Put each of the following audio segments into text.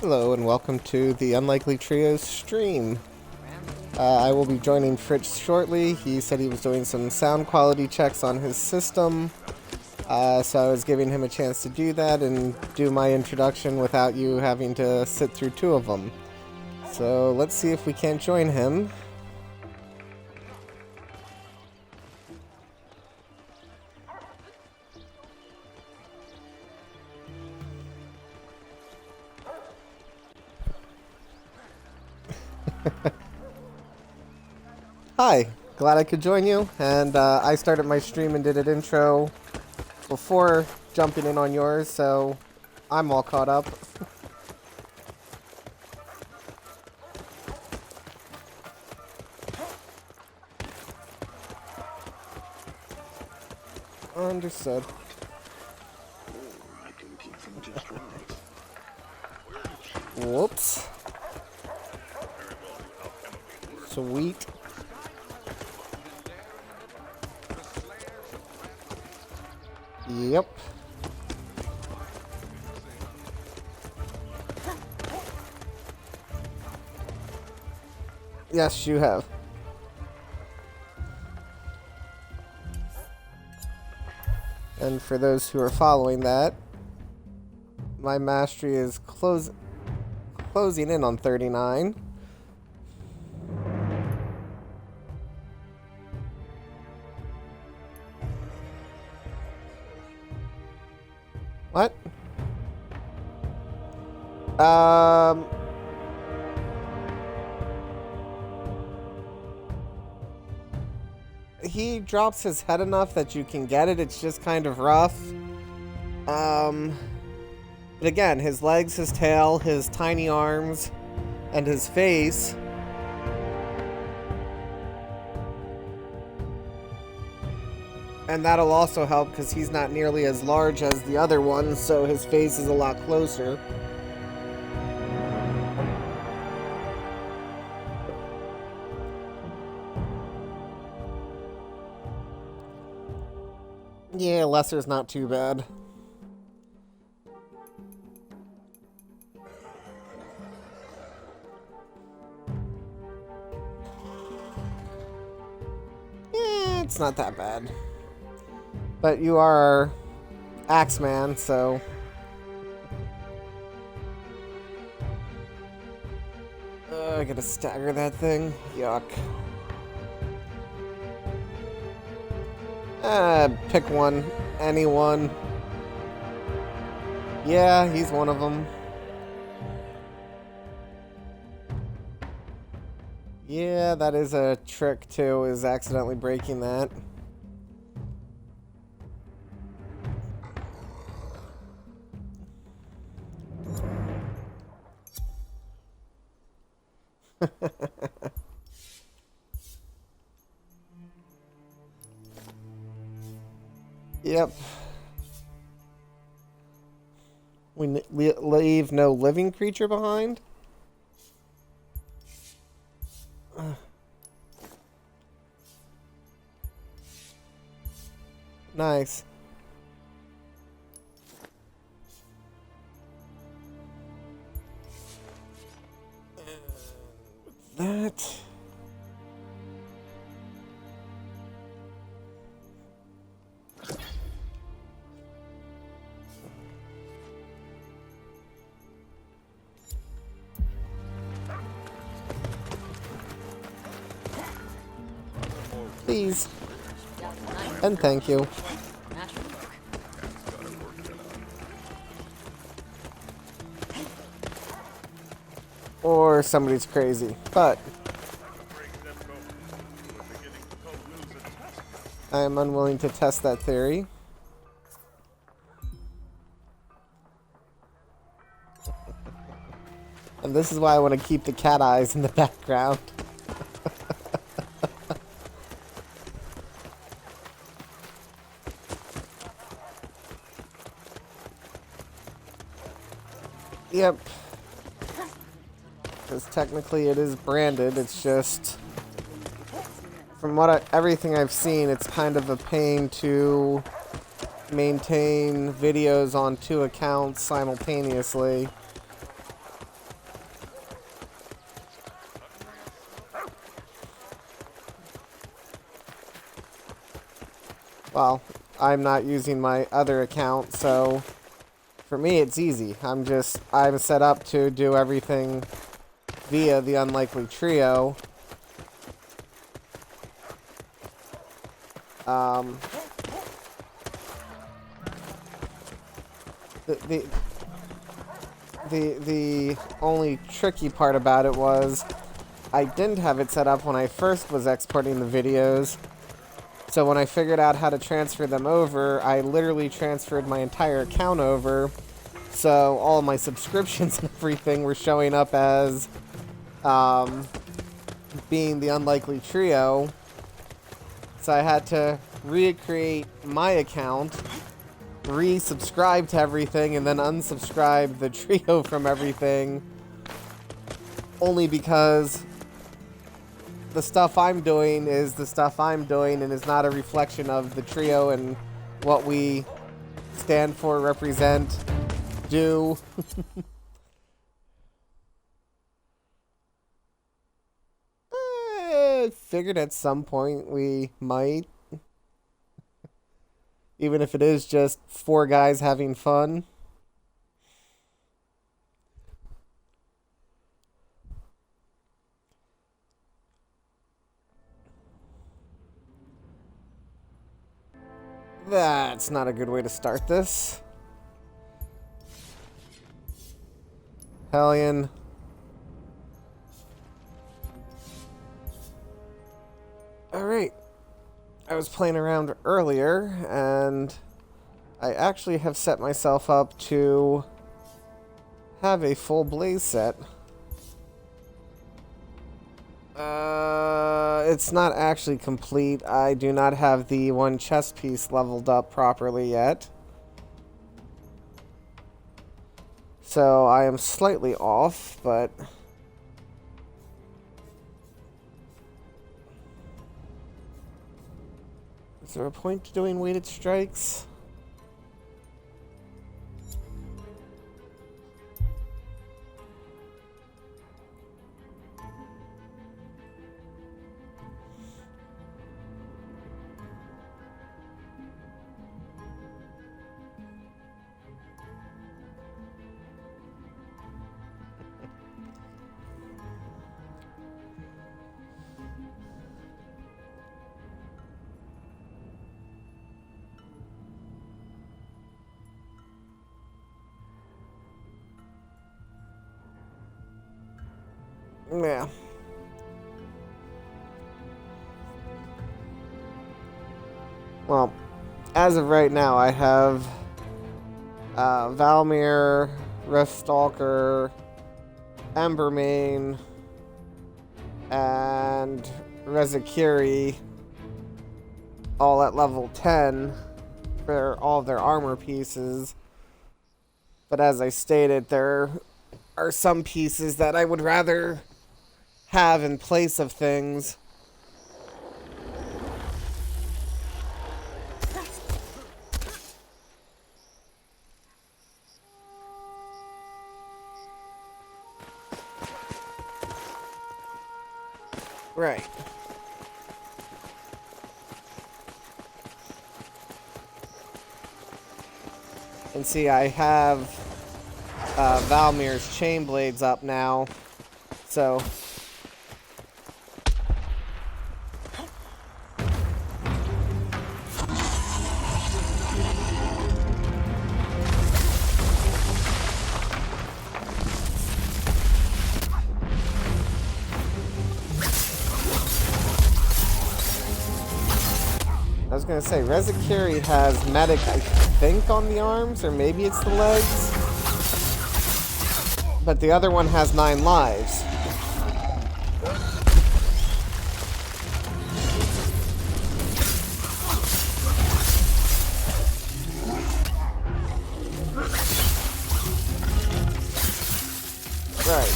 Hello and welcome to the Unlikely Trios stream. I will be joining Fritz shortly. He said he was doing some sound quality checks on his system, so I was giving him a chance to do that and do my introduction without you having to sit through two of them. So let's see if we can't join him. Hi, glad I could join you, and I started my stream and did an intro before jumping in on yours, so I'm all caught up. Understood. Whoops. Sweet. Yep. Yes, you have. And for those who are following that, my mastery is closing in on 39. What? He drops his head enough that you can get it. It's just kind of rough. But again, his legs, his tail, his tiny arms, and his face. And that'll also help because he's not nearly as large as the other one, so his face is a lot closer. Yeah, lesser's not too bad. Yeah, it's not that bad. But you are Axeman, so... I gotta stagger that thing. Yuck. Pick one. Anyone. Yeah, he's one of them. Yeah, that is a trick too, is accidentally breaking that. Yep. We leave no living creature behind? Nice. That... Please. And thank you. Or somebody's crazy, but I am unwilling to test that theory. And this is why I want to keep the cat eyes in the background. Yep. Because technically it is branded, it's just... From everything I've seen, it's kind of a pain to maintain videos on two accounts simultaneously. Well, I'm not using my other account, so for me it's easy. I'm set up to do everything via the Unlikely Trio. The only tricky part about it was I didn't have it set up when I first was exporting the videos. So when I figured out how to transfer them over, I literally transferred my entire account over. So all of my subscriptions and everything were showing up as being the Unlikely Trio. So I had to recreate my account, resubscribe to everything, and then unsubscribe the trio from everything. Only because the stuff I'm doing is the stuff I'm doing and is not a reflection of the trio and what we stand for, represent, do. I figured at some point we might. Even if it is just 4 guys having fun. That's not a good way to start this. Hellion. Alright. I was playing around earlier, and I actually have set myself up to have a full blaze set. It's not actually complete. I do not have the one chest piece leveled up properly yet. So I am slightly off, but is there a point to doing weighted strikes? Yeah. Well, as of right now, I have Valmir, Riftstalker, Embermane, and Rezakiri all at level 10 for all of their armor pieces. But as I stated, there are some pieces that I would rather have in place of things. Right. And see, I have Valmir's chain blades up now, so I was gonna say, Rezakiri has medic, I think, on the arms, or maybe it's the legs. But the other one has 9 lives. Right.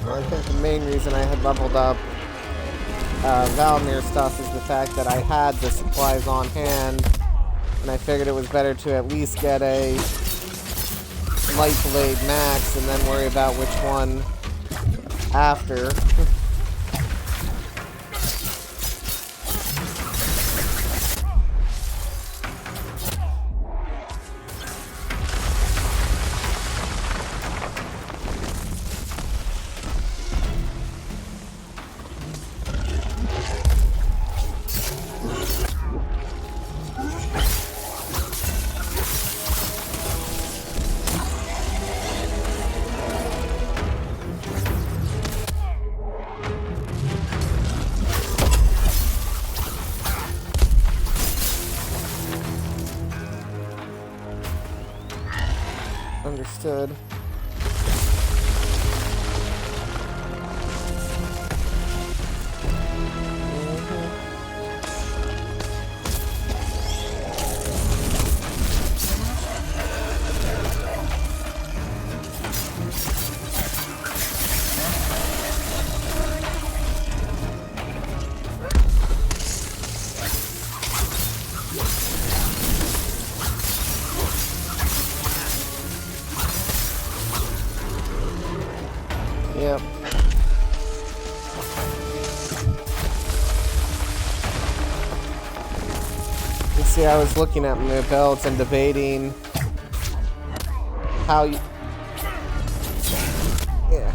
I think the main reason I had leveled up Valmir stuff is the fact that I had the supplies on hand, and I figured it was better to at least get a Light Blade max and then worry about which one after. Understood. Yep. You see, I was looking at my builds and debating how you... Yeah.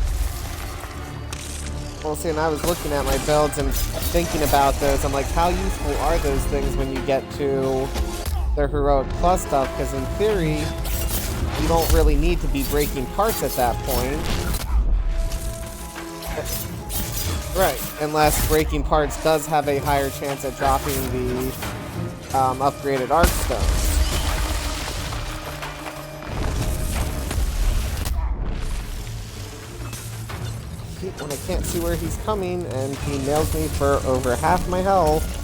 Well, see, and I was looking at my builds and thinking about those. I'm like, how useful are those things when you get to their Heroic Plus stuff? Because in theory, you don't really need to be breaking parts at that point. Right, unless breaking parts does have a higher chance at dropping the upgraded arc stones. When I can't see where he's coming, and he nails me for over half my health.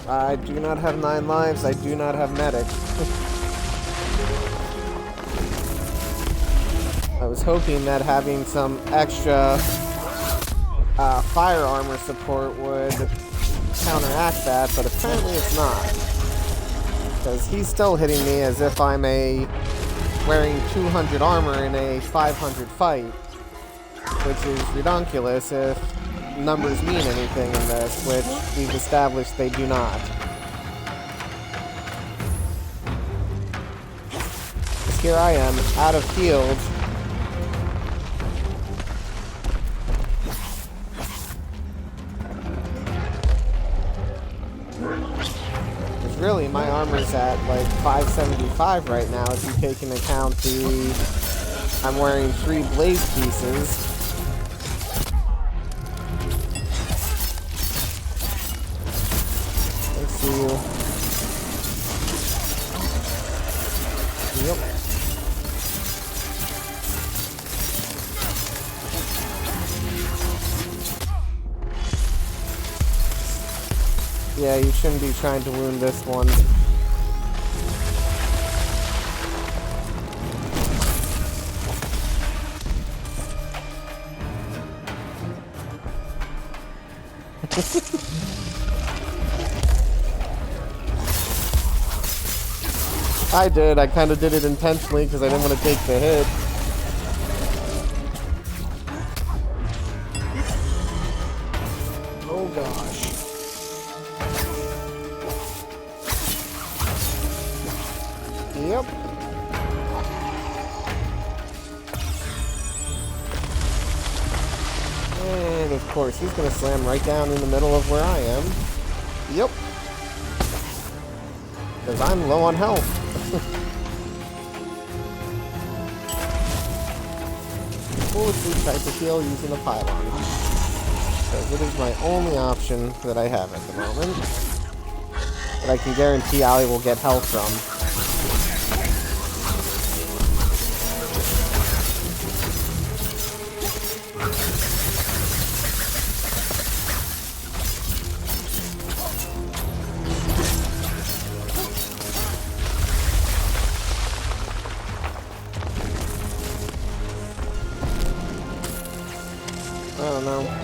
I do not have 9 lives. I do not have medic. I was hoping that having some extra fire armor support would counteract that, but apparently it's not. Because he's still hitting me as if I'm wearing 200 armor in a 500 fight, which is redonkulous if numbers mean anything in this, which we've established they do not. Because here I am, out of field. Because really, my armor's at like 575 right now, if you take into account I'm wearing 3 blaze pieces. Yep. Yeah, you shouldn't be trying to wound this one. I did. I kind of did it intentionally because I didn't want to take the hit. Oh gosh. Yep. And of course, he's going to slam right down in the middle of where I am. Yep. Because I'm low on health. Foolishly tried to heal using a pylon. Because it is my only option that I have at the moment. But I can guarantee Ali will get health from. I don't know.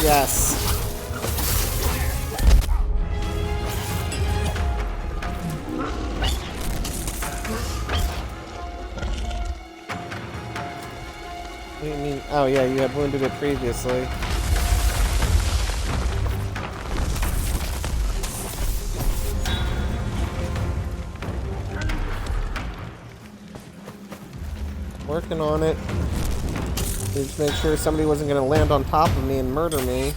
Yes. What do you mean? Oh yeah, you had wounded it previously. Working on it. Just make sure somebody wasn't going to land on top of me and murder me.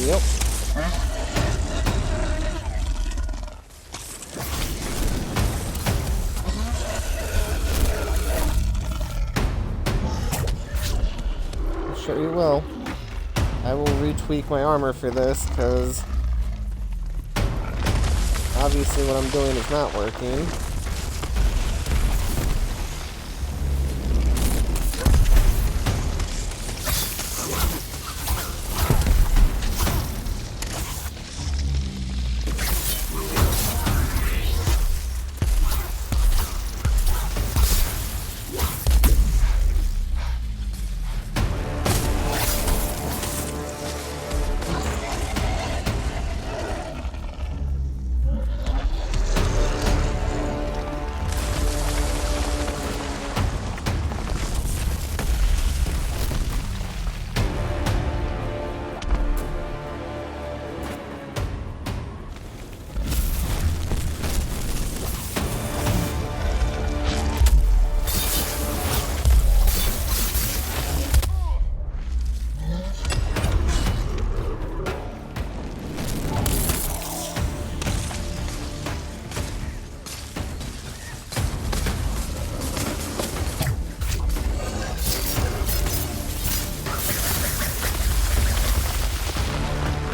Yep. I'm sure you will. I will retweak my armor for this, because obviously what I'm doing is not working.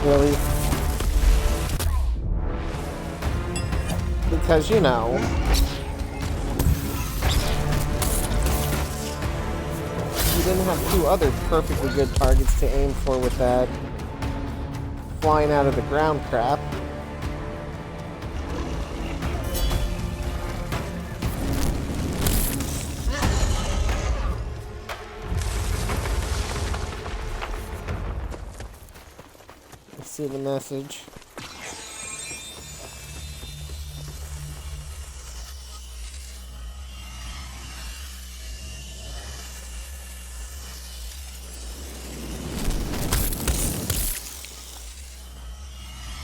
Really? Because, you know, you didn't have two other perfectly good targets to aim for with that flying out of the ground crap. See the message.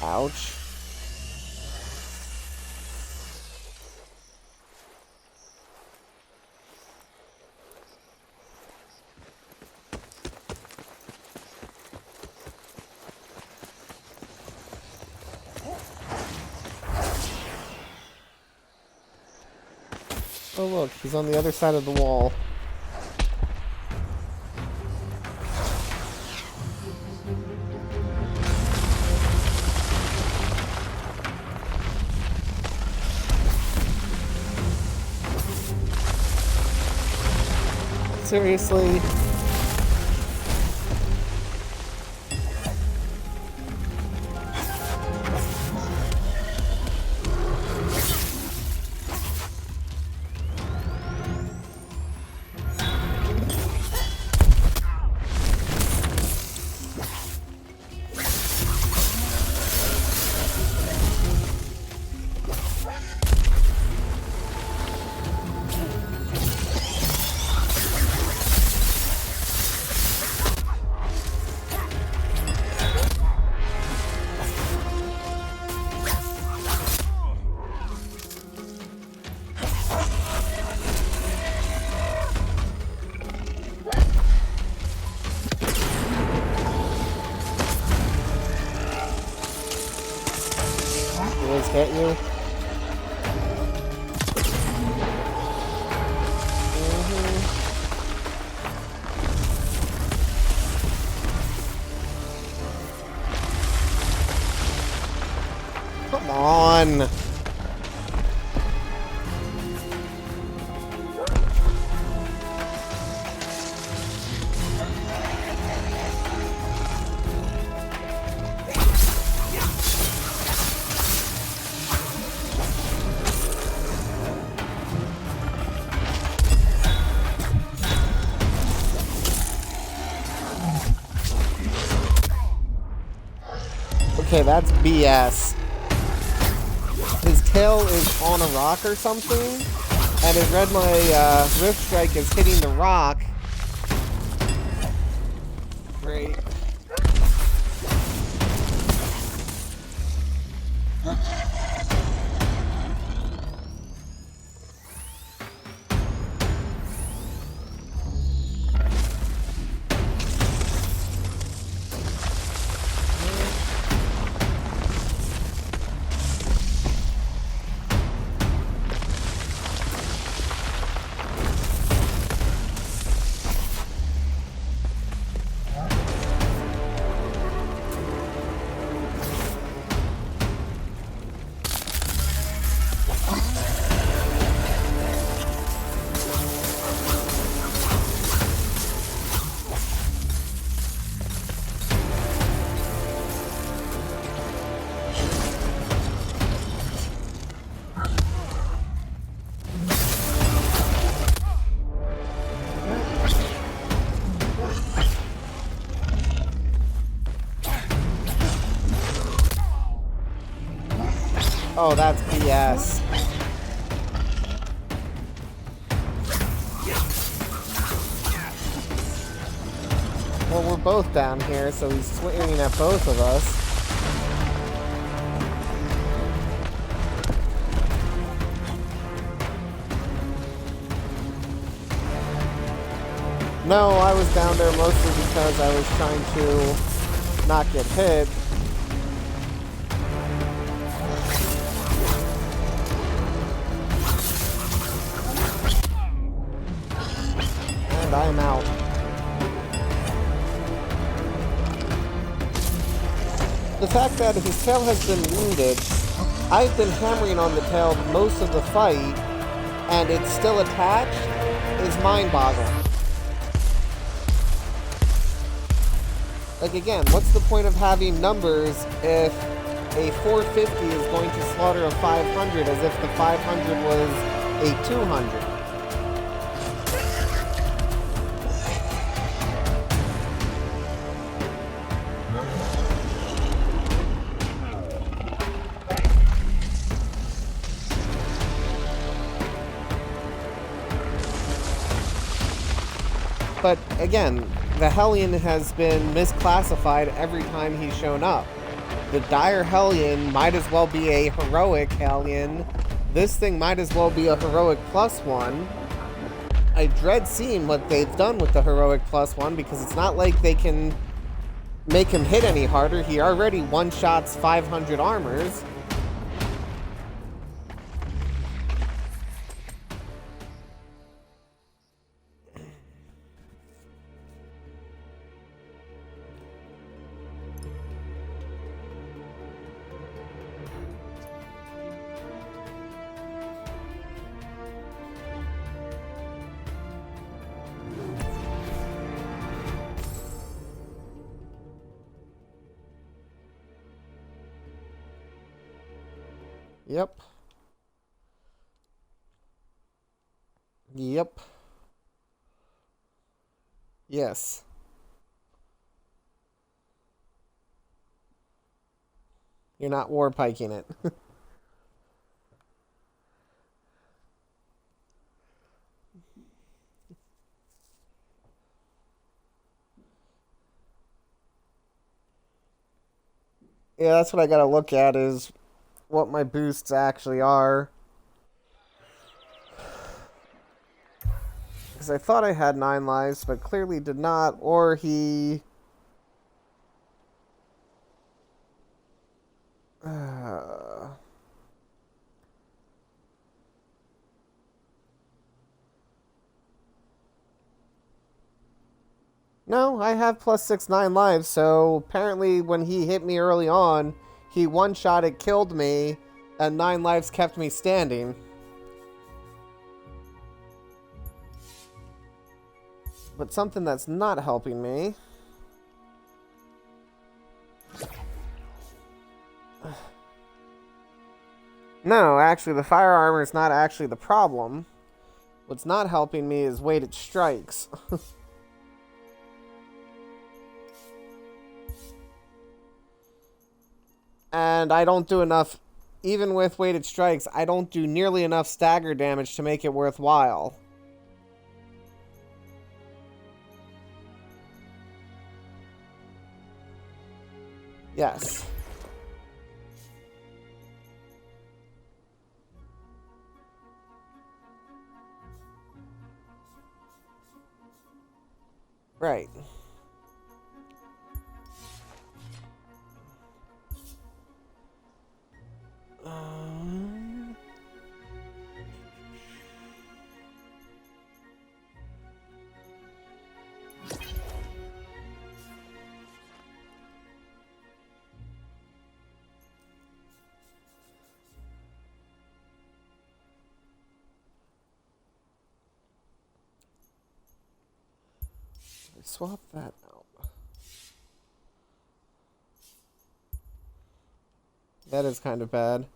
Ouch. Oh look, he's on the other side of the wall. Seriously? on! Okay, that's BS. His tail is on a rock or something, and it read my Rift Strike is hitting the rock. Great. Oh, that's BS. Well, we're both down here, so he's swinging at both of us. No, I was down there mostly because I was trying to not get hit. And I'm out. The fact that his tail has been wounded, I've been hammering on the tail most of the fight, and it's still attached, is mind-boggling. Like, again, what's the point of having numbers if a 450 is going to slaughter a 500 as if the 500 was a 200? But, again, the Hellion has been misclassified every time he's shown up. The Dire Hellion might as well be a Heroic Hellion. This thing might as well be a Heroic +1. I dread seeing what they've done with the Heroic +1 because it's not like they can make him hit any harder. He already one-shots 500 armors. Yep. Yep. Yes. You're not war piking it. Yeah, that's what I gotta look at is what my boosts actually are. Because I thought I had 9 lives, but clearly did not, or he... No, I have +6, 9 lives, so apparently when he hit me early on, he one-shot it, killed me, And 9 lives kept me standing. But something that's not helping me... No, actually, the fire armor is not actually the problem. What's not helping me is weighted strikes. And I don't do enough... Even with weighted strikes, I don't do nearly enough stagger damage to make it worthwhile. Yes. Right. Swap that out. That is kind of bad.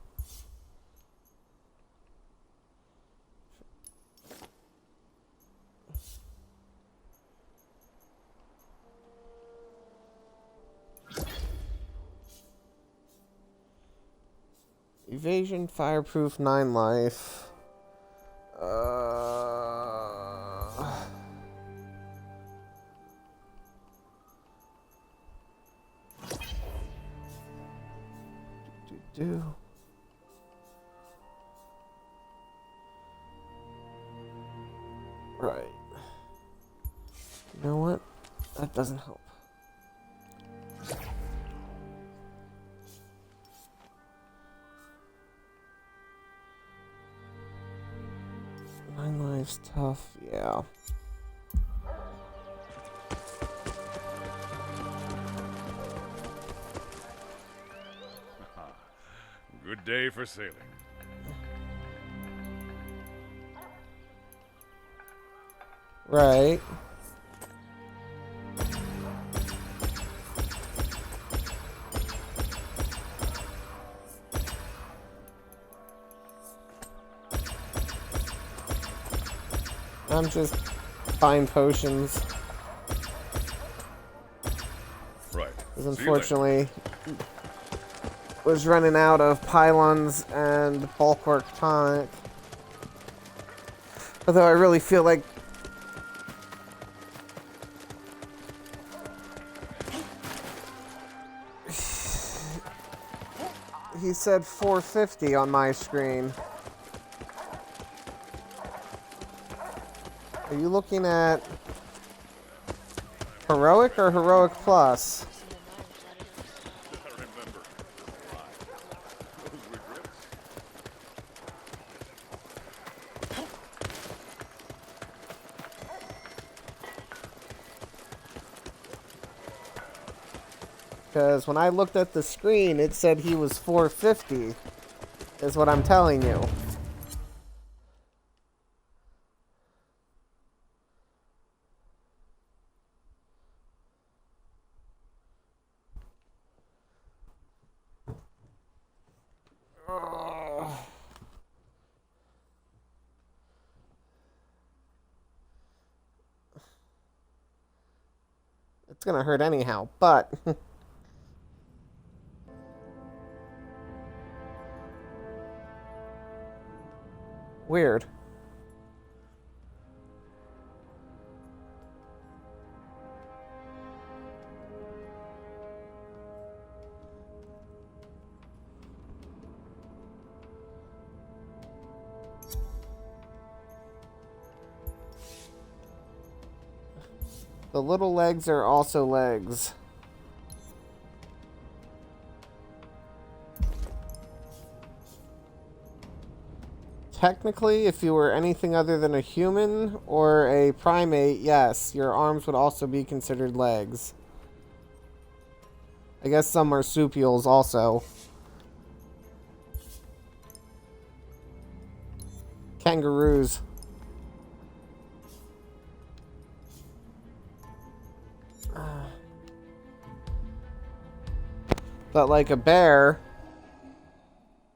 Evasion, fireproof, 9 life. Right. You know what? That doesn't help. Nine lives tough, yeah. Good day for sailing. Right. I'm just buying potions. Right. Because unfortunately, was running out of pylons and bulwark tonic. Although I really feel like he said 450 on my screen. Are you looking at Heroic or Heroic Plus? Because when I looked at the screen, it said he was 450, is what I'm telling you. It's gonna hurt anyhow, but... Weird. The little legs are also legs. Technically, if you were anything other than a human or a primate, yes, your arms would also be considered legs. I guess some marsupials also. Kangaroos. But like a bear,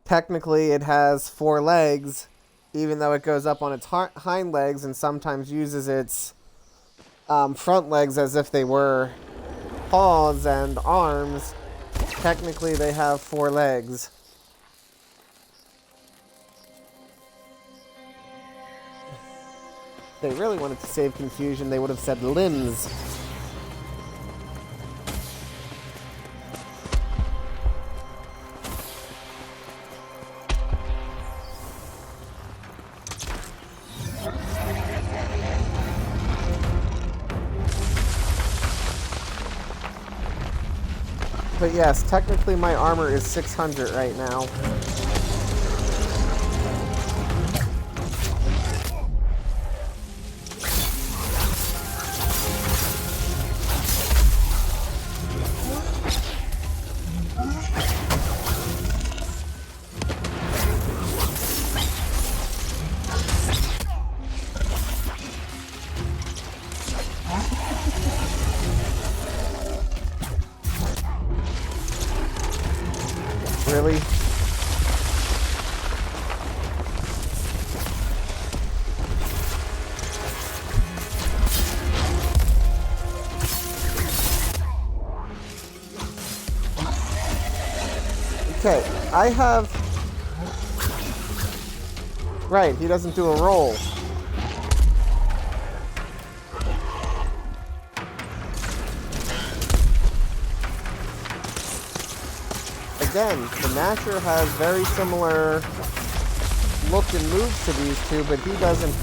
technically it has 4 legs, even though it goes up on its hind legs and sometimes uses its front legs as if they were paws and arms. Technically they have 4 legs. If they really wanted to save confusion, they would have said limbs. But yes, technically my armor is 600 right now. Really? Okay, I have... Right, he doesn't do a roll. Again, the Gnasher has very similar look and moves to these two, but he doesn't.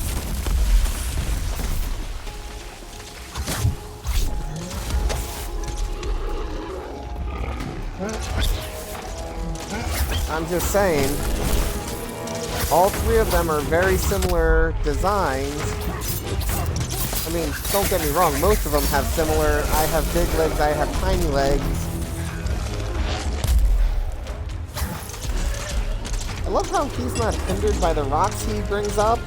I'm just saying, all 3 of them are very similar designs. I mean, don't get me wrong, most of them have similar, I have big legs, I have tiny legs. I love how he's not hindered by the rocks he brings up.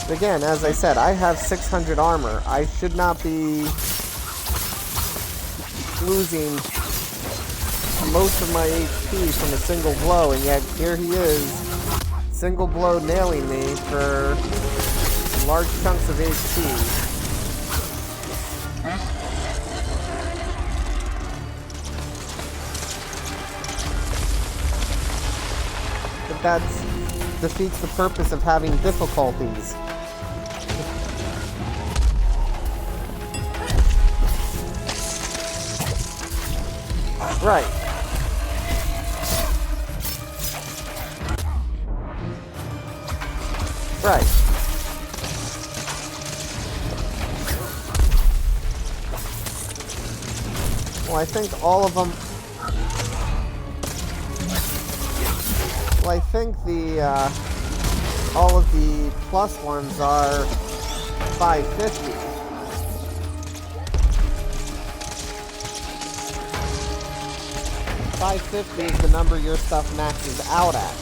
Again, as I said, I have 600 armor. I should not be losing most of my HP from a single blow, and yet here he is, single blow nailing me for large chunks of HP. But that defeats the purpose of having difficulties. Right. Right. Well, I think all of them... Well, I think all of the plus ones are 550. 550 is the number your stuff maxes out at.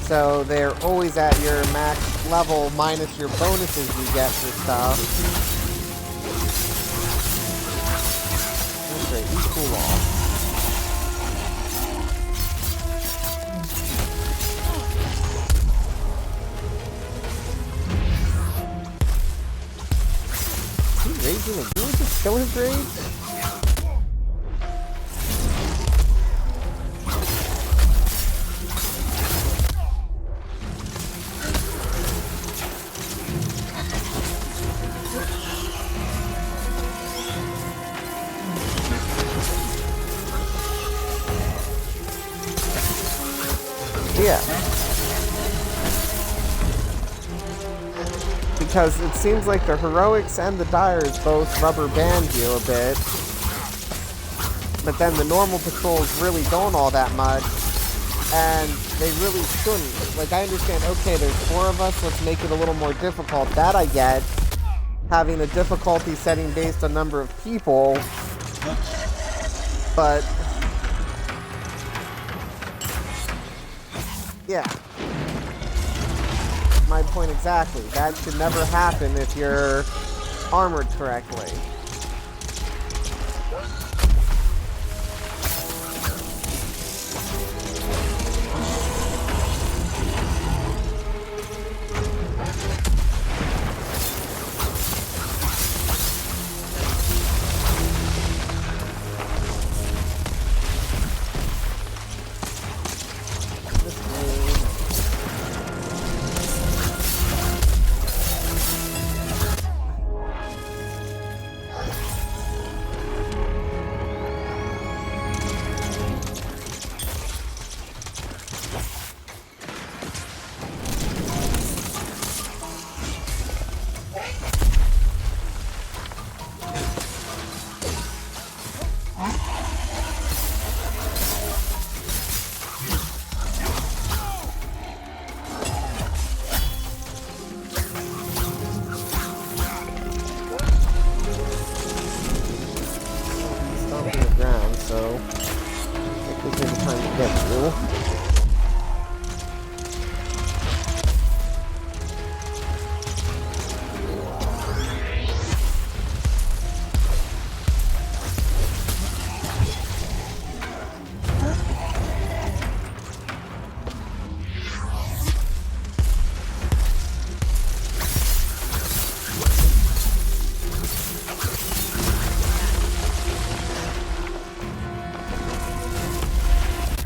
So they're always at your max level minus your bonuses you get for stuff. That's great, he's cool off. Is he raging again? Can we just kill his rage? Yeah. Because it seems like the heroics and the dyers both rubber band you a bit. but then the normal patrols really don't all that much, and they really shouldn't. Like, I understand, okay, there's 4 of us, let's make it a little more difficult. That I get. Having a difficulty setting based on number of people, but yeah, my point exactly. That should never happen if you're armored correctly. So it gives me the time to get through.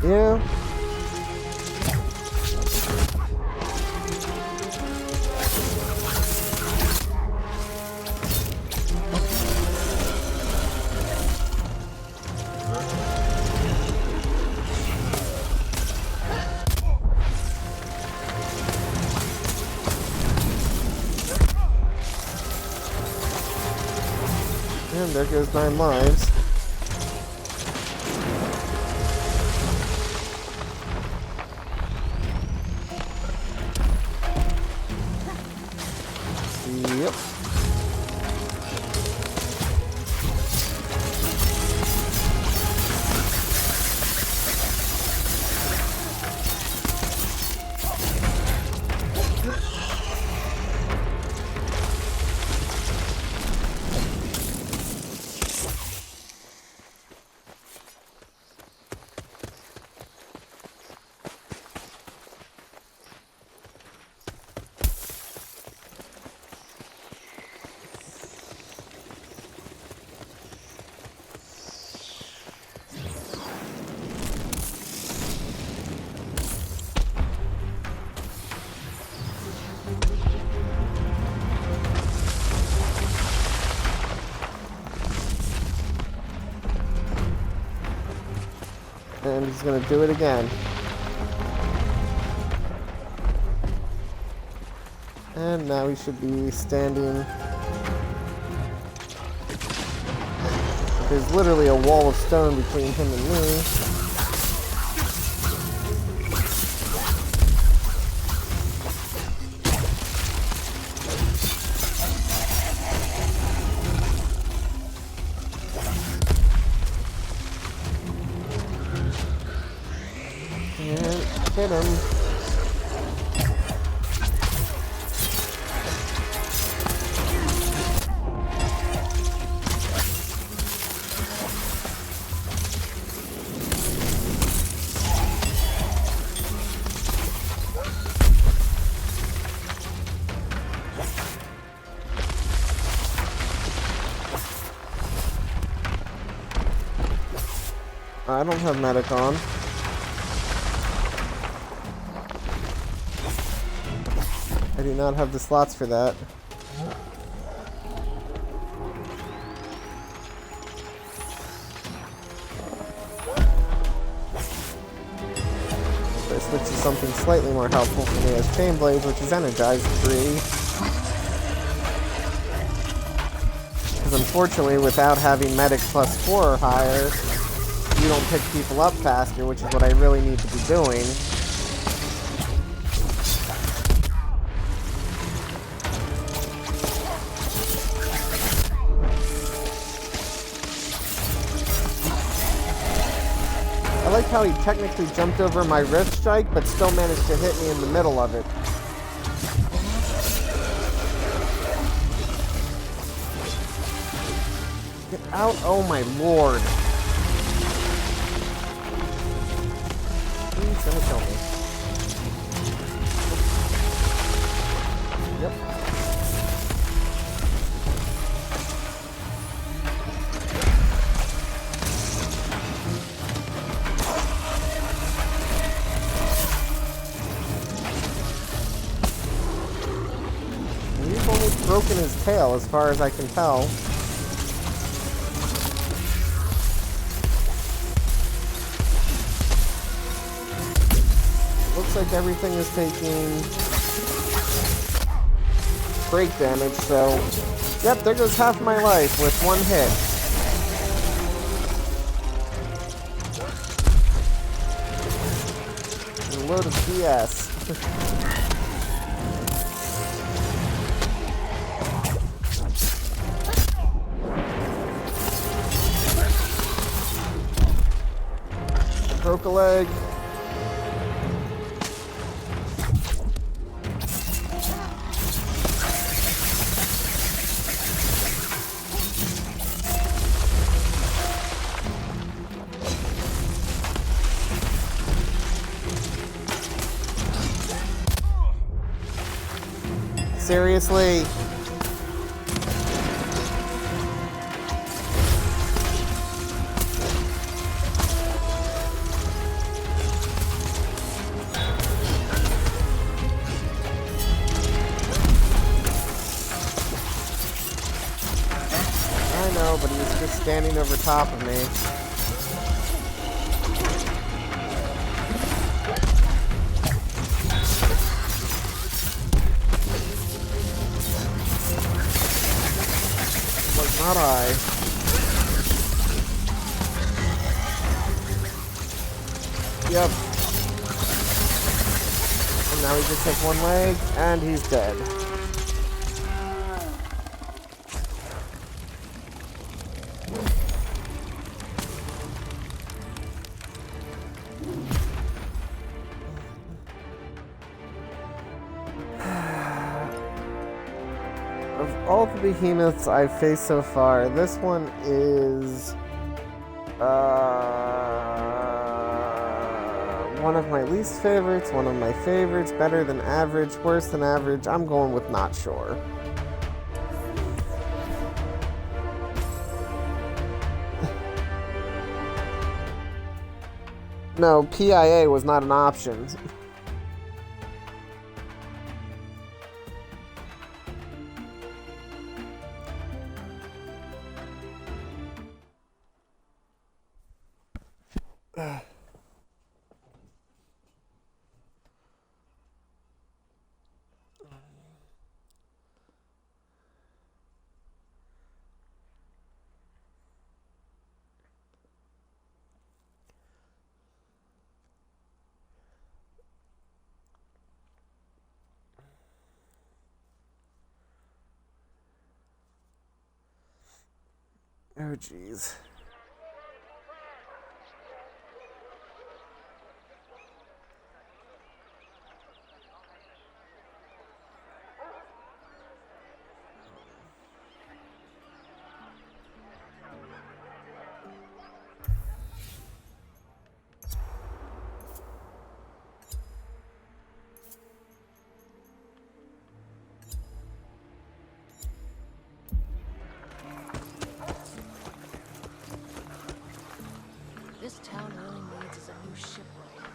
Yeah. And there goes 9 lives. Yep. And he's gonna do it again. And now he should be standing. There's literally a wall of stone between him and me. Hit him. I don't have medic on. I do not have the slots for that. So I switch to something slightly more helpful for me as Chain Blades, which is energized 3. Because unfortunately, without having medic +4 or higher, you don't pick people up faster, which is what I really need to be doing. I like how he technically jumped over my wrist strike, but still managed to hit me in the middle of it. Get out, oh my lord. He's gonna kill me. Yep. He's only broken his tail as far as I can tell. Looks like everything is taking break damage, so yep, there goes half my life with one hit. A load of BS. Broke a leg. Seriously? I know, but he was just standing over top of me. Not I. Yep. And now he just has one leg, and he's dead. Of all the behemoths I've faced so far, this one is one of my least favorites, one of my favorites, better than average, worse than average. I'm going with not sure. No, PIA was not an option. Oh, jeez. This town really needs is a new shipwright.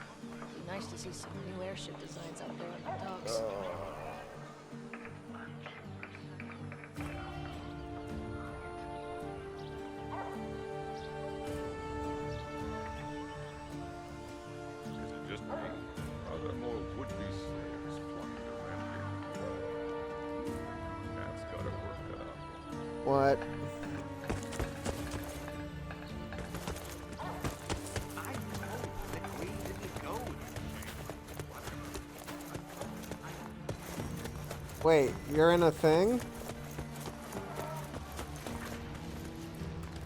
Be nice to see some new airship designs out there on the docks. Is it just me? Are there more would-be slayers flocking around here? That's gotta work out. What? Wait, you're in a thing?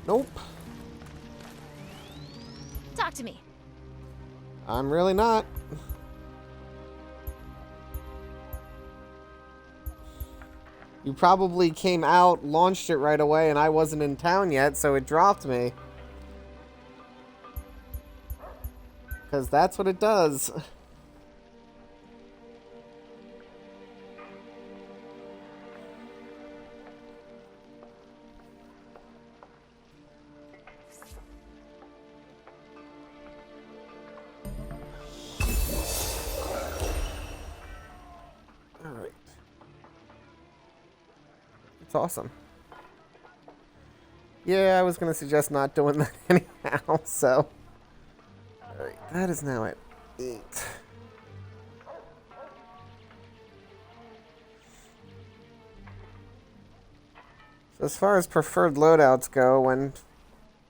Nope. Talk to me. I'm really not. You probably came out, launched it right away, and I wasn't in town yet, so it dropped me. Because that's what it does. Alright. It's awesome. Yeah, I was going to suggest not doing that anyhow, so... Alright, that is now at 8. So as far as preferred loadouts go when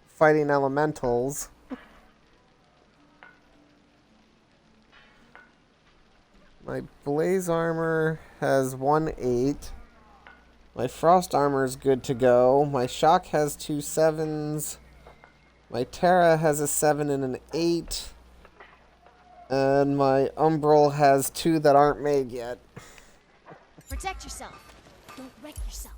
fighting elementals... My blaze armor has 1-8. My frost armor is good to go. My shock has 2 7s. My Terra has a 7 and an 8. And my Umbral has 2 that aren't made yet. Protect yourself. Don't wreck yourself.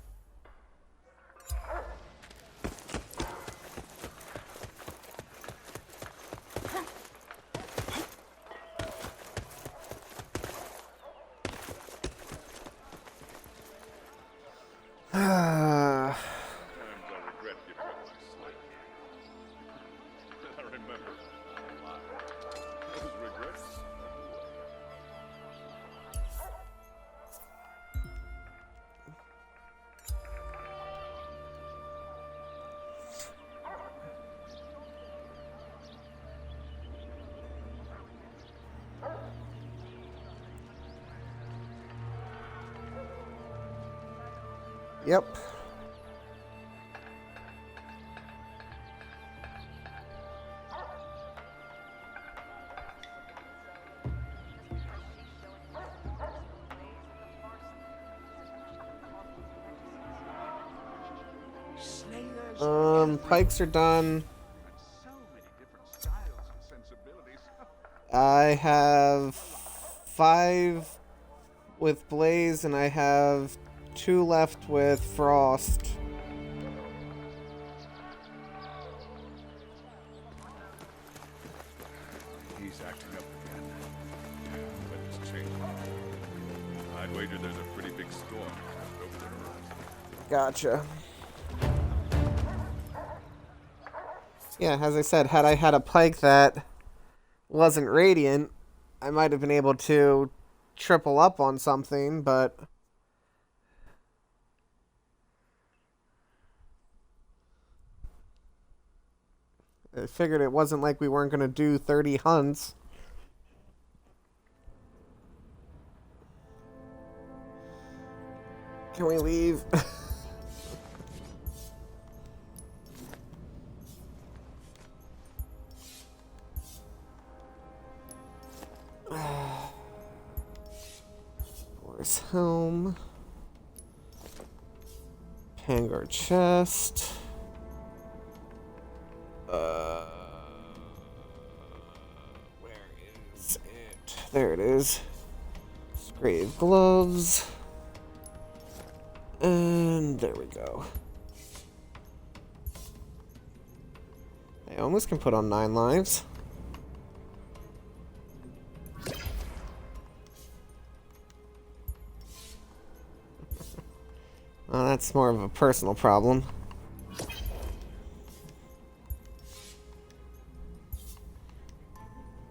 Sometimes I regret giving up my sleep. I remember a lot. Those regrets. Yep. Pikes are done. So many different styles and sensibilities. I have 5 with Blaze, and I have 2 left with Frost. He's acting up again. That just changed. I'd wager there's a pretty big storm over the horizon. Gotcha. Yeah, as I said, had I had a Pike that wasn't Radiant, I might have been able to triple up on something, but... I figured it wasn't like we weren't going to do 30 hunts. Can we leave? Where's home? Pangar chest. Where is it? There it is. Grave gloves. And there we go. I almost can put on 9 lives. Well, that's more of a personal problem.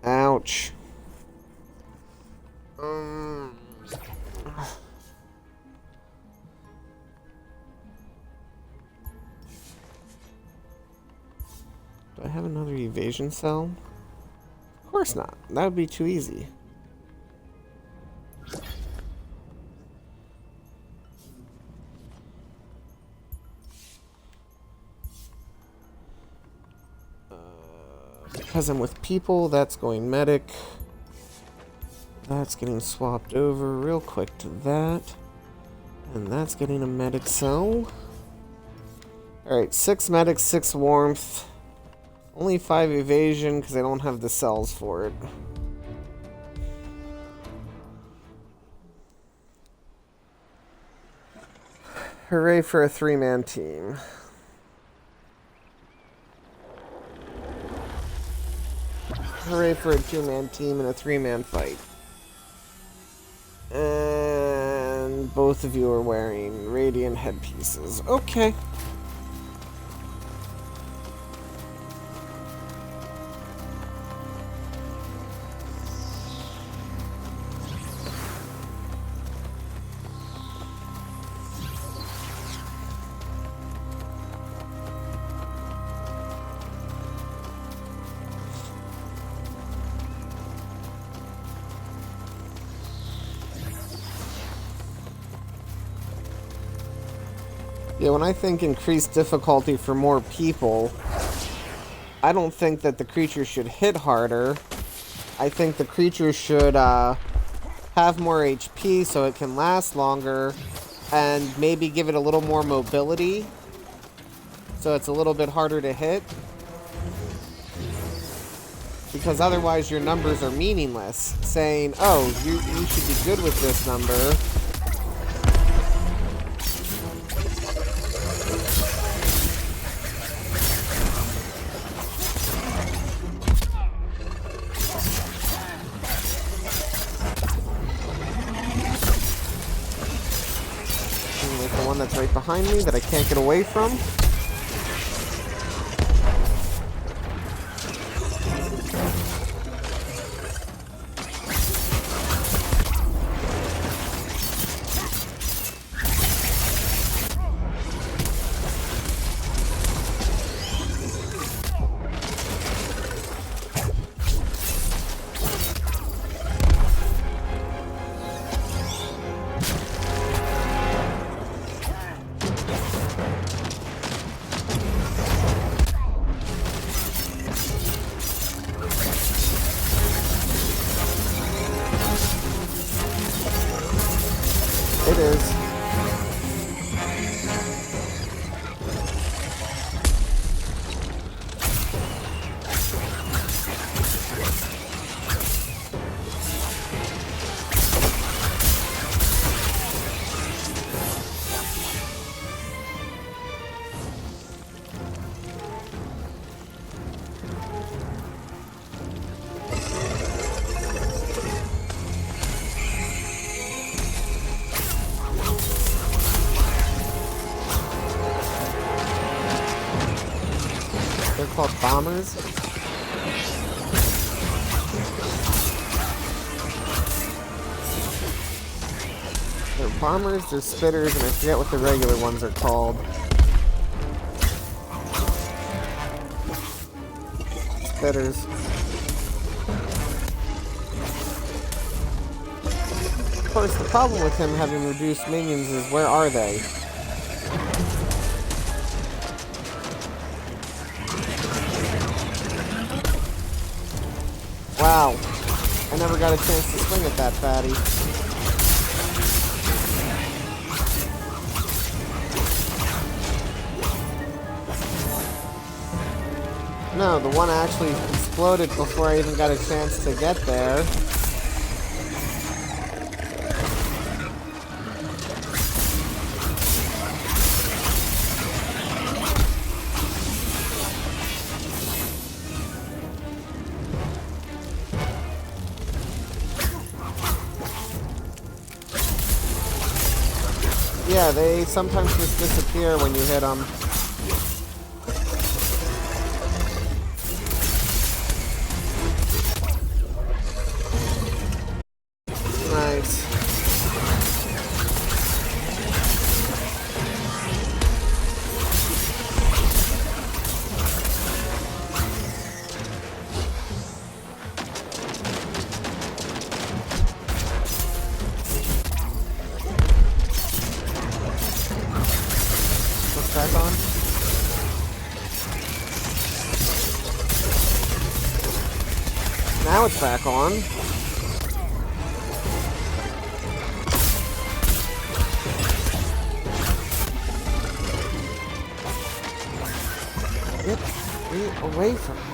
Ouch. Do I have another evasion cell? Of course not. That would be too easy. Because I'm with people, that's going medic. That's getting swapped over real quick to that. And that's getting a medic cell. Alright, 6 medics, 6 warmth. Only 5 evasion because I don't have the cells for it. Hooray for a 3-man team. Hooray for a 2-man team and a 3-man fight. And both of you are wearing radiant headpieces. Okay. Yeah, when I think increased difficulty for more people, I don't think that the creature should hit harder. I think the creature should have more HP so it can last longer, and maybe give it a little more mobility so it's a little bit harder to hit. Because otherwise your numbers are meaningless. Saying, oh, you should be good with this number. That's right behind me that I can't get away from. It is. They're called bombers. They're bombers, they're spitters, and I forget what the regular ones are called. Spitters. Of course, the problem with him having reduced minions is where are they? Wow, I never got a chance to swing at that fatty. No, the one actually exploded before I even got a chance to get there. Yeah, they sometimes just disappear when you hit them. Nice. Back on. Now it's back on. away from him.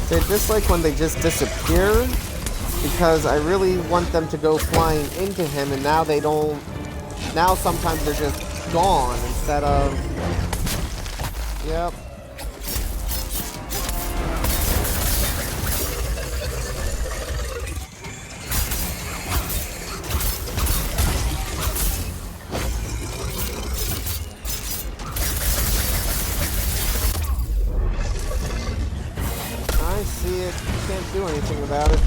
They dislike when they just disappear, because I really want them to go flying into him, and now they don't. Now sometimes they're just gone instead of. Yep. I see it. Can't do anything about it.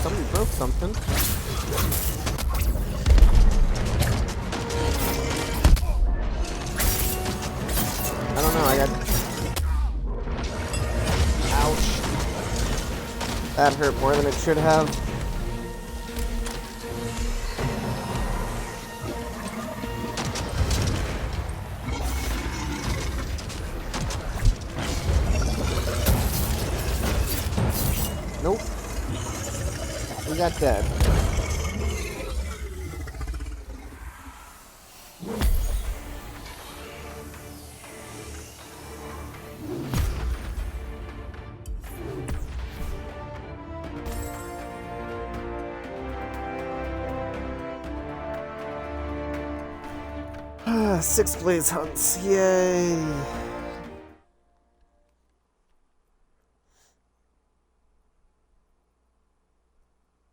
Somebody broke something. I don't know, I got... Ouch. That hurt more than it should have. Nope. We got dead. Six blaze hunts, yay!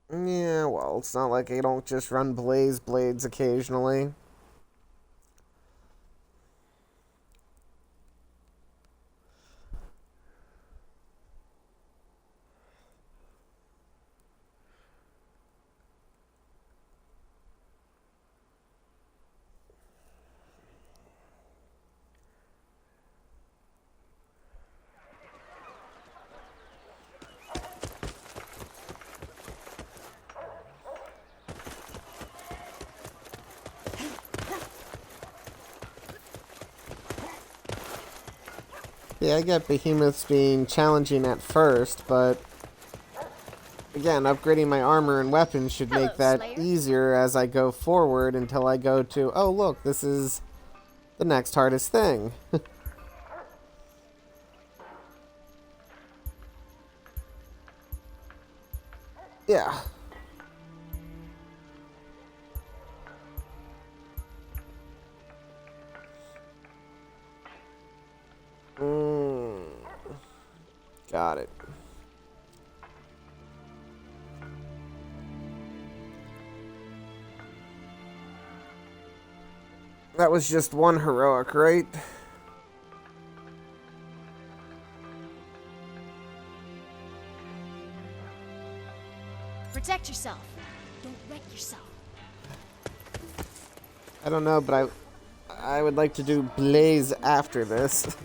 Yeah, well, it's not like I don't just run blaze blades occasionally. Yeah, I get behemoths being challenging at first, but again, upgrading my armor and weapons should make that easier as I go forward until I go to, oh look, this is the next hardest thing. Yeah. Got it. That was just one heroic, right? Protect yourself. Don't wreck yourself. I don't know, but I would like to do blaze after this.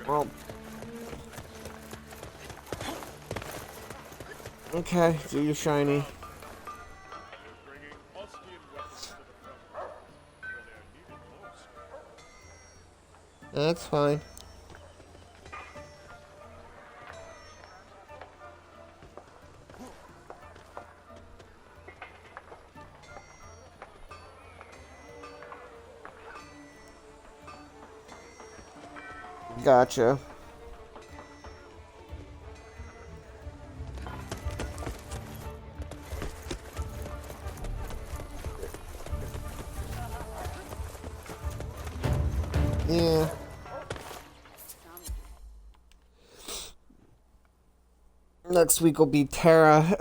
Well, okay, do your shiny. That's fine. Gotcha. Yeah. Next week will be Terra.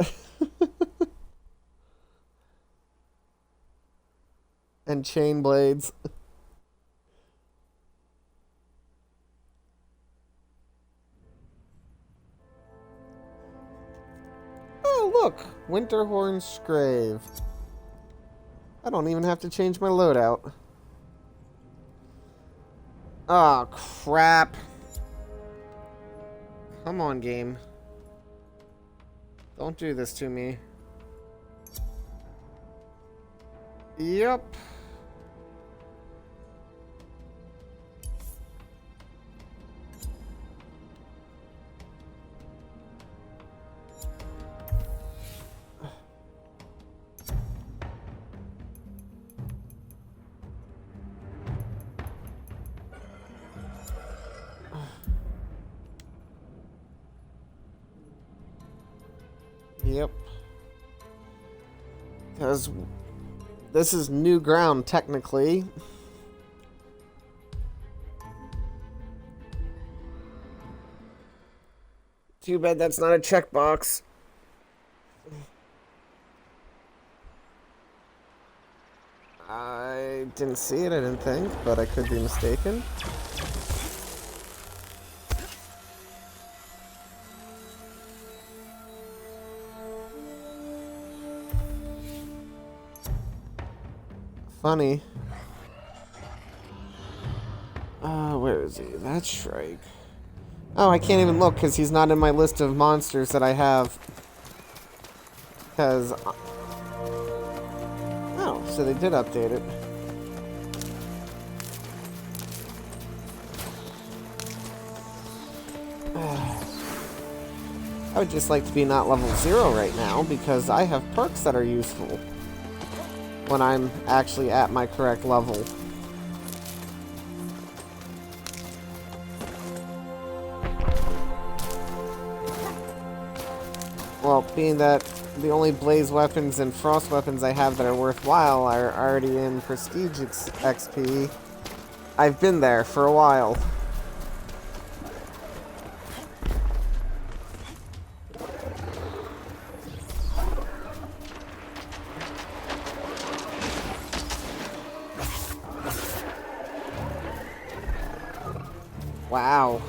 And chain blades. Oh, look! Winterhorn's grave. I don't even have to change my loadout. Oh, crap. Come on, game. Don't do this to me. Yep. Yep. Because this is new ground, technically. Too bad that's not a checkbox. I didn't see it, I didn't think, but I could be mistaken. Funny. Where is he? That's Shrike. Oh, I can't even look because he's not in my list of monsters that I have. Because... Oh, so they did update it. I would just like to be not level 0 right now because I have perks that are useful when I'm actually at my correct level. Well, being that the only blaze weapons and frost weapons I have that are worthwhile are already in prestige XP, I've been there for a while. Wow.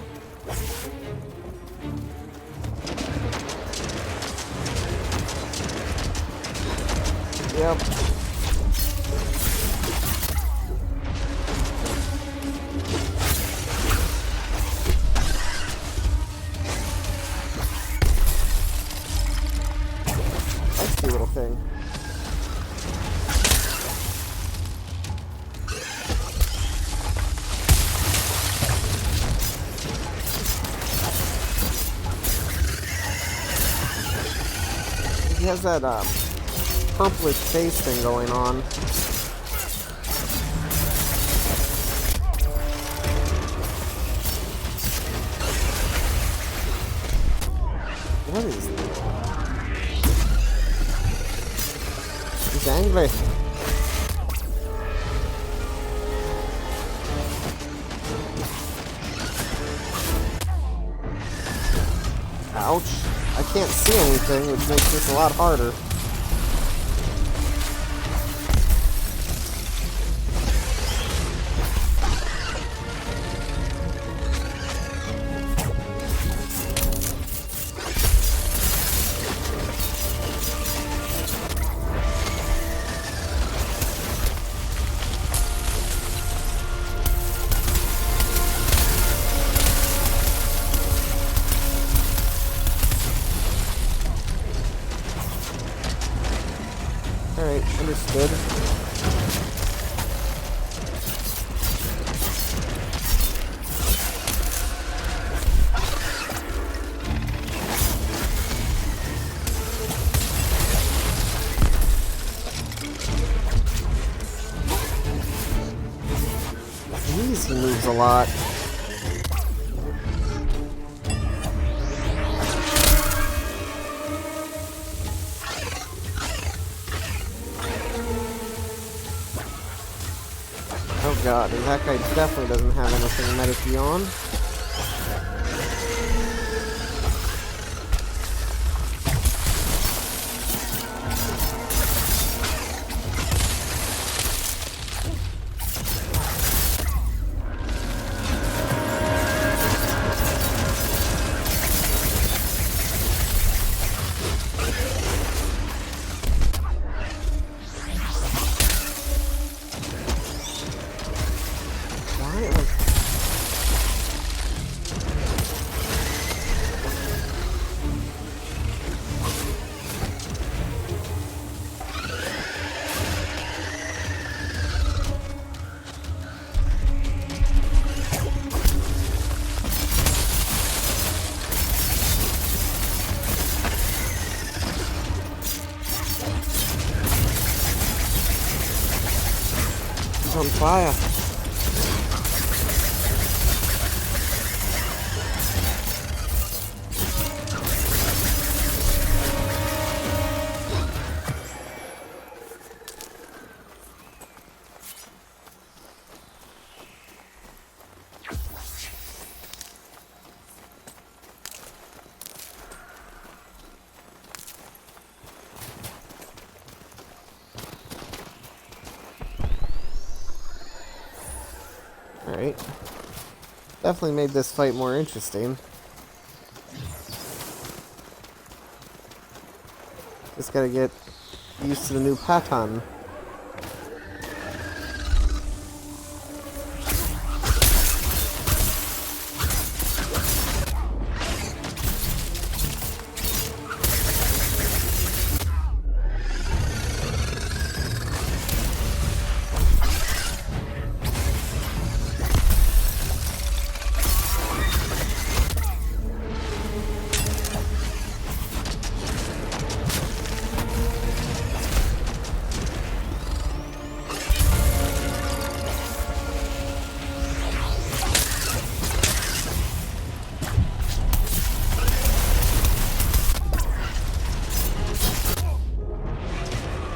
Yep. Feisty little thing. He has that purplish face thing going on. What is this? He's angry. Ouch. I can't see anything, which makes this a lot harder. Alright, understood. Jeez, he moves a lot. Oh god, and that guy definitely doesn't have anything medic-y on. On fire. Alright. Definitely made this fight more interesting. Just gotta get used to the new pattern.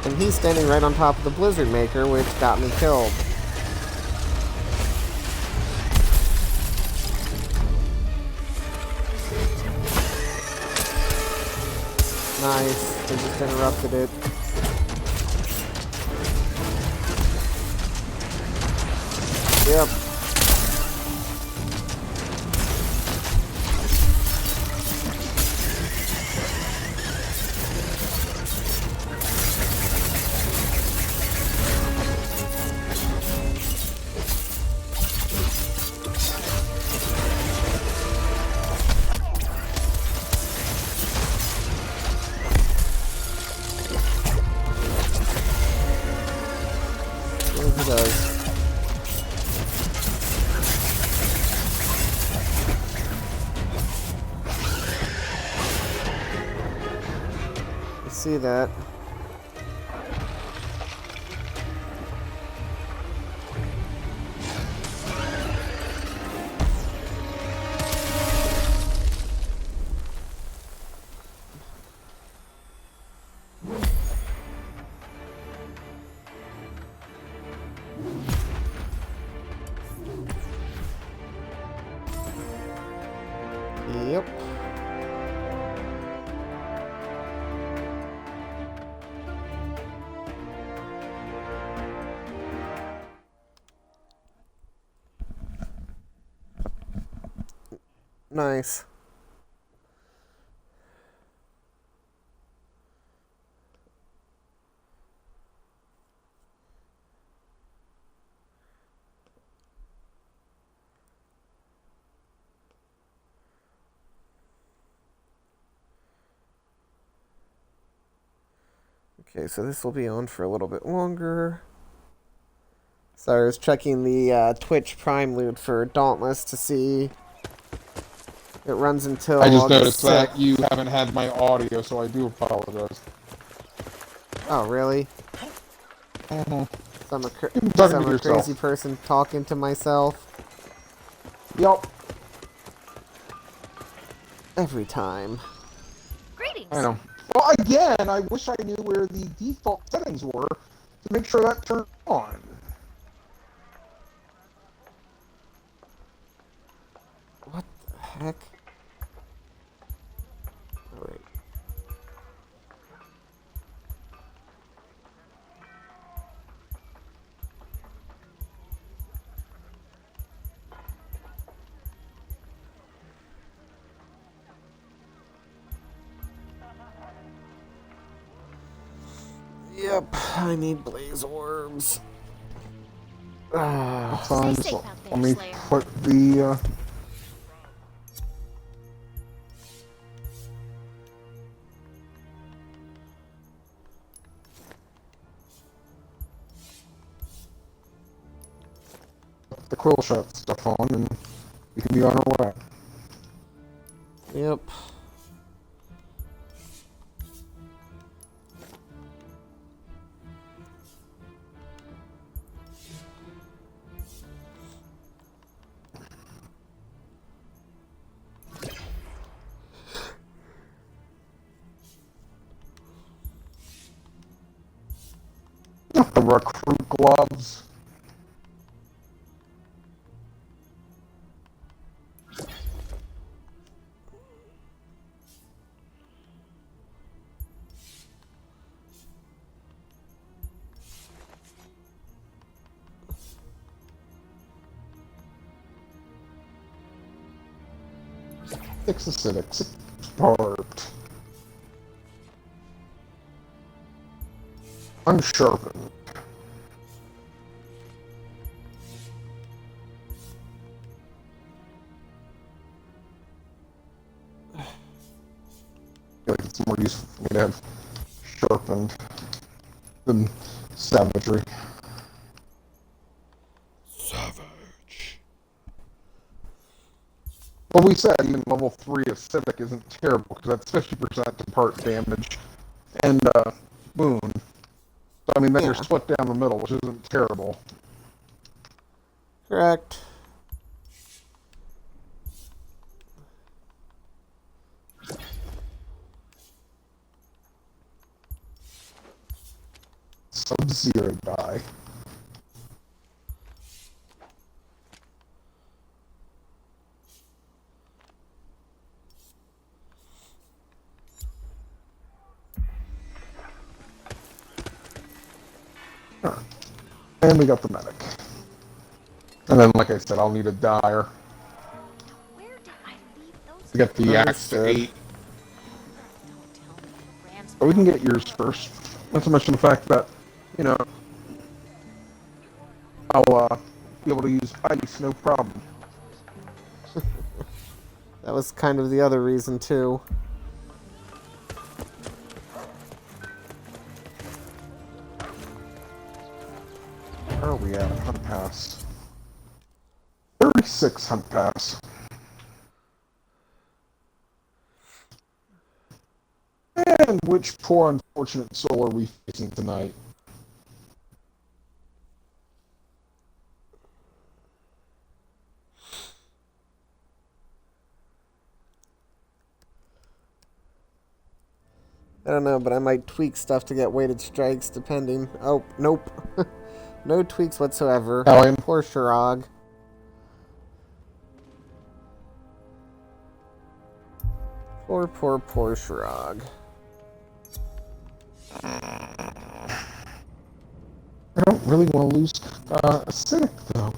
And he's standing right on top of the Blizzard Maker, which got me killed. Nice. They just interrupted it. Yep. He does. I see that. Yep. Nice. Okay, so this will be on for a little bit longer. So I was checking the Twitch Prime loot for Dauntless to see. It runs until I just August noticed that 6th. you haven't had my audio, so I do apologize. Oh, really? Mm-hmm. So I'm a, Talking so to I'm a yourself. crazy person talking to myself Yep. every time. Greetings. I know. Well, again, I wish I knew where the default settings were to make sure that turned on. heck? Alright. Yep, I need blaze orbs. Fine, Stay safe so out there, let me Slayer. put the, the quill shot stuff on, and we can be on our way. Yep. The recruit gloves. Six acidic, six barbed. Unsharpened. I feel like it's more useful for me to have sharpened than savagery. Savage. Well, we said even level 3 acidic isn't terrible because that's 50% to part damage and wound. So I mean, then you're Yeah. split down the middle, which isn't terrible. Correct. Sub-Zero die. Huh. And we got the medic. And then, like I said, I'll need a dyer. Where did I leave those? We got the axe to Understood. 8. Don't tell me the Rams. But we can get yours first. Not to mention the fact that, you know, I'll be able to use ice, no problem. That was kind of the other reason, too. Where are we at? Hunt pass. 36 hunt pass. And which poor unfortunate soul are we facing tonight? I don't know, but I might tweak stuff to get weighted strikes, depending. Oh, nope. No tweaks whatsoever. Hellion. Poor Shirag. Poor Shirag. I don't really want to lose acidic, though.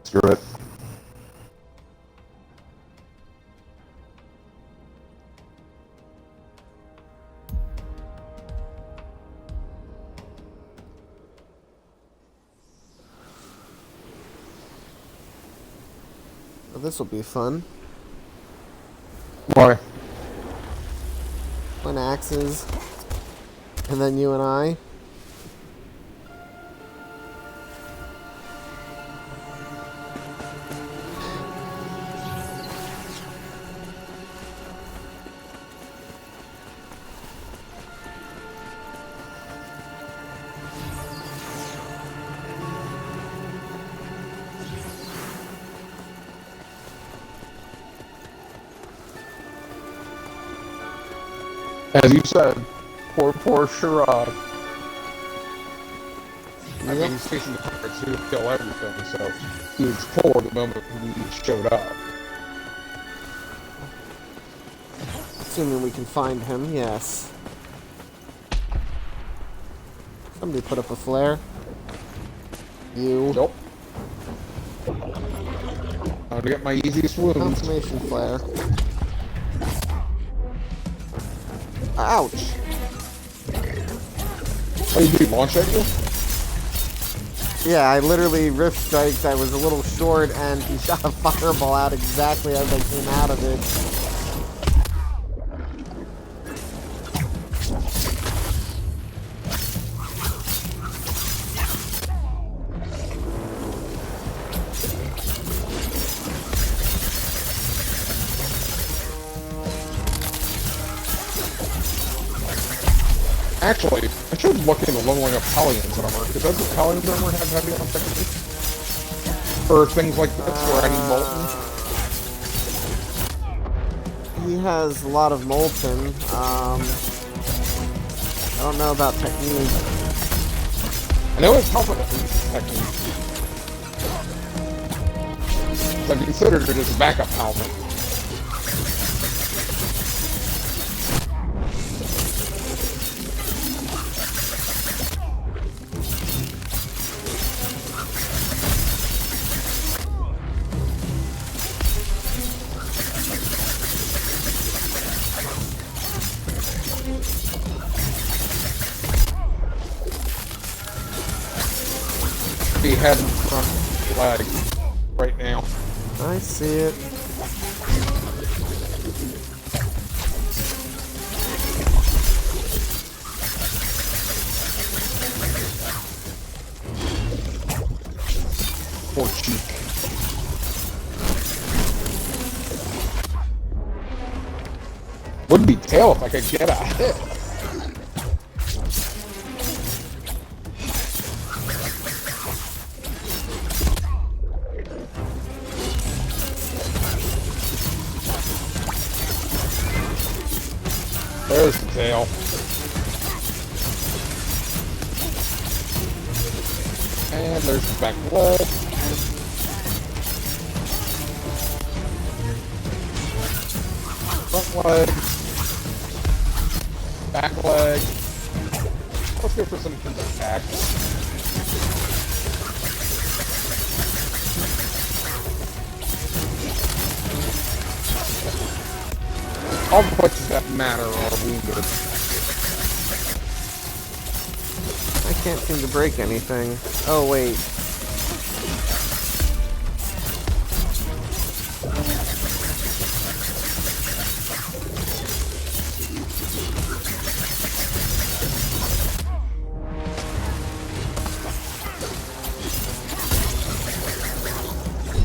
Screw it. Well, this will be fun. Why? One axes. And then you and I. As you said, poor Shirag. I mean, he's facing the pirates who kill everything, so he was poor the moment we showed up. Assuming we can find him, yes. Somebody put up a flare. You. Nope. I'm gonna get my easiest wounds. Confirmation flare. Ouch! Oh, you did launch at you? Yeah, I literally rift striked. I was a little short, and he shot a fireball out exactly as I came out of it. Actually, I should look into leveling up Paladin's armor, because does the Paladin's armor have heavy on technically? Or things like this where I need Molten? He has a lot of molten. I don't know about technique. I know his helmet is technique. So I considered it as a backup helmet. Be head and front leg right now. I see it. Poor cheek. Would be tail if I could get a hit. There's the tail. And there's the back leg. Front leg. Back leg. Let's go for some attacks. All the places that matter are wounded. I can't seem to break anything. Oh, wait.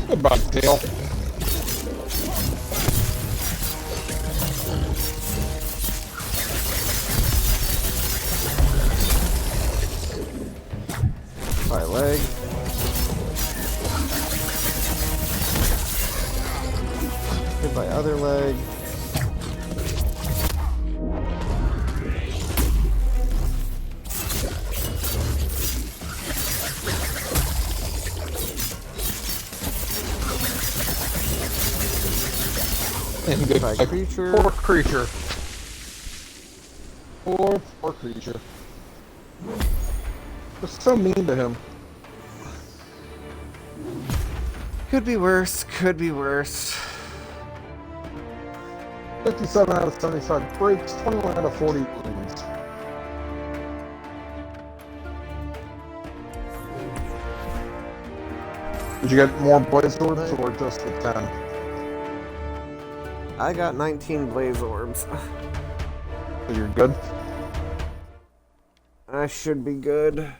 Goodbye, tail. My leg. Hit my other leg. And good By creature. Poor creature. Poor creature. Just so mean to him. Could be worse. Could be worse. 57 out of 75 breaks, 21 out of 40 wounds. Did you get more blaze orbs or just the 10? I got 19 blaze orbs. So you're good? I should be good.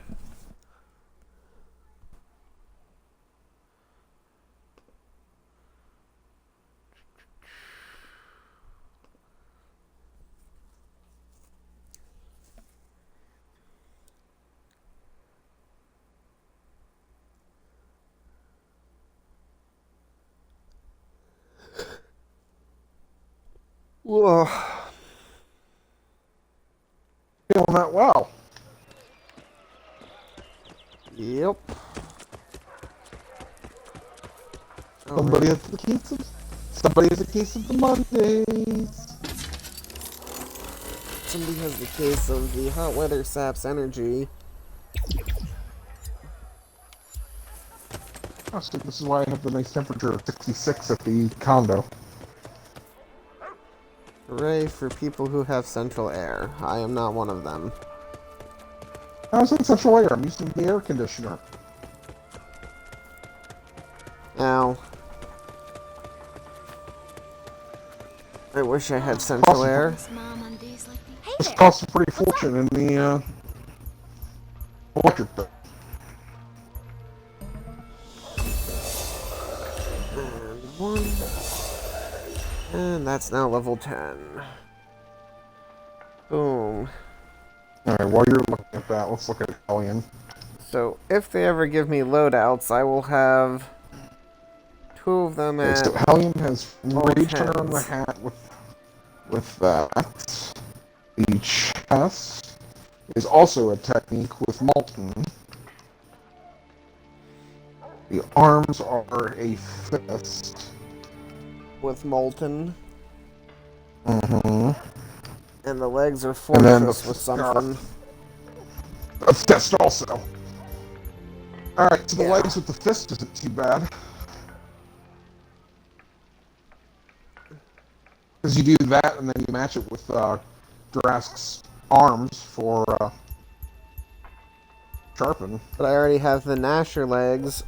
Whoa. Feeling that well. Yep. Somebody has the case of. Somebody has a case of the Mondays. Somebody has the case of the hot weather saps energy. Oh, so this is why I have the nice temperature of 66 at the condo. Hooray for people who have central air. I am not one of them. I was in central air. I'm using the air conditioner. Ow. I wish I had central air. This costs a pretty fortune in the electric bill. And one. And that's now level 10. Boom. Alright, while you're looking at that, let's look at Hellion. So, if they ever give me loadouts, I will have 2 of them Okay, at... so Hellion has all Rage Hunter on the 10s. hat with that. The chest is also a technique with Molten. The arms are a fist. With Molten. Mm-hmm. And the legs are And then Fortress with something. A fist also. Alright, so the Yeah. legs with the fist isn't too bad. Because you do that and then you match it with Jurask's arms for sharpen. But I already have the Gnasher legs.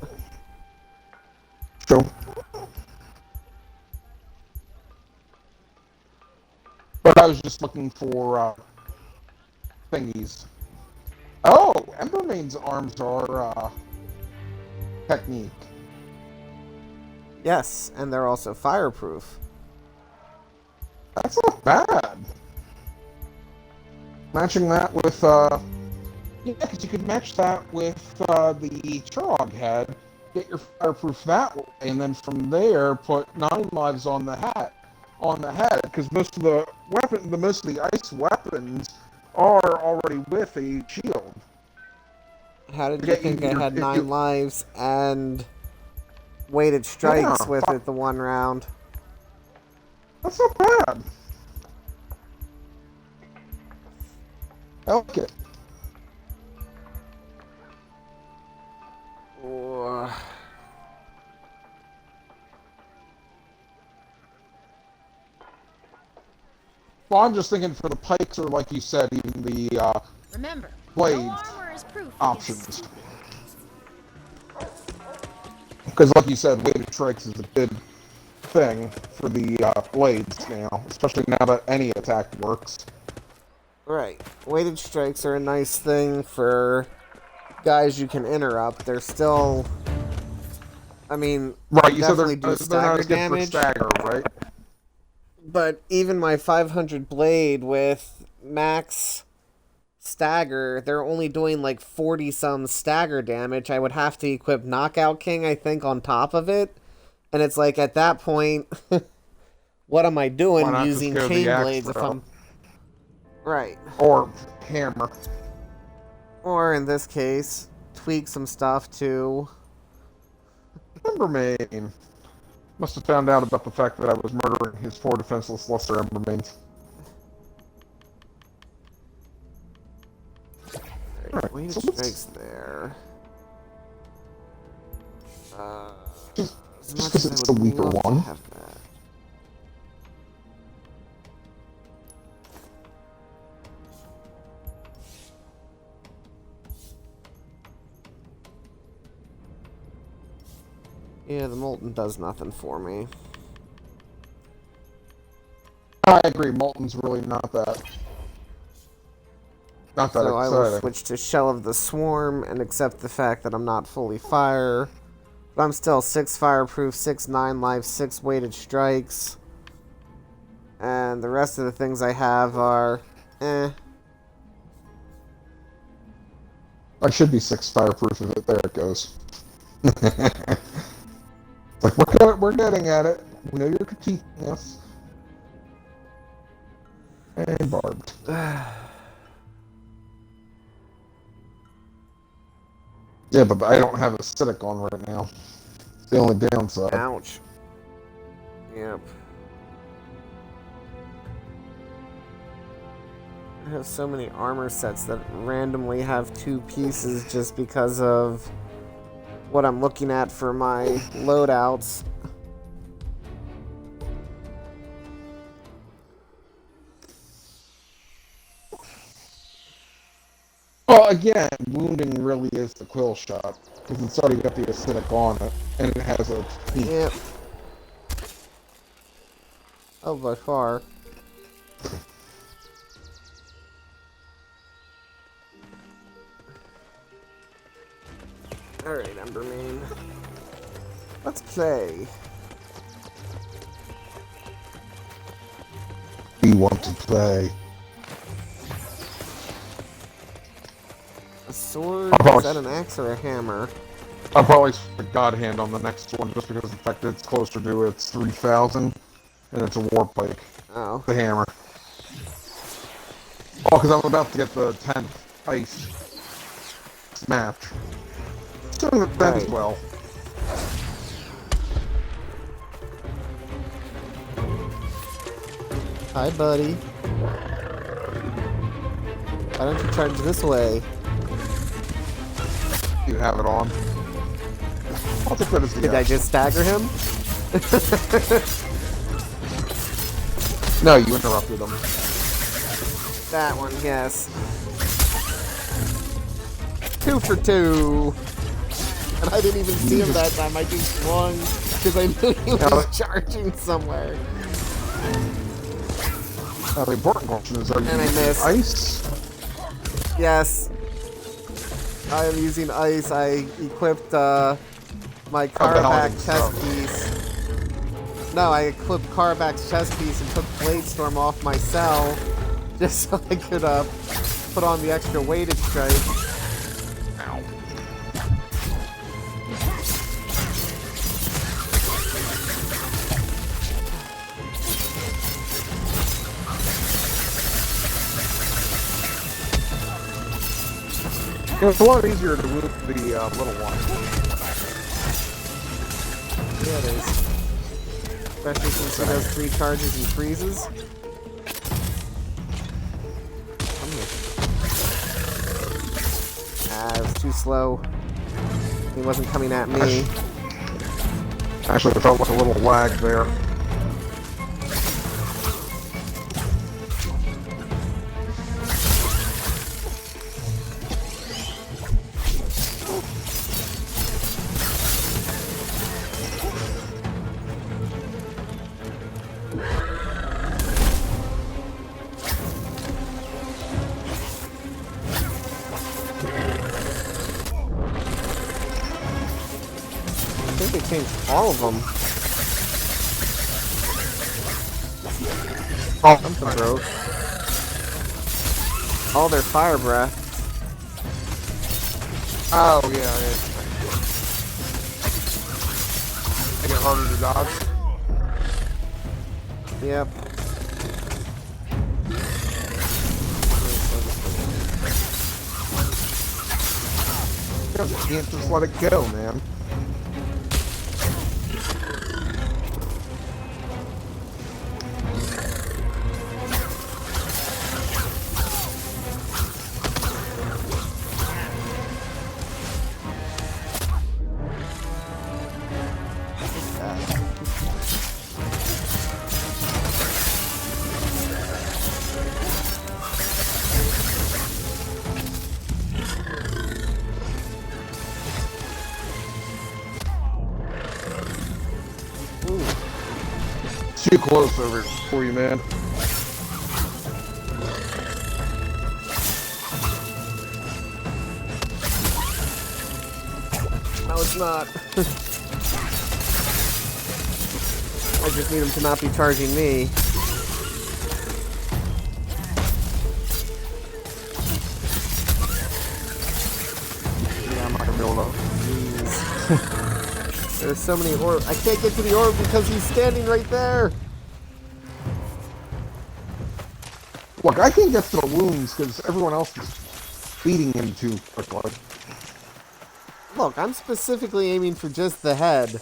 So, but I was just looking for thingies. Oh, Embermane's arms are technique. Yes, and they're also fireproof. That's not bad. Matching that with yeah, because you could match that with the Turog head, get your fireproof that way, and then from there put 9 lives on the hat, on the head, because most of the ice weapons are already with a shield. How did you think I had 9 lives and weighted strikes Yeah, with it the one round? That's not bad. I like it. Well, I'm just thinking for the pikes, or like you said, even the Remember, blades no armor is proof options. Because, like you said, weighted strikes is a good thing for the blades now, especially now that any attack works. right. Weighted strikes are a nice thing for guys you can interrupt. They're still... I mean, Right, you said definitely they're do not stagger as good for damage. stagger, right? But even my 500 blade with max stagger, they're only doing like 40-some stagger damage. I would have to equip Knockout King, I think, on top of it. And it's like, at that point, what am I doing Why not using just go chain the axe blades if route? I'm... Right. Or hammer. Or, in this case, tweak some stuff to... Embermane. Must have found out about the fact that I was murdering his 4 defenseless lesser Embermanes. Alright, weighted so strikes there. Just As much because as it's I the would weaker love to one. have that. Yeah, the Molten does nothing for me. I agree, Molten's really not that So I will exciting. switch to Shell of the Swarm and accept the fact that I'm not fully fire. But I'm still 6 fireproof, 6 9 life, 6 weighted strikes. And the rest of the things I have are... eh. I should be 6 fireproof of it. There it goes. Like, we're getting at it. We know you're critiquing us. And barbed. Yeah, but I don't have acidic on right now. It's the only downside. Ouch. Yep. I have so many armor sets that randomly have 2 pieces just because of what I'm looking at for my loadouts. Well, again, wounding really is the quill shot, because it's already got the acidic on it, and it has a peak. Yep. Oh, by far. Alright, Embermane. Let's play. We want to play. A sword? Oh, Is that an axe or a hammer? I'll probably put God Hand on the next one, just because of the fact that it's closer to its 3,000, and it's a War Pike. Oh. The hammer. Oh, because I'm about to get the 10th ice match. Doing that as Right. well. Hi, buddy. Why don't you charge this way? You have it on. I'll take that as a Did I yes. just stagger him? No, you interrupted him. That one, yes. 2 for 2. And I didn't even see him that time. I just swung because I knew he was charging somewhere. Now, the important question is, are you And I using missed. ice? Yes. I am using ice. I equipped my Oh, the hell I Carback didn't chest stop. piece. No, I equipped Carback's chest piece and took Bladestorm off my cell just so I could put on the extra weighted strike. Ow. It's a lot easier to move the little one. Yeah, it is. Especially since he does 3 charges and freezes. Come here. Ah, it was too slow. He wasn't coming at me. Actually, it felt like a little lag there. I think they changed all of them. Oh, Something broke. All their fire breath. oh yeah, Make it harder to dodge. Yep. You can't just let it go, man. Too close over for you, man. No, it's not. I just need him to not be charging me. Yeah, I'm not gonna be able to. Jeez. There's so many orbs. I can't get to the orb because he's standing right there. Look, I can't get to the wounds because everyone else is beating him too quickly. Look, I'm specifically aiming for just the head.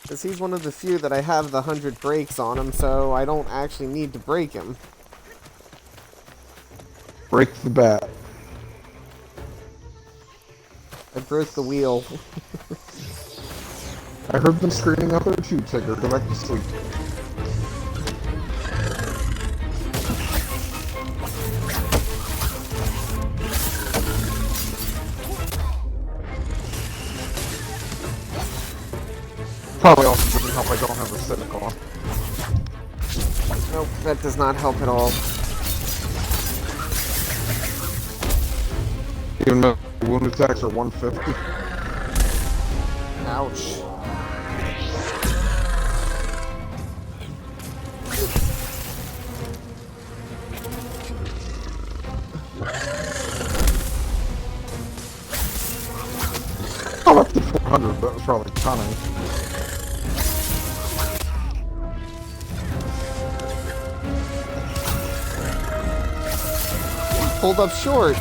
Because he's one of the few that I have the 100 breaks on him, so I don't actually need to break him. Break the bat. I broke the wheel. I heard them screaming out there too, Tigger. Go back to sleep. Probably also doesn't help I don't have a Civic on. Nope, that does not help at all. Even though wound attacks are 150. Ouch. Oh, up to 400, that was probably cunning. Pulled up short.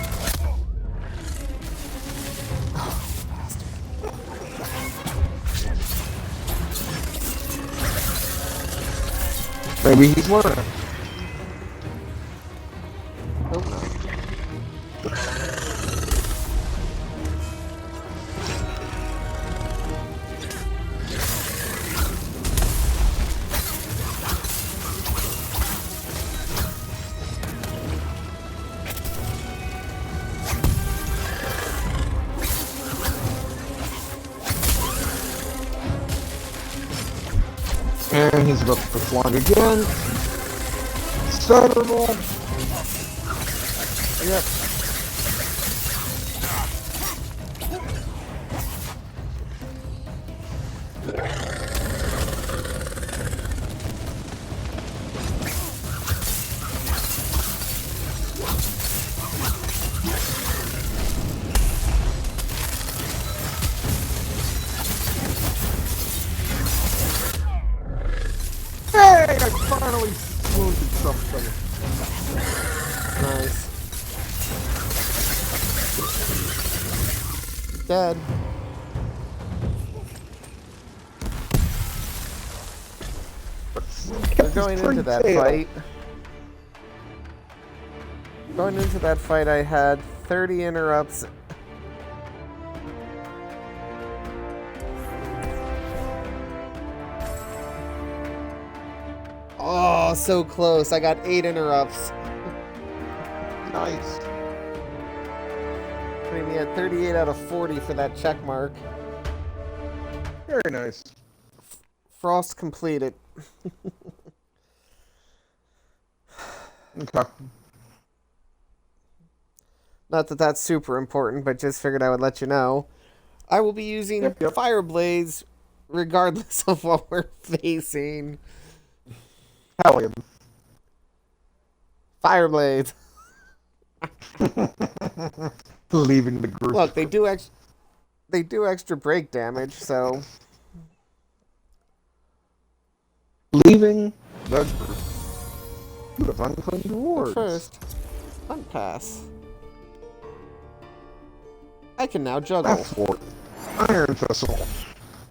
Maybe he's learning. Nope, no. And he's about to flank again. Stutterball. Yep. Hey, I finally wounded something. Nice. Dead. We're going into that fight. Going into that fight, I had 30 interrupts. Oh, so close. I got 8 interrupts. Nice. Putting me at 38 out of 40 for that check mark. Very nice. Frost completed. Okay. Not that that's super important, but just figured I would let you know. I will be using Fire Blades regardless of what we're facing. Hellion. Fire Blades. Leaving the group. Look, they do extra break damage, so Leaving the group. You have unclaimed rewards. first, Hunt Pass. I can now juggle. Bath Fort. Iron Thistle.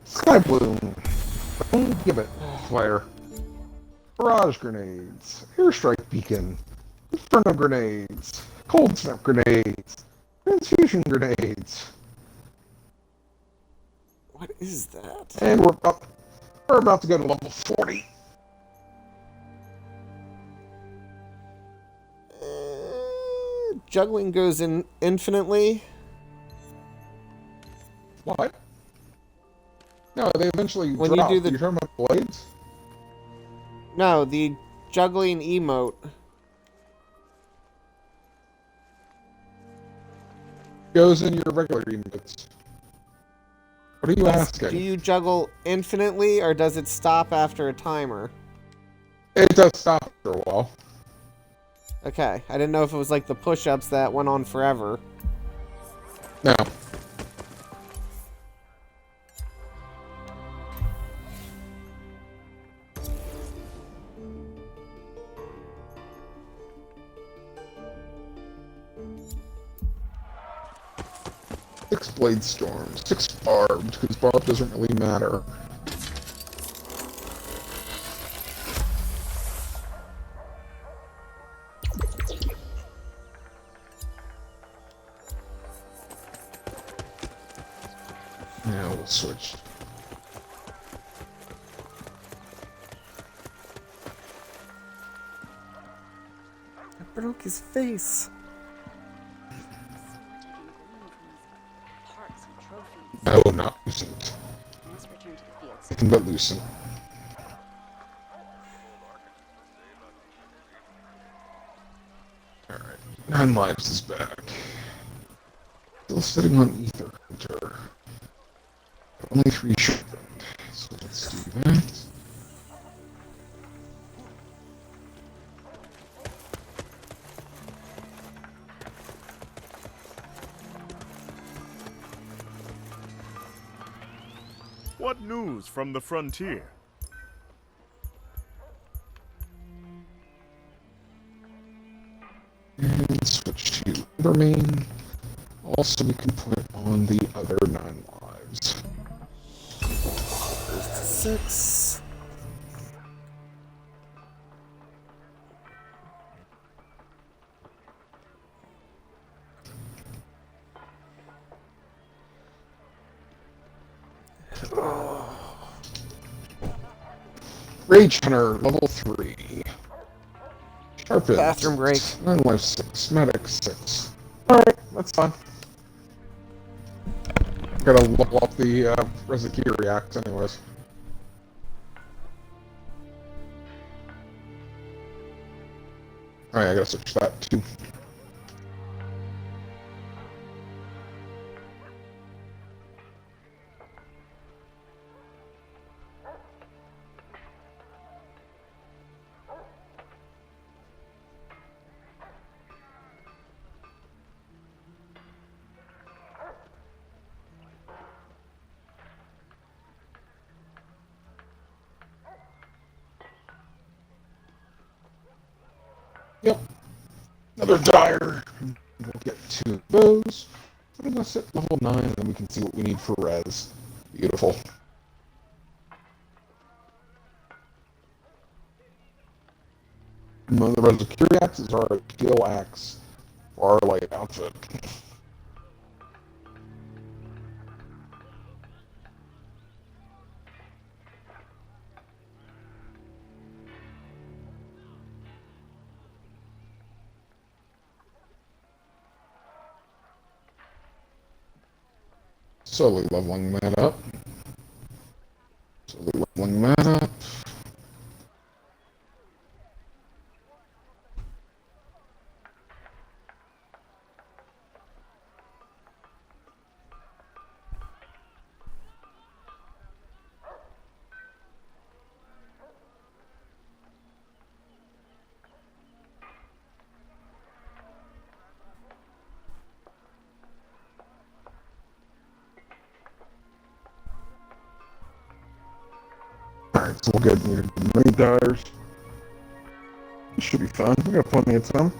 Sky Bloom. Bone Gibbet. Flare. Barrage Grenades. Airstrike Beacon. Inferno Grenades. Cold Snap Grenades. Transfusion Grenades. What is that? And we're about to go to level 40. Juggling goes in infinitely. What? No, they eventually When you drop. do the- You're talking about blades? No, the juggling emote. Goes in your regular emotes. What are you asking? Do you juggle infinitely, or does it stop after a timer? It does stop after a while. Okay, I didn't know if it was like the push-ups that went on forever. No. 6 Blade Storm, 6 Barbed, because Barbed doesn't really matter. Now we'll switch. I broke his face. Parts and trophies. No, not Lucent. I must return to the field. Nothing but Lucent. Alright, 9 lives is back. Still sitting on Ether Hunter. Only 3 sharpened. So let's do that. What news from the frontier? And switch to Undermain. Also, we can put on the other 9 lives. Goes to 6. Rage Hunter, level 3. Sharpened. Bathroom break. 9 life 6. Medic 6. Alright, that's fine. Gotta level up the Resikir React anyways. Alright, I gotta switch that too. Yep. Another dire. We'll get 2 of those. Put in us at level 9, and then we can see what we need for res. Beautiful. One of the Resikir axes are a kill axe for our light outfit. Slowly leveling that up. Slowly leveling that up. Alright, so we'll get many dyers. This should be fun. We got plenty of time.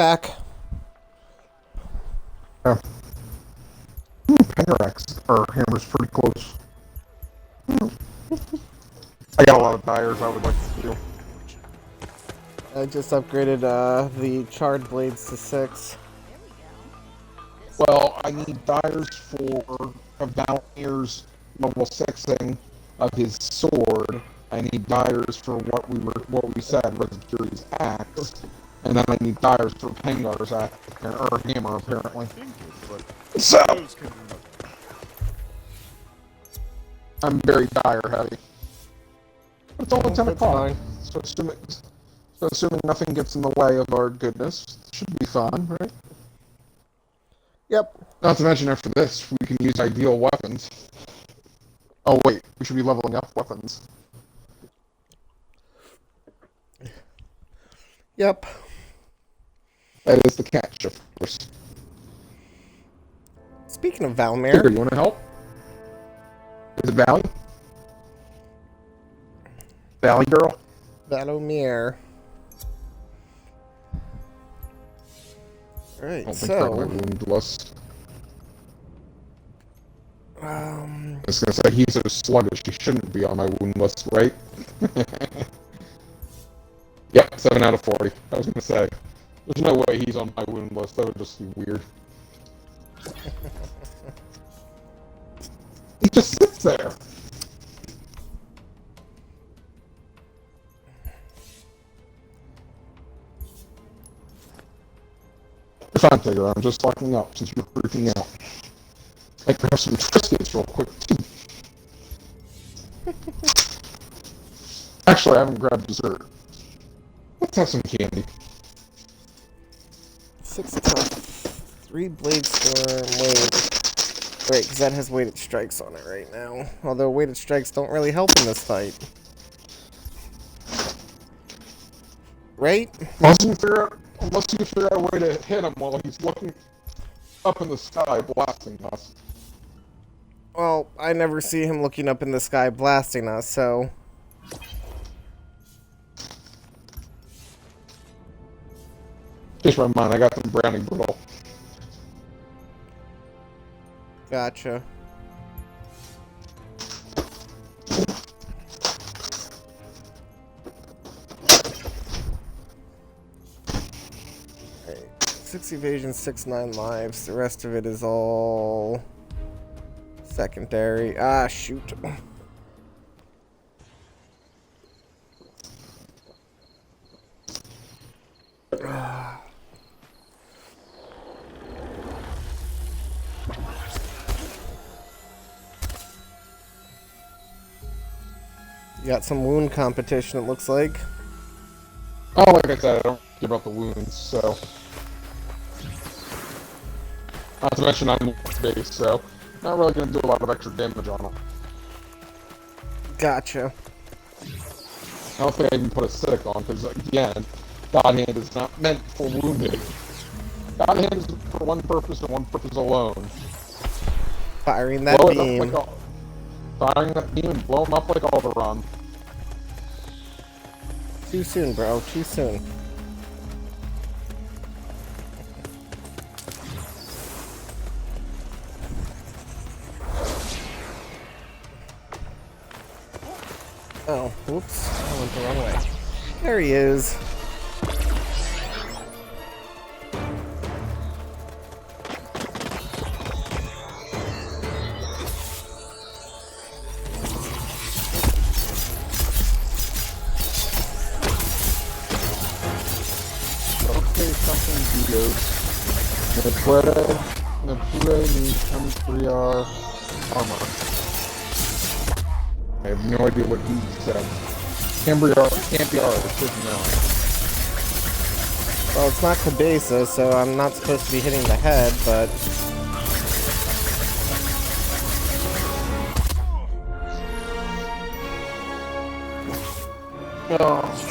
back. Yeah. Hanger axe or hammer's pretty close. I got a lot of tires I would like to do. I just upgraded the charred blades to 6. Well, I need tires for a Valanier's level 6ing of his sword. I need tires for what we said was Fury's axe, and then I need tires for Pengar's axe or hammer apparently. So I'm very tire heavy. It's only 10 That's o'clock, fine. so assuming nothing gets in the way of our goodness, should be fine, right? Yep. Not to mention after this, we can use ideal weapons. Oh wait, we should be leveling up weapons. Yep. That is the catch, of course. Speaking of Here, Valmir, you want to help? Is it Valley? Valley girl? Valomir. I Alright, don't think they're my so... woundless. I was gonna say, he's so sluggish, he shouldn't be on my wound list, right? Yep, 7 out of 40. I was gonna say, there's no way he's on my wound list, that would just be weird. He just sits there. You're fine, Tigger, I'm just locking up since you're freaking out. I can have some Triscuits real quick, too. Actually, I haven't grabbed dessert. Let's have some candy. 6 tough. 3 blade storm. Wait, because that has weighted strikes on it right now. Although weighted strikes don't really help in this fight. Right? Unless you figure out a way to hit him while he's looking up in the sky blasting us. Well, I never see him looking up in the sky blasting us, so... Change my mind, I got some brownie brittle. Gotcha. Alright, 6 evasion, 6-9 lives. The rest of it is all... secondary. Ah, shoot. You got some wound competition, it looks like. Oh, like I said, I don't care about the wounds, so... Not to mention I'm low base, so... Not really gonna do a lot of extra damage on them. Gotcha. I don't think I even put a sick on, because again, God Hand is not meant for wounding. God Hand is for one purpose and one purpose alone. Firing that Blow it beam. up like firing that beam and blow him up like Alderaan. Too soon, bro. Too soon. Oh, whoops. I went the wrong way. There he is. Okay, something goes. Nepure needs M3R armor. I have no idea what he said. Cambriar, should know. Well, it's not Cabeza, so I'm not supposed to be hitting the head, but... Oh.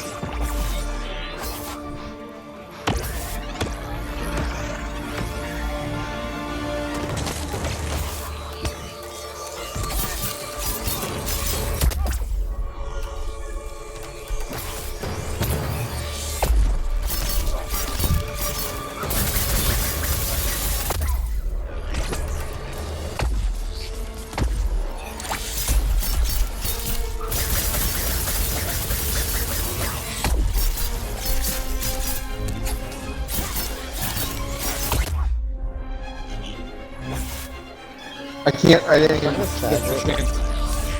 I can't. I didn't even That's get to change.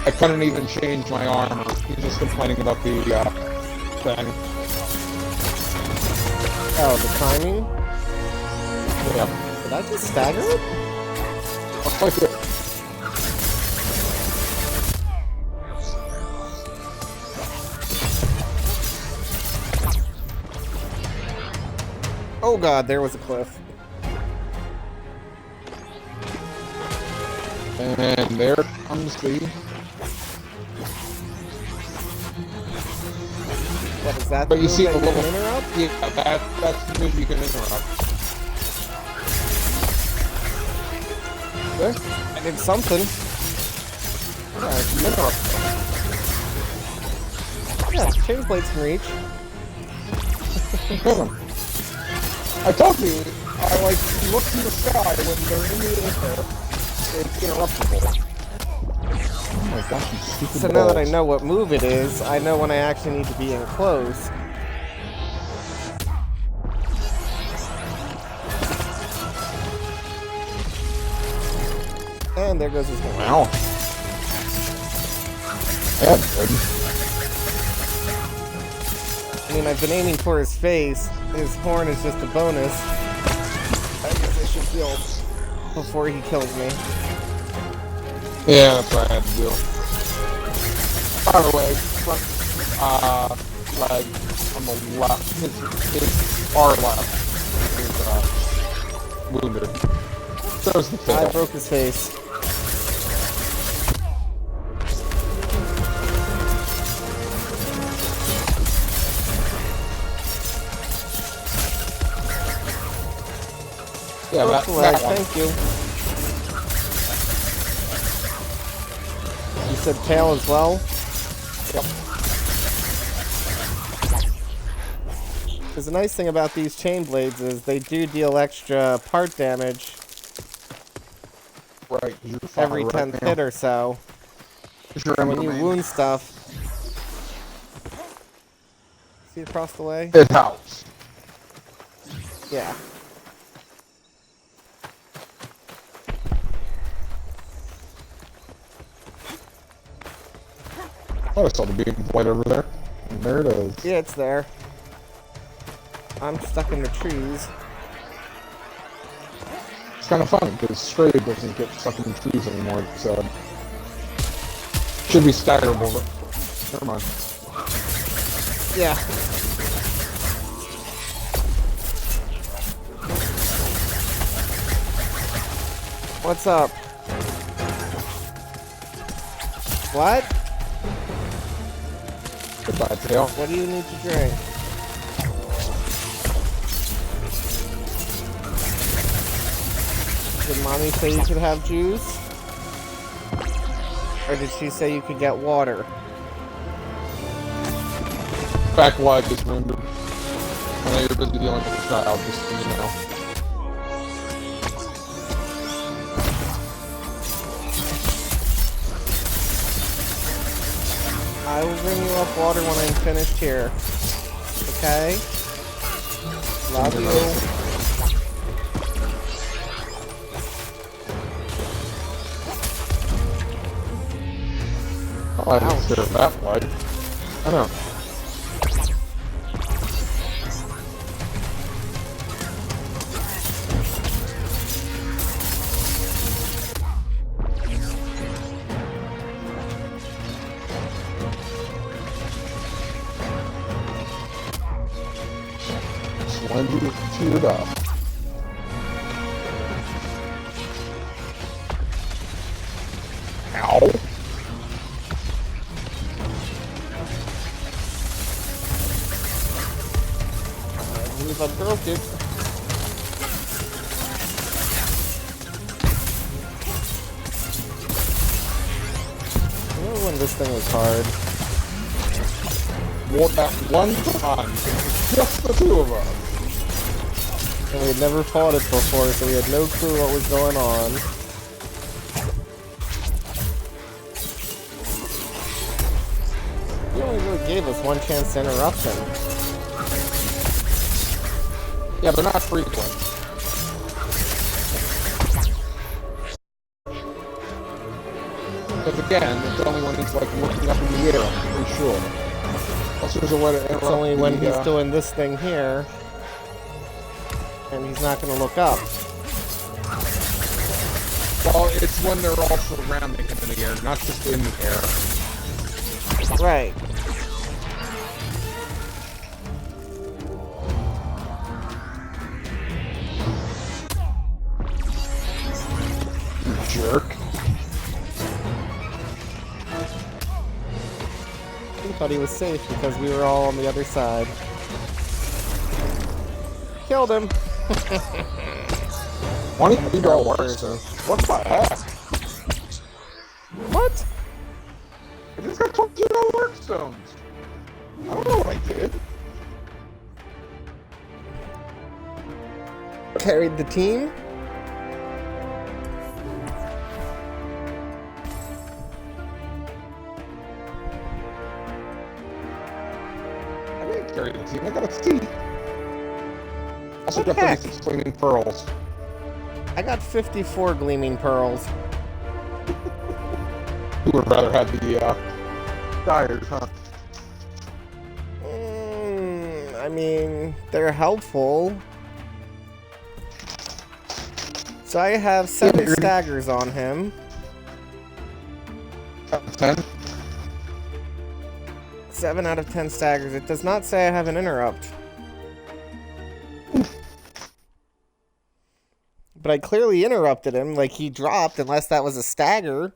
I couldn't even change my armor. He's just complaining about the thing. Oh, the timing? Yeah. Did I just stagger it? Looks like it. Oh god, there was a cliff. And there comes the. What is that? But you move see that the you can little. interrupt? Yeah, that's the move you can interrupt. There. I did something. Yeah, you can interrupt. Yeah, chain blades can reach. I told you, I like look in the sky when they're in the air. It's interruptible. Oh my gosh, you stupid So now that I balls. know what move it is, I know when I actually need to be in close. And there goes his horn. Wow. That's good. I mean, I've been aiming for his face. His horn is just a bonus. I guess I should heal before he kills me. Yeah, that's what I had to do. By the way, leg on the left, his our left is wounded. There's the I fail. broke his face. Yeah, Broke that the leg, one. thank you. You said tail as well? Yep. Because the nice thing about these chain blades is they do deal extra part damage Right, you're fine every right 10th now. hit or so. You're And when you in wound stuff... See across the way? it helps. Yeah. Oh, I saw the beam of light over there. And there it is. Yeah, it's there. I'm stuck in the trees. It's kind of funny because Stray doesn't get stuck in trees anymore, so should be staggerable, but never mind. Yeah. What's up? What? Goodbye, tail. What do you need to drink? Did mommy say you could have juice? Or did she say you could get water? Back leg is wounded. I know you're busy dealing with the child, just so you know. I will bring you up water when I'm finished here. Okay? Love you. Oh, I didn't steer that way. I know. Slendy teared up. Ow. I believe I broke it. You know when this thing was hard? More that one time. Just the two of us. And we had never fought it before, so we had no clue what was going on. He only really gave us one chance to interrupt him. Yeah, they're not frequent. Because again, it's only when he's like looking up in the air, I'm pretty sure. Unless there's a way to interrupt It's only when the, he's doing this thing here, and he's not going to look up. Well, it's when they're all surrounding him in the air, not just in the air. Right. You jerk. We thought he was safe because we were all on the other side. Killed him. $20 workstone. What the heck? What? I just got $22 workstones. I don't know what I did. Carried the team? I didn't carry the team. I got a C. Also What got the heck? 36 gleaming pearls. I got 54 gleaming pearls. You would rather have the tires, huh? I mean, they're helpful. So I have 7 staggers on him. 10. 7 out of 10 staggers. It does not say I have an interrupt. But I clearly interrupted him, like he dropped, unless that was a stagger.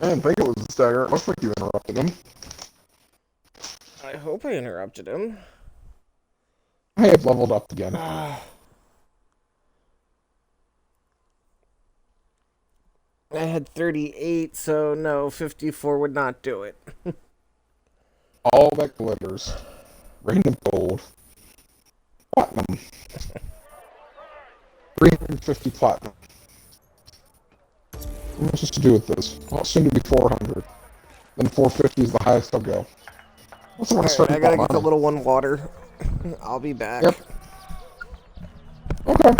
I didn't think it was a stagger. It looks like you interrupted him. I hope I interrupted him. I have leveled up again. I had 38, so no, 54 would not do it. All that glitters. Rain of gold. Platinum. 350 platinum. What's this to do with this? Well, it's soon to be 400. Then 450 is the highest I'll go. What's the one Alright, I gotta get the little one water. I'll be back. Yep. Okay.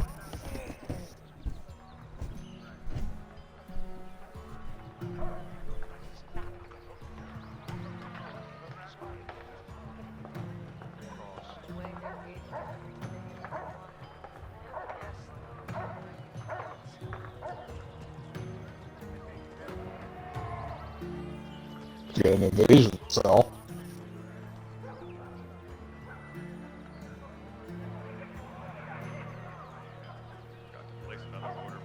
Get an evasion cell. Got to place another order.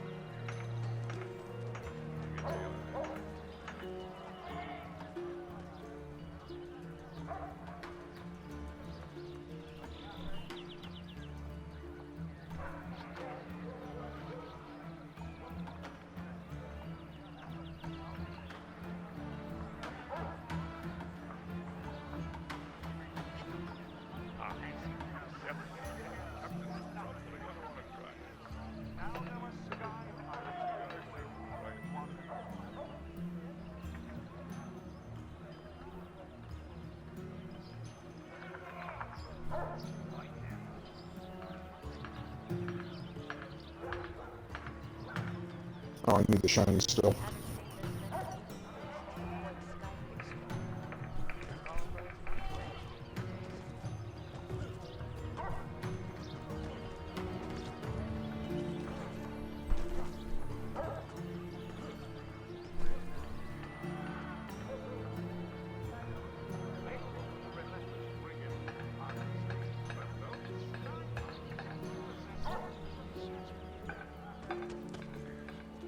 Oh, I need the shiny still.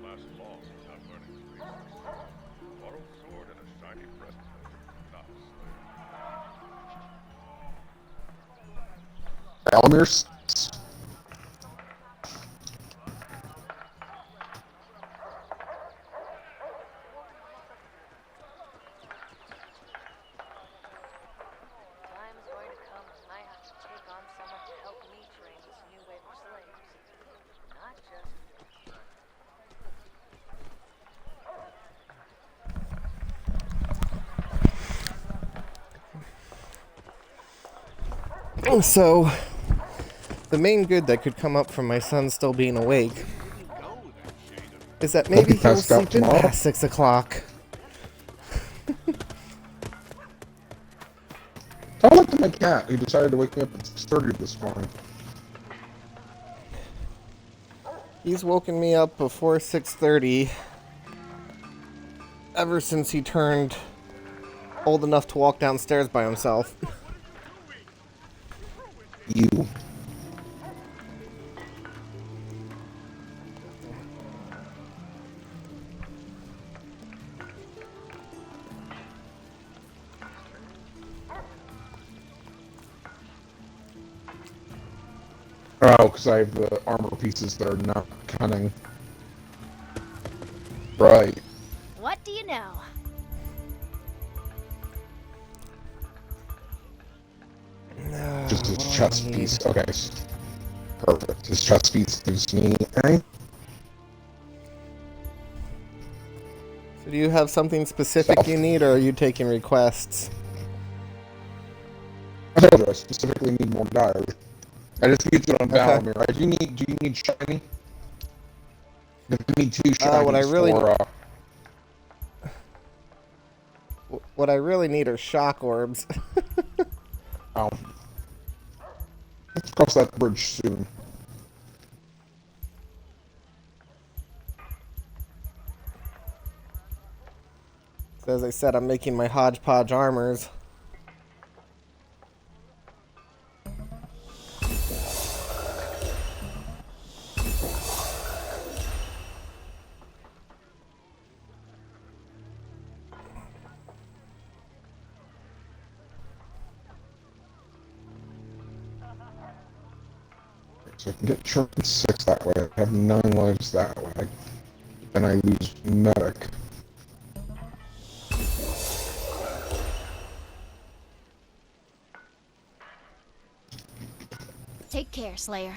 Last long without learning the basics. Borrowed sword and a shiny breastplate. Not a slave. Alamir's. Time is going to come when I have to take on someone to help me train this new wave of slaves. Not just So, the main good that could come up from my son still being awake is that maybe be he'll passed out sleep in tomorrow? past 6 o'clock. I looked at my cat, who decided to wake me up at 6:30 this morning. He's woken me up before 6:30 ever since he turned old enough to walk downstairs by himself. You. Oh, because I have the armor pieces that are not cunning. Right. What do you know? Just his What do I chest need? piece. Okay. Perfect. His chest piece gives me a... So do you have something specific you need, or are you taking requests? I told you, I specifically need more dyers. I just used it on Okay. Valamir. Right? Do you need shiny? You need 2 shinies What I really for, what I really need are shock orbs. oh. Let's cross that bridge soon. So as I said, I'm making my hodgepodge armors. So I can get Sherman 6 that way. I have 9 lives that way. Then I lose medic. Take care, Slayer.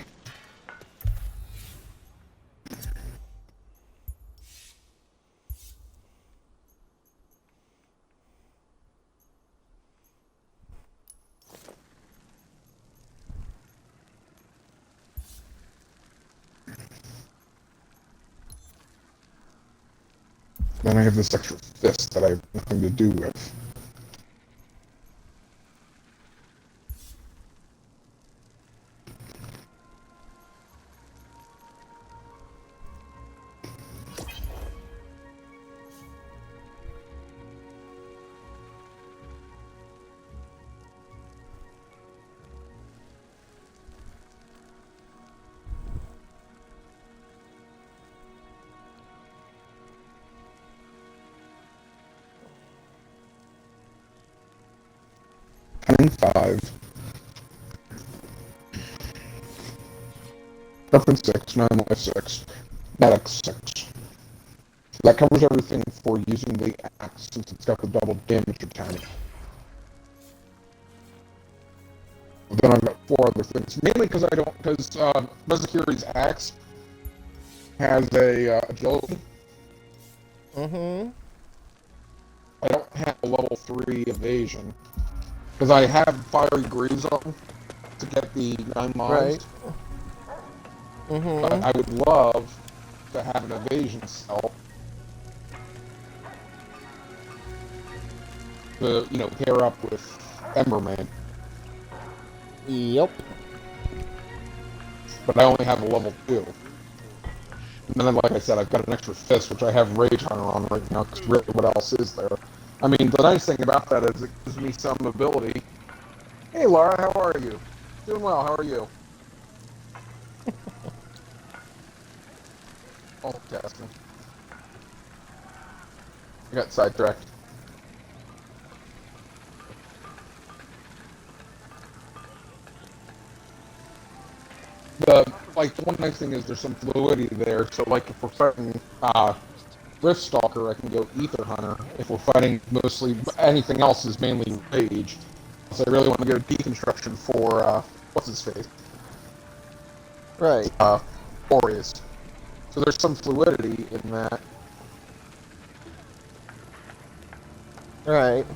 Then I have this extra fist that I have nothing to do with. Turn 5. Weapon 6, 9 life 6. Medic 6. That covers everything for using the axe since it's got the double damage attack. Then I've got 4 other things. Mainly because Mezakiri's axe has a agility. Mm-hmm. I don't have a level 3 evasion. Because I have Fiery Greaves on to get the 9 lives. Right. Mm-hmm. But I would love to have an evasion cell to, pair up with Emberman. Yep. But I only have a level 2. And then, like I said, I've got an extra fist, which I have Rage Hunter on right now, because really, what else is there? I mean, the nice thing about that is it gives me some ability. Hey, Laura, how are you? Doing well, how are you? Multitasking. I got sidetracked. The one nice thing is there's some fluidity there, so like if we're fighting Riftstalker, I can go Ether Hunter. If we're fighting mostly anything else is mainly Rage. So I really want to go Deconstruction for what's his face? Right. Aureus. So there's some fluidity in that. Right.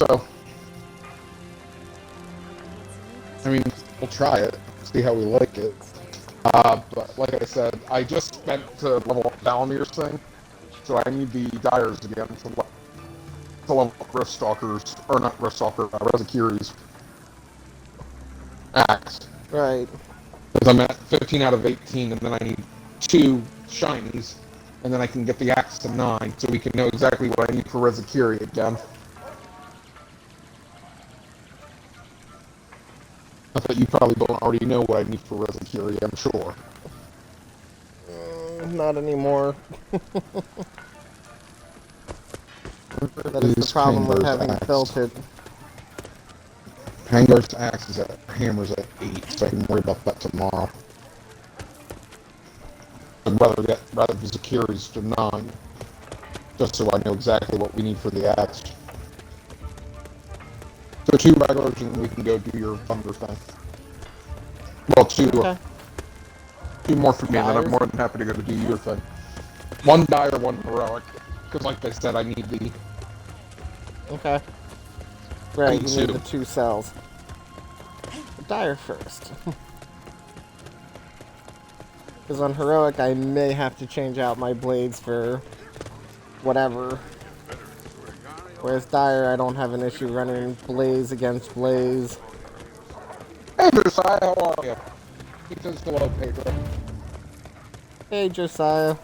So, I mean, we'll try it, see how we like it. But like I said, I just spent to level up Valamir's thing, so I need the Dyers again to level up Riftstalker's, or not Riftstalker, Rezakiri's axe. Right. Because I'm at 15 out of 18, and then I need 2 shinies, and then I can get the axe to 9, so we can know exactly what I need for Rezakiri again. I thought you probably don't already know what I need for Rezakiri, I'm sure. Not anymore. That is the problem with having built it. Pangar's axe is at hammer's at 8, so I can worry about that tomorrow. I'd rather get Rezakiri's to 9, just so I know exactly what we need for the axe. So 2 regulars, and we can go do your thunder thing. Well, 2. Okay. 2 more for me, and then I'm Dyers? more than happy to go to do your thing. 1 Dyer, 1 heroic. Because like I said, I need the... Okay. Right, And you need 2. the 2 cells. Dyer first. Because on heroic, I may have to change out my blades for whatever. Whereas Dyer, I don't have an issue running Blaze against Blaze. Hey, Josiah, how are you? He says hello, Pedro. Hey, Josiah.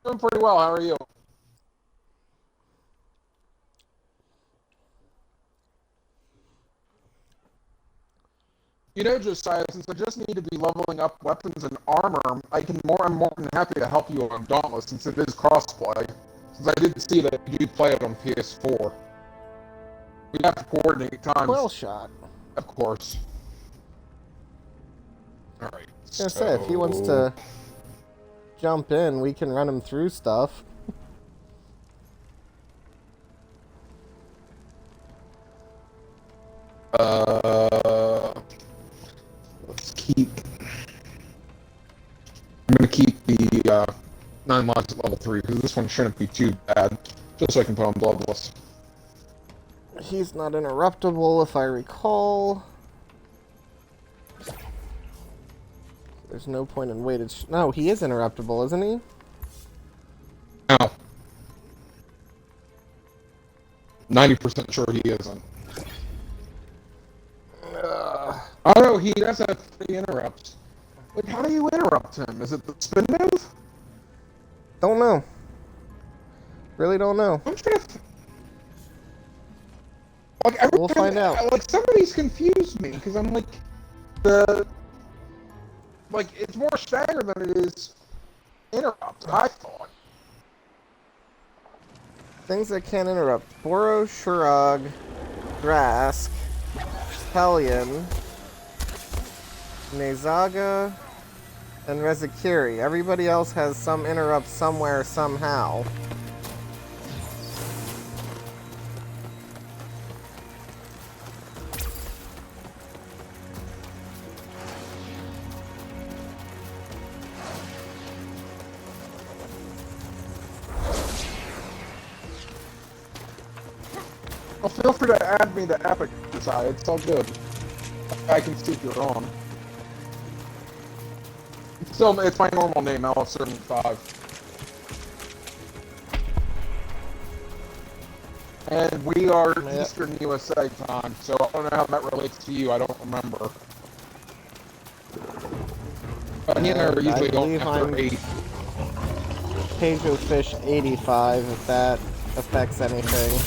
Doing pretty well, how are you? You know, Josiah, since I just need to be leveling up weapons and armor, I'm more than happy to help you on Dauntless, since it is crossplay. Since I did see that you do play it on PS4. We have to coordinate times. Well shot. Of course. Alright. I was gonna say, if he wants to jump in, we can run him through stuff. Let's keep... I'm gonna keep the 9 lives at level 3, because this one shouldn't be too bad, just so I can put on Dauntless. He's not interruptible, if I recall. There's no point in weighted... No, he is interruptible, isn't he? No. 90% sure he isn't. Oh no, he does have 3 interrupts. Like, how do you interrupt him? Is it the spin move? Don't know. Really don't know. I'm trying to... Like, every We'll time, find out. Like, somebody's confused me, because I'm like, like, it's more stagger than it is interrupt, I thought. Things that can't interrupt. Boro, Shurag, Drask, Hellion, Nezaga, and Rezakiri. Everybody else has some interrupt somewhere, somehow. Well, feel free to add me to Epic Desire, it's all good. I can see if you're on. Still, it's my normal name, LF75. And we are Eastern USA time, so I don't know how that relates to you, I don't remember. But he and I are usually going after 8. Pedro Fish 85, if that affects anything.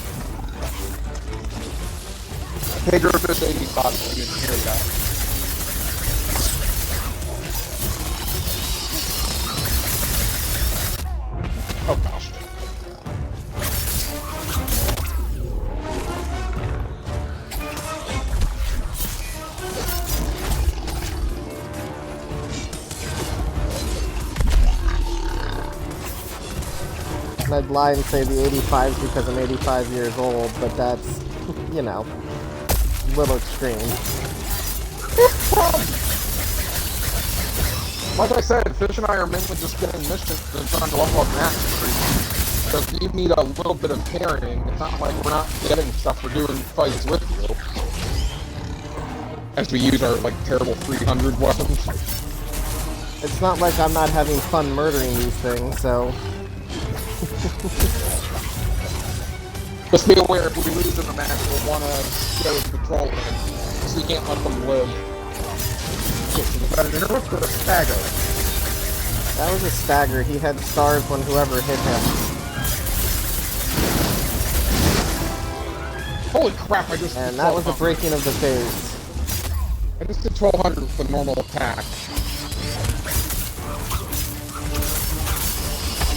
Pedro Fish 85, you didn't hear that. Oh gosh. I'd lie and say the 85 because I'm 85 years old, but that's, you know, a little extreme. Like I said, Fish and I are mainly just getting missions and trying to level up mastery. So if you need a little bit of carrying, it's not like we're not getting stuff, we're doing fights with you. As we use our, like, terrible 300 weapons. It's not like I'm not having fun murdering these things, so... Just be aware, if we lose in the match, we'll want to go and patrol them, because we can't let them live. Was that an interrupt or a stagger? That was a stagger. He had stars when whoever hit him. Holy crap, I just... And that was a breaking of the phase. I just did 1200 with the normal attack.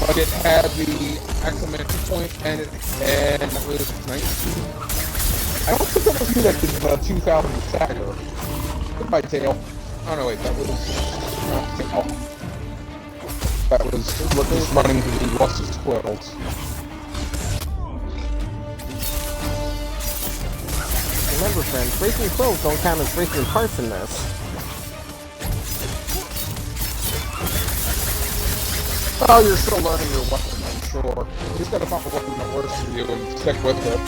But it had the exclamation point, and it was 19. I don't think that was me that did the 2000 stagger. Goodbye, Tail. Oh no, wait, that was not Tail. That was Lucas running to the Russ's Quills. Remember, friends, breaking quills don't count as breaking parts in this. Oh, you're still learning your weapon, I'm sure. You just gotta find a weapon that works for you and stick with it.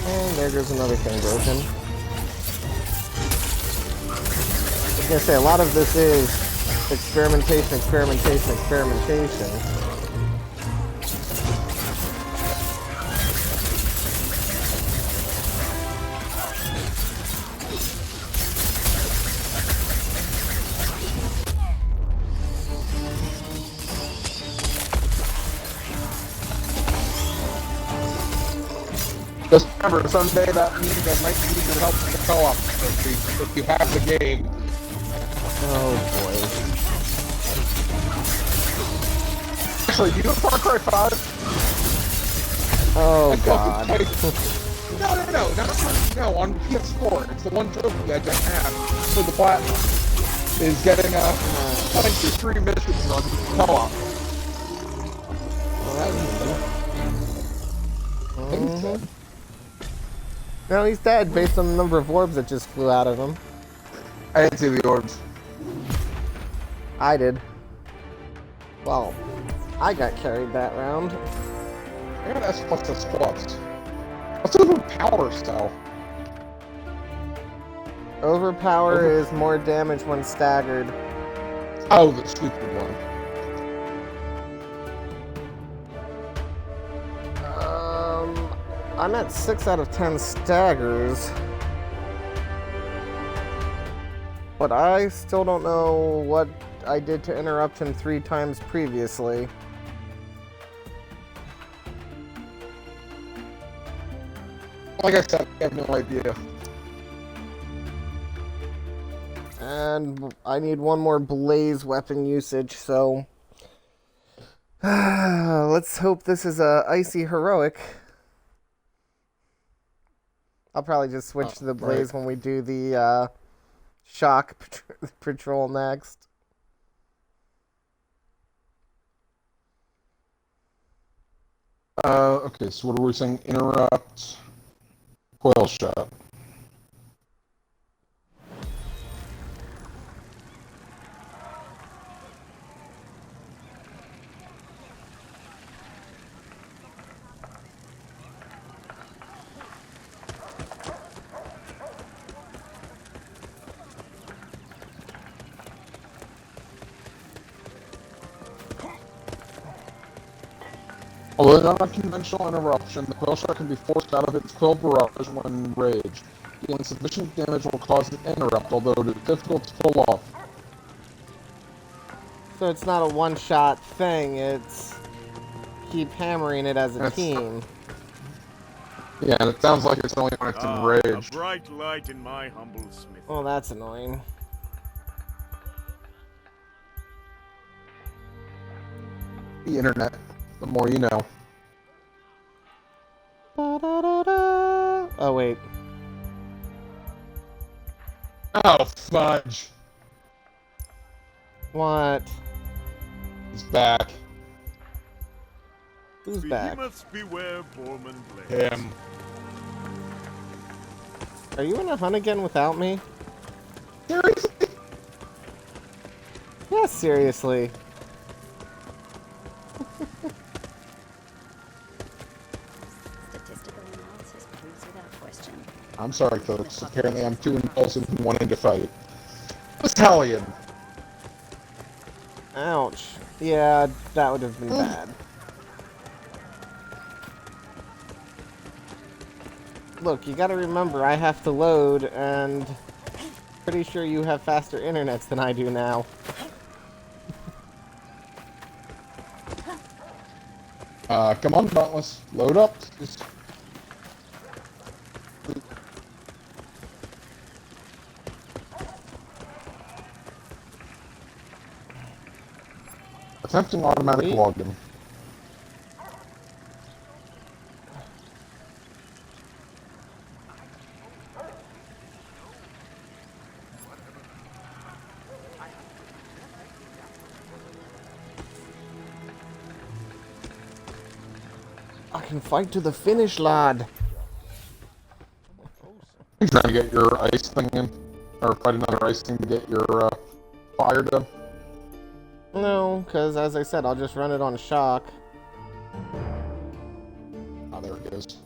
And there goes another thing broken. I was gonna say, a lot of this is experimentation, experimentation, experimentation. Just remember, someday that means I might need your help in the co-op if you have the game. Oh boy. Actually, do you have Far Cry 5? Oh god. No, on PS4. It's the one trophy I don't have for the platinum. Is getting playing through 3 missions on co-op. No, he's dead based on the number of orbs that just flew out of him. I didn't see the orbs. I did. Well, I got carried that round. I got S+++. What's overpower cell? Overpower is more damage when staggered. Oh, the stupid one. I'm at 6 out of 10 staggers. But I still don't know what I did to interrupt him 3 times previously. Like I said, I have no idea. And I need one more blaze weapon usage, so... let's hope this is a icy heroic. I'll probably just switch to the blaze when we do the shock patrol next. Okay, so what are we saying? Interrupt. Coil shot. Although not a conventional interruption, the quill shot can be forced out of its quill barrage when enraged. Dealing sufficient damage will cause an interrupt, although it is difficult to pull off. So it's not a one-shot thing, it's... keep hammering it as a team. Yeah, and it sounds like it's only when it's enraged. A bright light in my humble smith. Oh, that's annoying. The internet. The more you know. Oh, wait. Oh, fudge. What? He's back. Who's back? Behemoths beware, Borman Blaze. Him. Are you in a hunt again without me? Seriously? Yeah, seriously. Statistical analysis proves without question. I'm sorry, folks. Apparently I'm too impulsive and wanting to fight. Battalion! Ouch. Yeah, that would have been bad. Look, you gotta remember, I have to load, and pretty sure you have faster internets than I do now. Come on, Dauntless. Load up. Just... Attempting automatic Wait. login. I can fight to the finish, lad. You trying to get your ice thing in? Or fight another ice thing to get your fire done? No, because as I said, I'll just run it on shock. Ah, there it goes.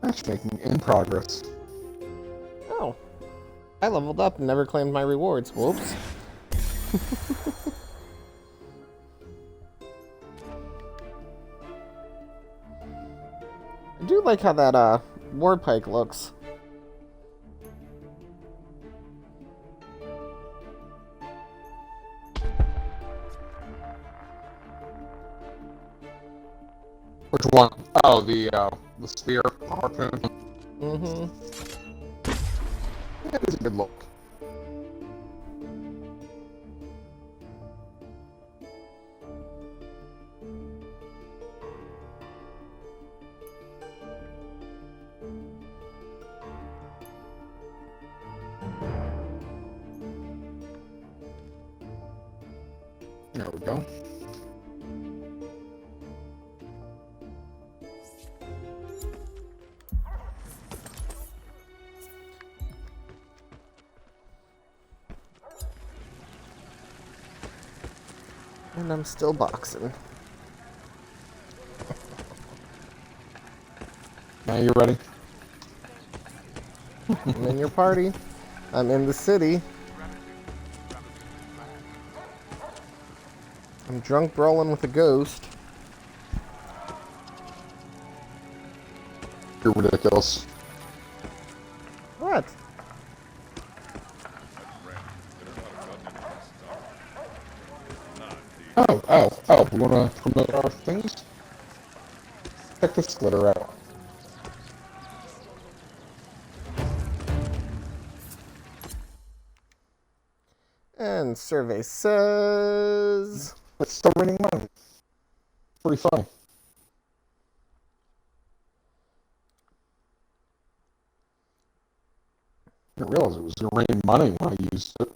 Matchmaking in progress. Oh. I leveled up and never claimed my rewards. Whoops. I do like how that, War Pike looks. Which one? Oh, the spear harpoon. Mm-hmm. That is a good look. There we go. And I'm still boxing. Now you ready? I'm in your party. I'm in the city. I'm drunk brawling with a ghost. You're ridiculous. What? Oh, you wanna promote our things? Check the splitter out. And survey says... Let's start winning money. Pretty funny. I didn't realize it was gonna rain money when I used it.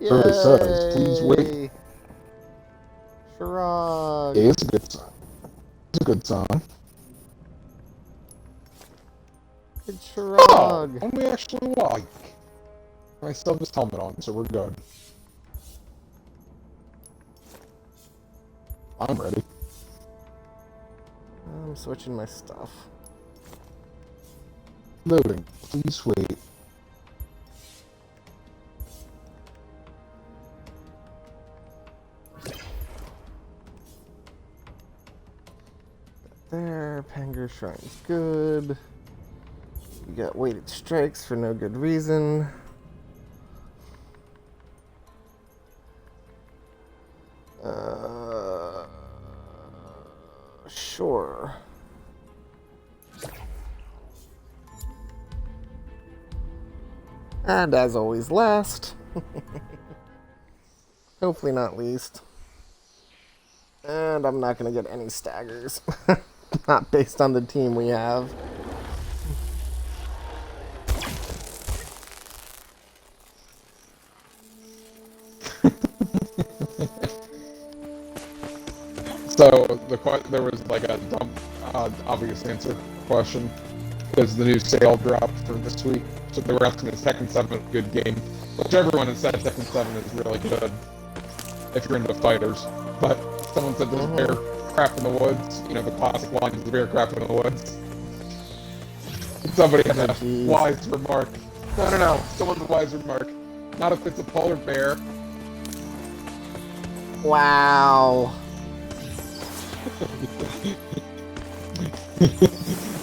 Survey says, please wait. Shrug. Yeah, it's a good sign. It's a good sign. It's Oh, Shrug. and we actually like. I still have his helmet on, so we're good. I'm ready. I'm switching my stuff. Loading. Please wait. There, Panger Shrine's good. You got weighted strikes for no good reason. Sure. And as always, last. Hopefully not least. And I'm not going to get any staggers. Not based on the team we have. there was like a dumb, obvious answer question because the new sale dropped for this week. So they were asking is Tekken 7 a good game, which everyone has said Tekken 7 is really good if you're into fighters. But someone said there's bear crap in the woods. You know, the classic line is the bear crap in the woods. Somebody had a wise remark. No. Someone's a wise remark. Not if it's a polar bear. Wow.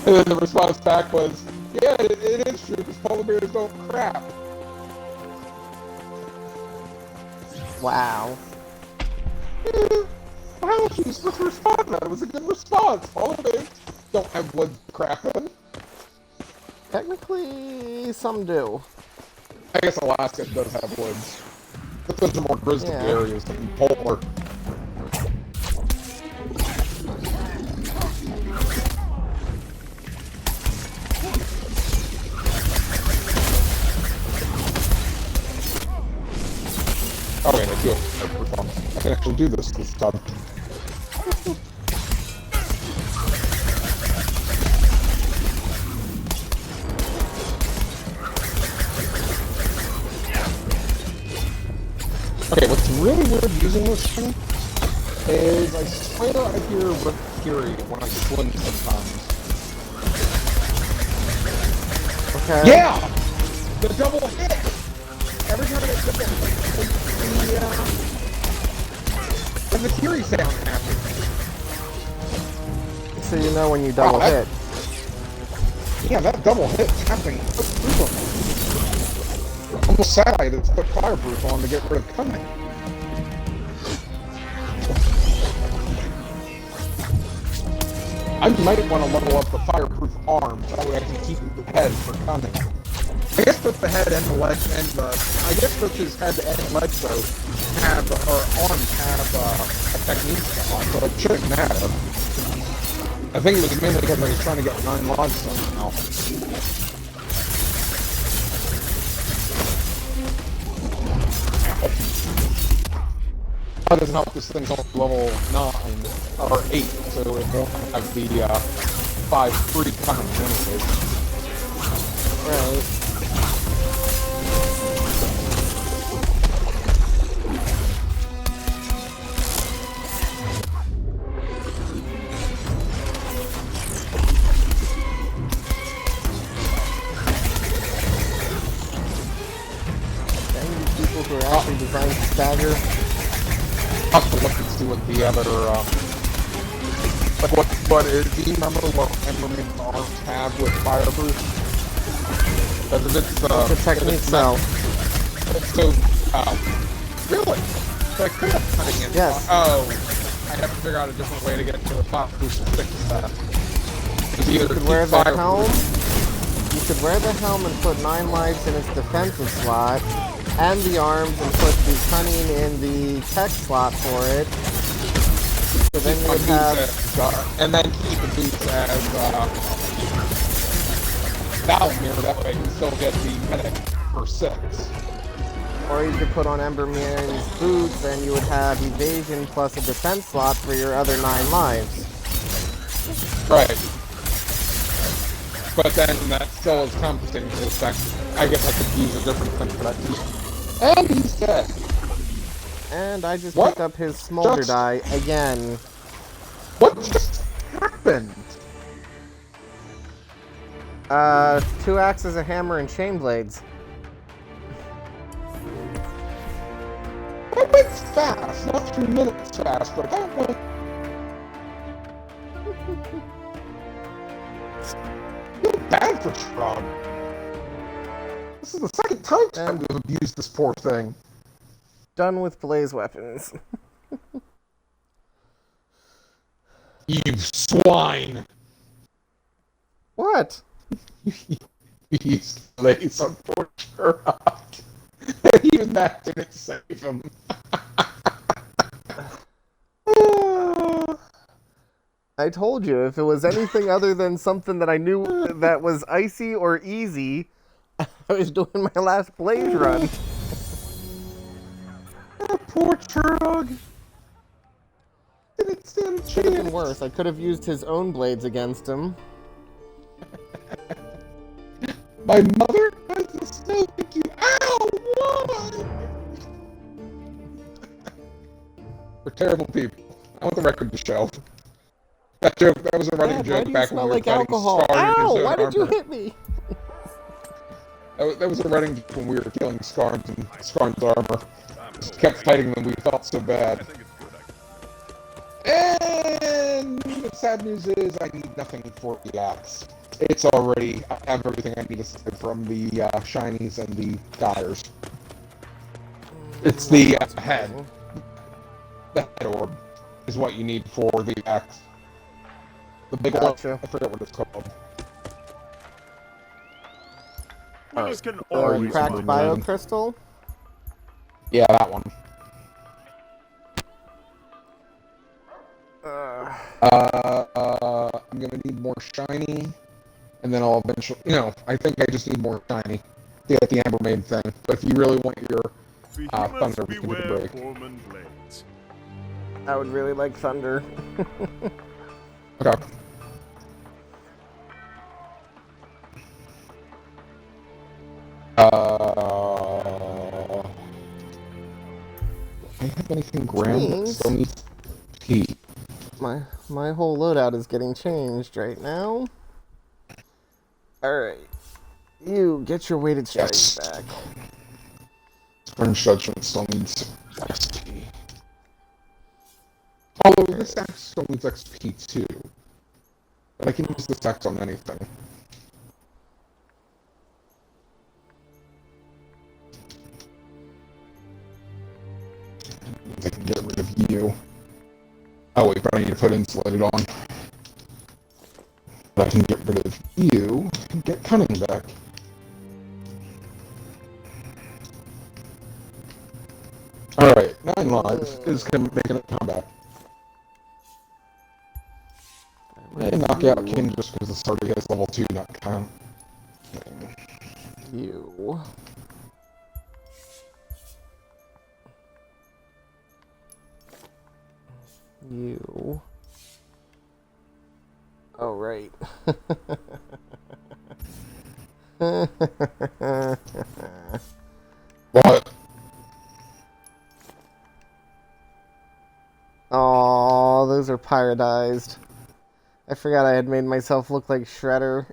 And then the response back was, yeah, it is true, because polar bears don't crap. Wow. Wow, she's supposed to respond to that. It was a good response. Polar bears don't have woods to crap in. Technically, some do. I guess Alaska does have woods. But those are more grizzly areas than polar. Oh wait, I do have a performance. I can actually do this time. Okay, what's really weird using this thing is I swear I hear Rip Fury when I swim sometimes. Okay. Yeah! The double hit! Every time I get the Fury sound happens. So you know when you double hit. Yeah, that double hit's happening. Almost sad I had to put fireproof on to get rid of cunning. I might want to level up the fireproof arm, that way I can keep the head for cunning. I guess both the head and the leg and the... I guess both his head and legs, though, have, or arms have, a technique on, so it shouldn't matter. I think it was mainly because I was trying to get 9 lives somehow. That doesn't help, this thing's only level 9, or 8, so it won't have the 5-3 coming anyways. Right. People who are actually designed to stagger. I'll have to look and see what the other, like what is, do you remember what Emberman's arms have with fireproof? Because if it's, The technique now. So, really? So I could have cutting in. Yes. Oh, I have to figure out a different way to get to the fireproof to fix that. You could wear the helm. You could wear the helm and put 9 lives in its defensive slot, and the arms and put the cunning in the tech slot for it. So then you would have... and then keep the boots as, valve mirror, that way you can still get the medic for 6. Or you could put on Emberman's boots and you would have evasion plus a defense slot for your other 9 lives. Right. But then that still is compensating for the fact I guess I could use a different thing for that too. And he's dead. And I just picked up his smolder die again. What just happened? 2 axes, a hammer, and chain blades. That went fast, not 3 minutes fast, but that went... feel bad for Shrug. This is the second time we've abused this poor thing. Done with blaze weapons. You swine! What? He's blaze on poor Shrug. Even that didn't save him. I told you, if it was anything other than something that I knew that was icy or easy, I was doing my last blaze run. Oh, poor Turog. Didn't didn't stand a Could have been chance. worse. I could have used his own blades against him. My mother has the snow thank you. Ow! Why? We're terrible people. I want the record to show. That was a running Dad, why joke do you back when smell we were like fighting alcohol? Scar in his Ow! own Why did you armor. hit me? That was a running joke when we were killing Scarms and Scarm's armor. Just kept fighting them, we felt so I bad. think it's good. And the sad news is I need nothing for the axe. It's already, I have everything I need aside from the shinies and the dyers. It's the head. The head orb is what you need for the axe. The big Gotcha. one, I forget what it's called. Willis can The always cracked find bio one. crystal. Yeah, that one. I'm gonna need more shiny, and then I'll eventually, I think I just need more shiny to get the Amber Maid thing. But if you really want your Behemoths Thunder, we can take a beware break. Foreman blades. I would really like thunder. Okay. I have anything grand that Jeez. still needs heat? My whole loadout is getting changed right now. Alright. You get your weighted strikes Yes. back. Orange Judgment still needs XP. Although this axe still needs XP too. But I can use this axe on anything. I can get rid of you. Oh wait, but I need to put insulated on. But I can get rid of you and get cunning back. Alright, 9 lives is making a comeback. And knock out King just because this already has level 2 not count. You. You. Oh, right. What? Aw, those are pyrodized. I forgot I had made myself look like Shredder.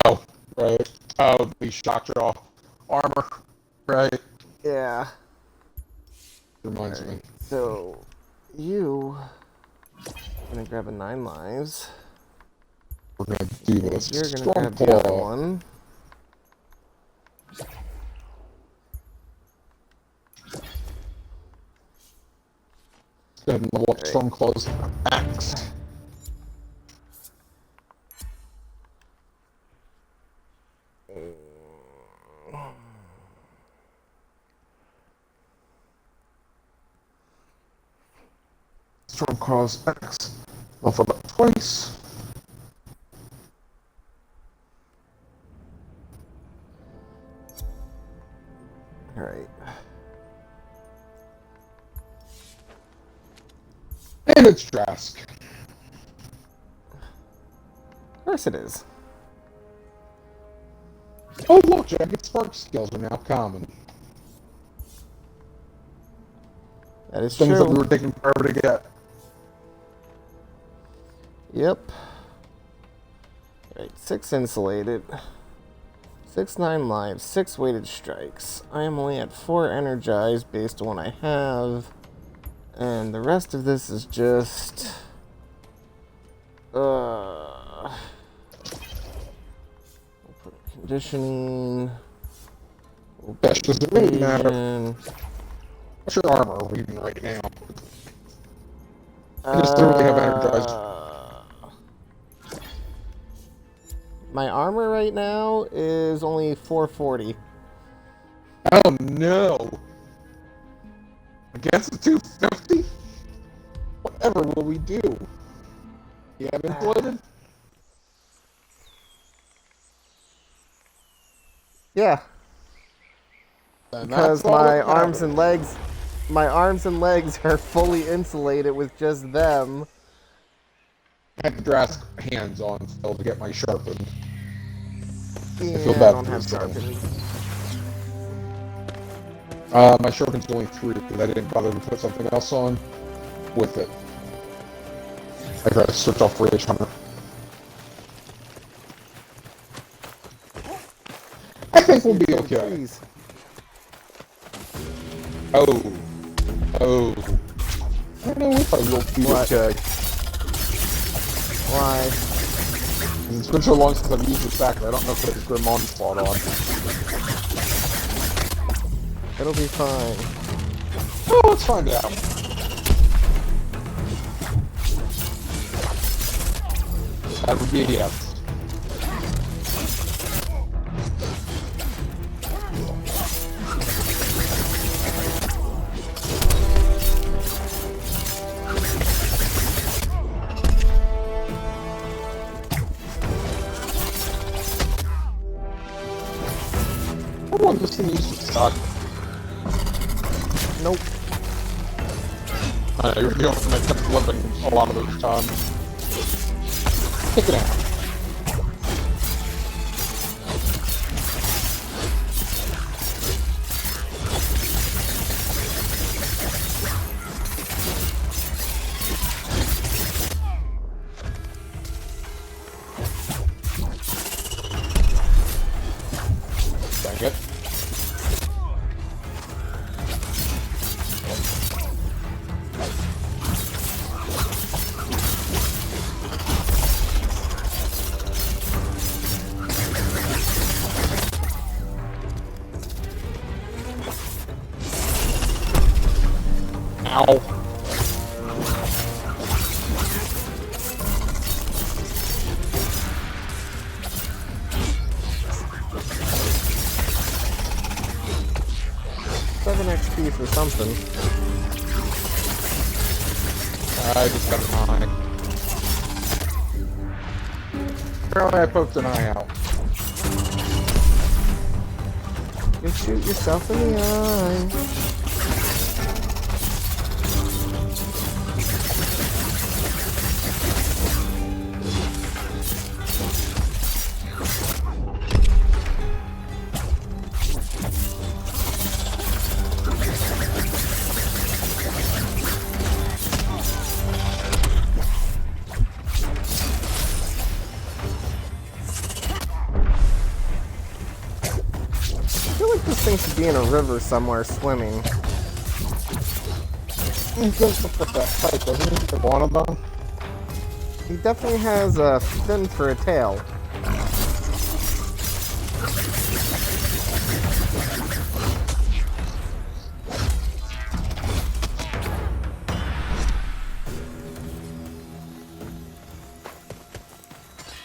Oh, right. Oh, the shock draw armor. Right. Yeah. Reminds me. So, you... I'm gonna grab a 9 lives. We're gonna do this. You're gonna Strong grab the other claw. one. Go ahead and level up Storm Claw's axe. Storm Claw's axe. Level up twice. Alright. And it's Drask. Of course it is. Oh look, Jagged Spark skills are now common. That is Things that we true. were taking forever to get. Yep. Alright, 6 insulated. 6 9 lives, 6 weighted strikes. I am only at 4 energized based on what I have. And the rest of this is just... We'll put conditioning. Gosh, does it really matter? Evasion. What's your armor reading right now? I just literally have energized. My armor right now is only 440. Oh no! Against the 250? Whatever will we do? You have insulated? Yeah, Then because that's all my that arms matters. and legs, my arms and legs are fully insulated with just them. I have to grasp hands on still to get my sharpened. Yeah, I feel I bad don't for have this thing. sharpened. My sharpen's only 3 because I didn't bother to put something else on with it. I gotta switch off Rage Hunter. I think we'll be okay. Please. Oh. Oh. I don't know if I will be What? okay. Why? It's been so long since I've used this back, I don't know if there's Grim Onslaught on. It'll be fine. Oh, let's find out. That would be a yes. Oh, this thing used to suck. Nope. I know, you're the only one that kept flipping a lot of those times. Take it out. Dang it. Ow. Seven XP for something. I just got an eye. Apparently I poked an eye out. You shoot yourself in the eye. I feel like this thing should be in a river somewhere swimming. He does look like that pipe, doesn't he? The Iguanodon? He definitely has a fin for a tail.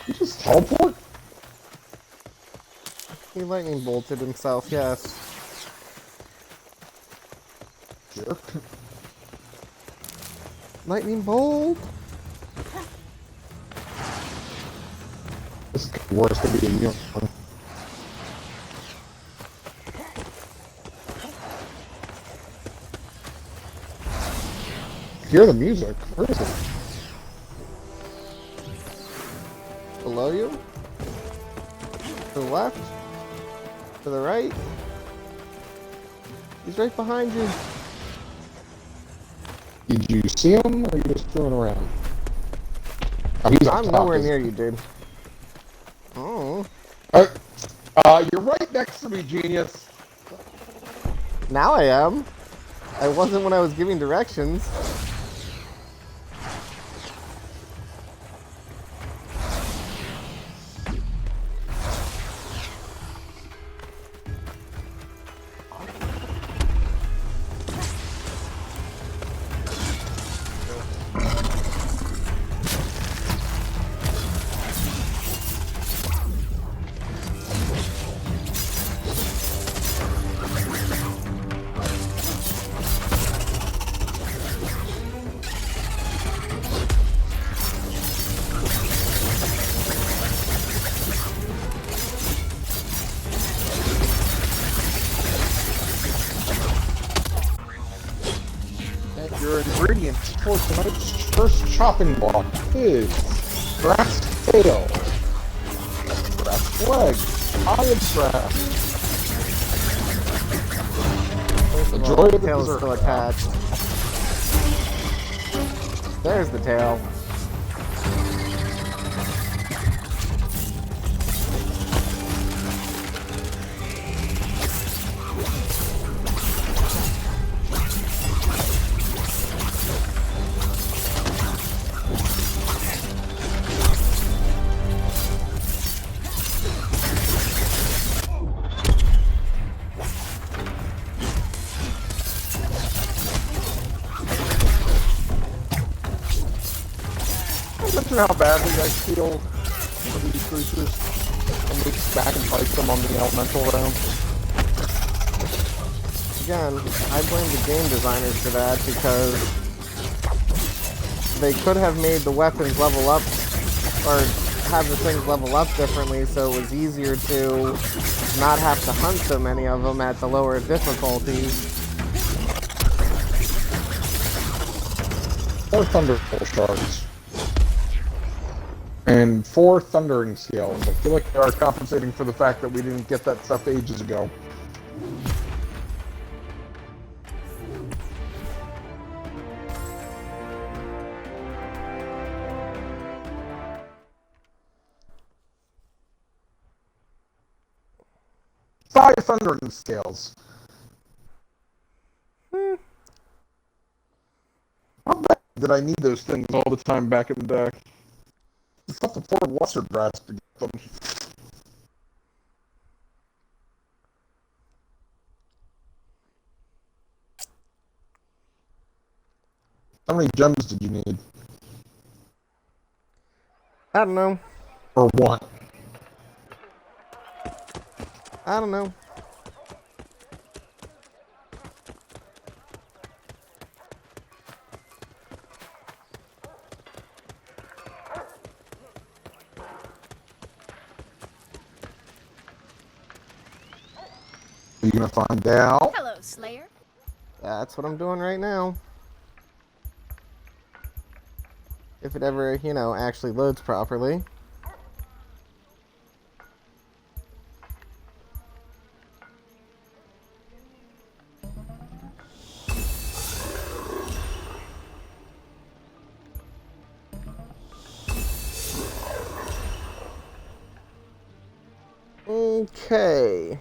You just teleport? He lightning bolted himself, yes. Jerk. Lightning bolt! This is gonna be worse, gonna be a new one. Hear the music. Where is it? Below you? To the left? To the right? He's right behind you. Did you see him, or are you just throwing around? Oh, he's up I'm top, nowhere isn't near he? you, dude. Oh. You're right next to me, genius. Now I am. I wasn't when I was giving directions. Your ingredients for tonight's first chopping block is grass tail, grass leg, eye of grass. First of Enjoy all, the the tail is dessert. still attached. There's the tail. Imagine how badly I feel for these creatures when we back and fight them on the elemental round. Again, I blame the game designers for that because they could have made the weapons level up or have the things level up differently so it was easier to not have to hunt so many of them at the lower difficulties. Or thunderbolt shards. And 4 thundering scales. I feel like they are compensating for the fact that we didn't get that stuff ages ago. Five thundering scales. How bad did I need those things all the time back in the day? It's not the poor lesser brats to get them. How many gems did you need? I don't know. Or one? I don't know. Are you gonna find out? Hello, Slayer. That's what I'm doing right now. If it ever, you know, actually loads properly. Okay.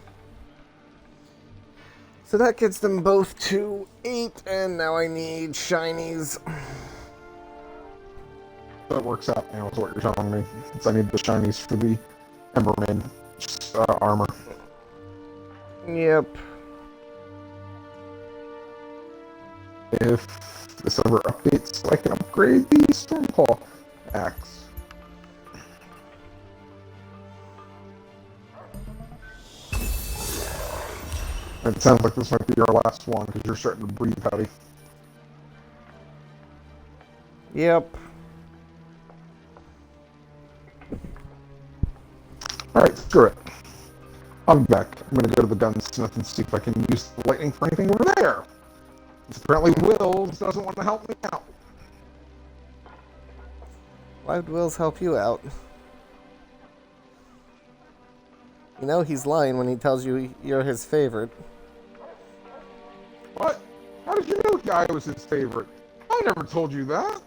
So that gets them both to 8, and now I need shinies. That works out now, is what you're telling me. Since I need the shinies for the Emberman armor. Yep. If this ever updates, I can upgrade the Stormclaw axe. It sounds like this might be our last one, because you're starting to breathe heavy. Yep. Alright, screw it. I'll be back. I'm gonna go to the gunsmith and see if I can use the lightning for anything over there. Apparently Wills doesn't want to help me out. Why would Wills help you out? You know he's lying when he tells you you're his favorite. What? How did you know Guy was his favorite? I never told you that.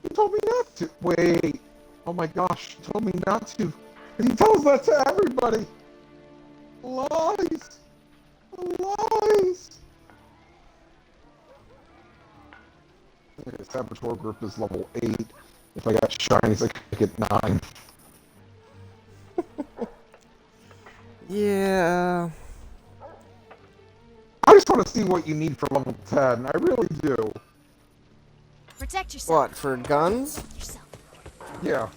He told me not to. Wait. Oh my gosh, he told me not to. And he tells that to everybody. Lies. Lies. Okay, Saboteur group is level 8. If I got shinies, I could get 9. Yeah. I just want to see what you need for level 10. I really do. Protect yourself. What, for guns? Yourself. Yeah.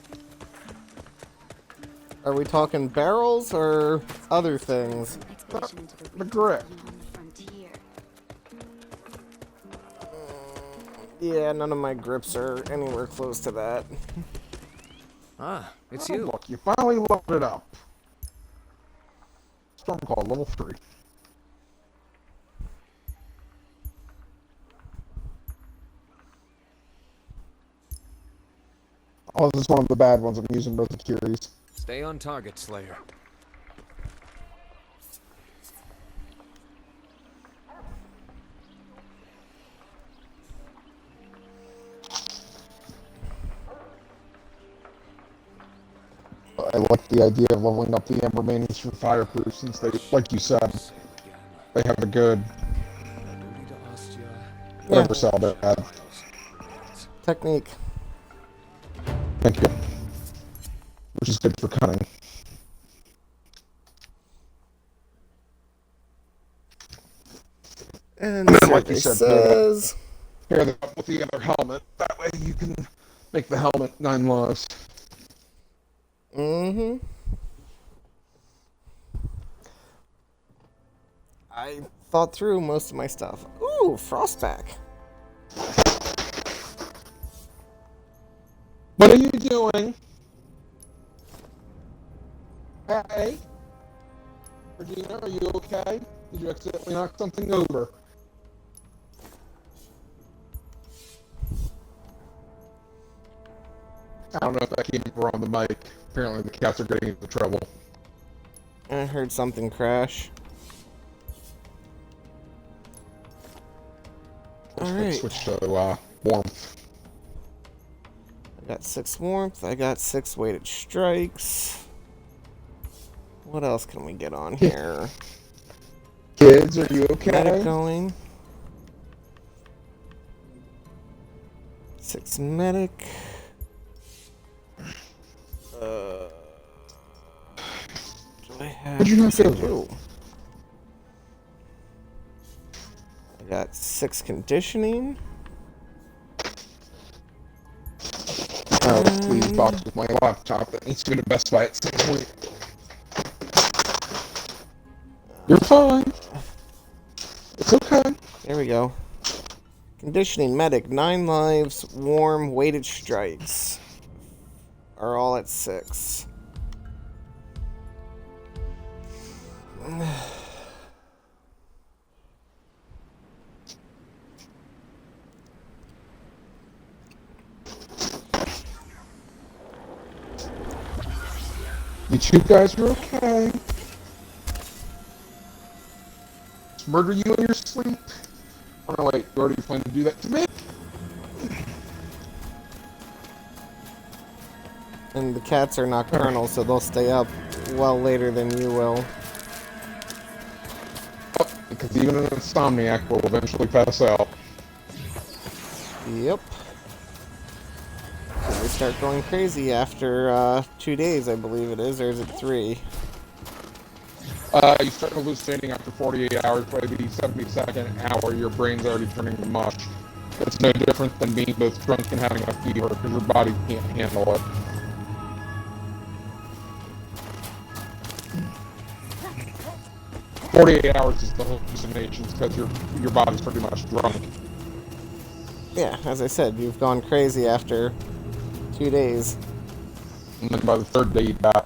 Are we talking barrels or other things? Expedition into The grip. on the frontier. Yeah, none of my grips are anywhere close to that. Ah, it's Oh, you. look, you finally leveled it up. Stormclaw, level 3. Oh, this is one of the bad ones. I'm using both the Curies. Stay on target, Slayer. I like the idea of leveling up the Amber Manis for fireproof since they, like you said, they have a good whatever cell they had. Technique. Thank you. Which is good for cutting. And like you survey said, says... pair them up with the other helmet. That way you can make the helmet 9 lives. Mm-hmm. I thought through most of my stuff. Ooh, Frostback. What are you doing? Hey? Regina, are you okay? Did you accidentally knock something over? I don't know if that came over on the mic. Apparently the cats are getting into trouble. I heard something crash. Alright. Switch to warmth. I got 6 warmth. I got 6 weighted strikes. What else can we get on here? Kids, are you okay? Medic going. 6 medic. Do I have? What'd you not get? Ooh. I got 6 conditioning. The box with my laptop that needs to go to Best Buy at some point. You're fine. It's okay. There we go. Conditioning medic, 9 lives, warm, weighted strikes. Are all at 6. You two guys are okay. Just murder you in your sleep. Oh no, wait, you already planned to do that to me? And the cats are nocturnal, so they'll stay up well later than you will. Oh, because even an insomniac will eventually pass out. Yep. They start going crazy after 2 days, I believe it is, or is it 3? You start hallucinating after 48 hours, by the 72nd hour, your brain's already turning to mush. It's no different than being both drunk and having a fever, because your body can't handle it. "48 hours is the hallucinations, because your body's pretty much drunk." Yeah, as I said, you've gone crazy after 2 days. And then by the 3rd day, you die.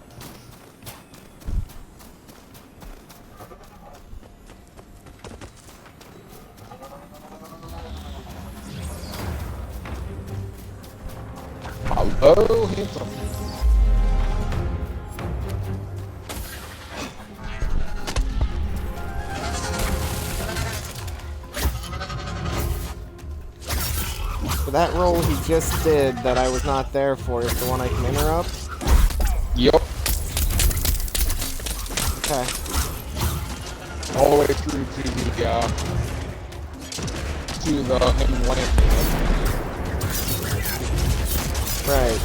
Hello, handsome. So that roll he just did that I was not there for is the one I can interrupt? Yup. Okay. All the way through to the main land. Right.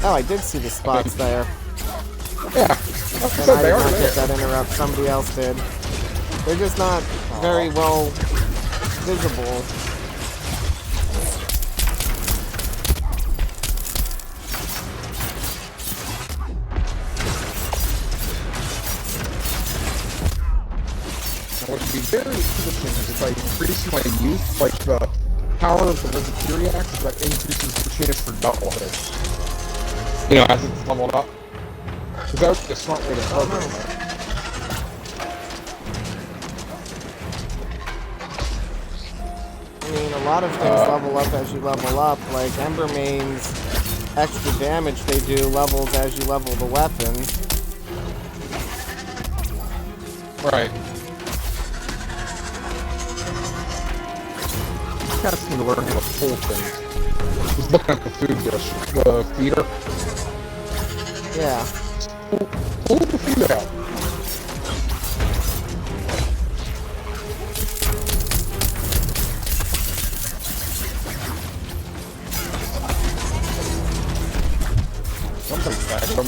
Oh, I did see the spots there. Yeah. Like I And said, I they did are not get there. that interrupt, somebody else did. They're just not very well visible. What would be very interesting is if I increase my use, like the power of the Valkyrie axe, that increases the chance for double hits. You know, as it's leveled up. Because that would be a smart way to program it. I mean, a lot of things level up as you level up. Like Ember Main's extra damage they do levels as you level the weapon. Right. Asking to learn how to pull things. Just looking at the food dish, the feeder. Yeah. Pull the feeder out. Something staggered him.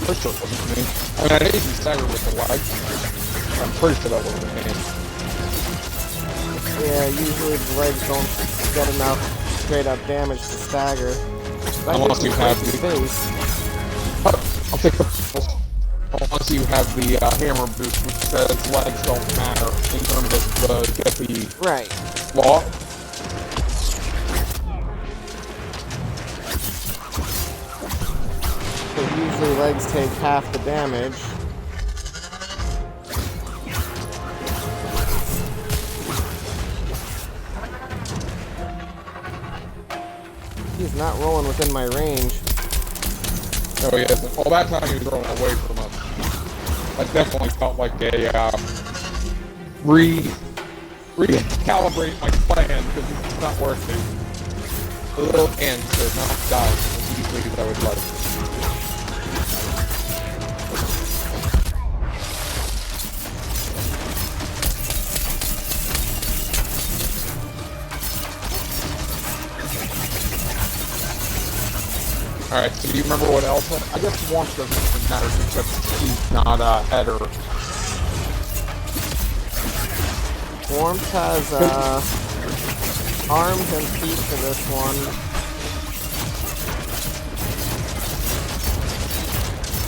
Pretty sure it wasn't me. I mean, I know you can stagger with the lag. I'm pretty sure that wasn't me. Yeah, usually the legs don't get enough straight up damage to stagger. Unless you have the face. I'll take the unless you have the hammer boost, which says legs don't matter in terms of get the right law. But usually legs take half the damage. He's not rolling within my range. Oh, he isn't. Well, that time he was rolling away from us. That definitely felt like a, recalibrate my plan, because it's not working. The little ends are not dying as easily as I would like. Alright, so do you remember what else? I guess warmth doesn't even matter because he's not a header. Warmth has arms and feet for this one.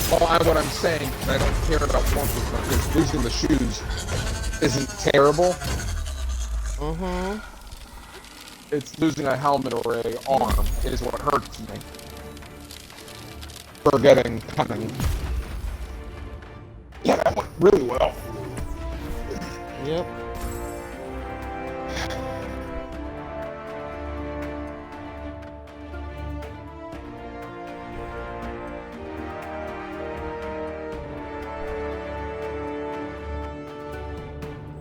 Well, what I'm saying, I don't care about warmth as much, because losing the shoes isn't terrible. Mm-hmm. It's losing a helmet or a arm is what hurts me. Forgetting coming. Yeah, that went really well. Yep.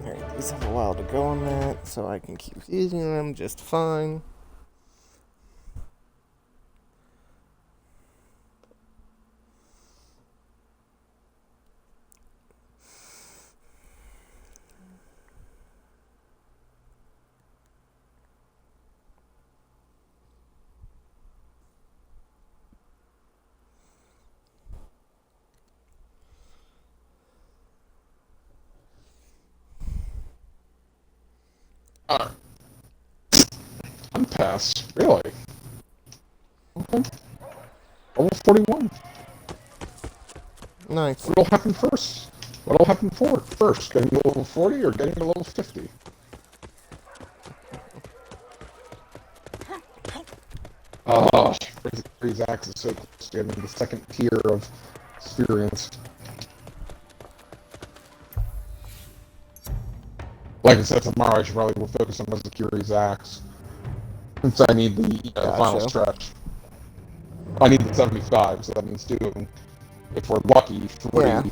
Alright, these have a while to go on that, so I can keep using them just fine. I'm past. Really? Okay. Level 41. Nice. What'll happen first? What'll happen first? Getting to level 40 or getting to level 50? Oh, Freeze Axe is so close to getting the second tier of experience. Like I said, tomorrow I should probably focus on Mazakuri's Axe. Since I need the final stretch. I need the 75, so that means doing, if we're lucky, 3.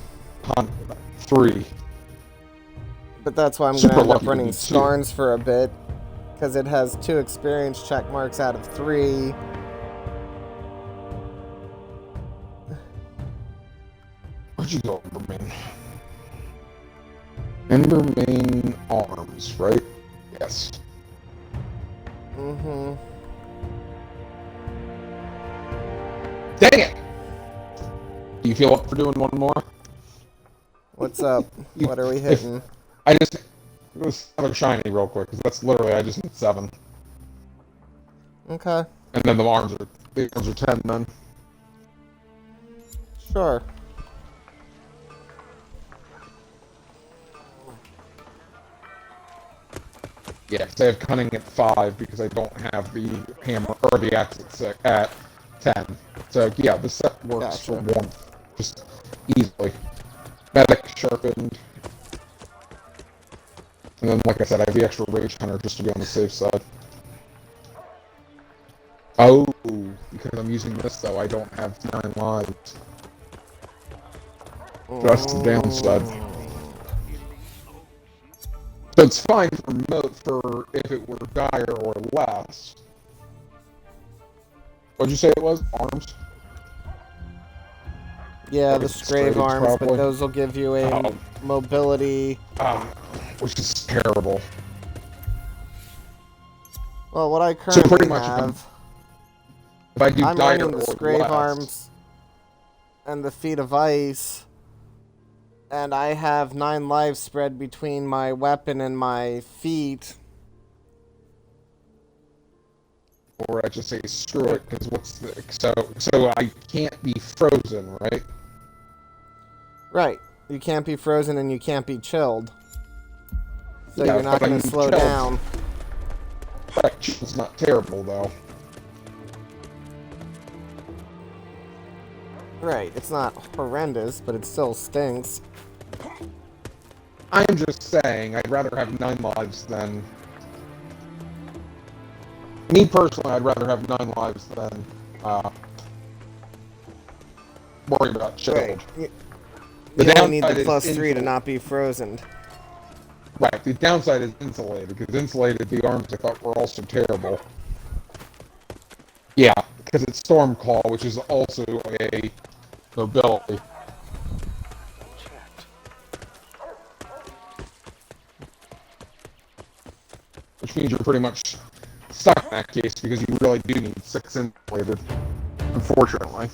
But that's why I'm going to end up running Skarns for a bit. Because it has 2 experience check marks out of 3. Where'd you go, Embermain? Embermain arms, right? Yes. Mm-hmm. Dang it! Do you feel up for doing one more? What's up? What are we hitting? Let's have a shiny real quick, because that's literally, I just need 7. Okay. And then the arms are 10 then. Sure. Yeah, because I have cunning at 5 because I don't have the hammer or the axe at 10. So yeah, the set works for warmth just easily. Medic sharpened. And then, like I said, I have the extra Rage Hunter just to be on the safe side. Oh, because I'm using this, though, I don't have 9 lives. That's the downside. So it's fine for if it were dire or less. What'd you say it was? Arms? Yeah, Like the it's Scrave straight, arms, but probably. those will give you a mobility. Which is terrible. Well, what I So pretty currently much have, if I do I'm dire running the or Scrave less, arms and the Feet of Ice, and I have 9 lives spread between my weapon and my feet. or I just say screw it, because what's the... So I can't be frozen, right? Right. You can't be frozen and you can't be chilled. So Yeah, you're not but I going to mean, slow chilled. down. Right, chill's not terrible, though. Right. It's not horrendous, but it still stinks. I'm just saying, I'd rather have 9 lives than... Me personally, I'd rather have 9 lives than, worry about chilled. Right. You The only need downside the is plus 3 to insulated. not be frozen. Right, the downside is insulated, because insulated, the arms I thought were also terrible. Yeah, because it's Storm Call, which is also a mobility. Which means you're pretty much stuck in that case, because you really do need 6 insulated, unfortunately.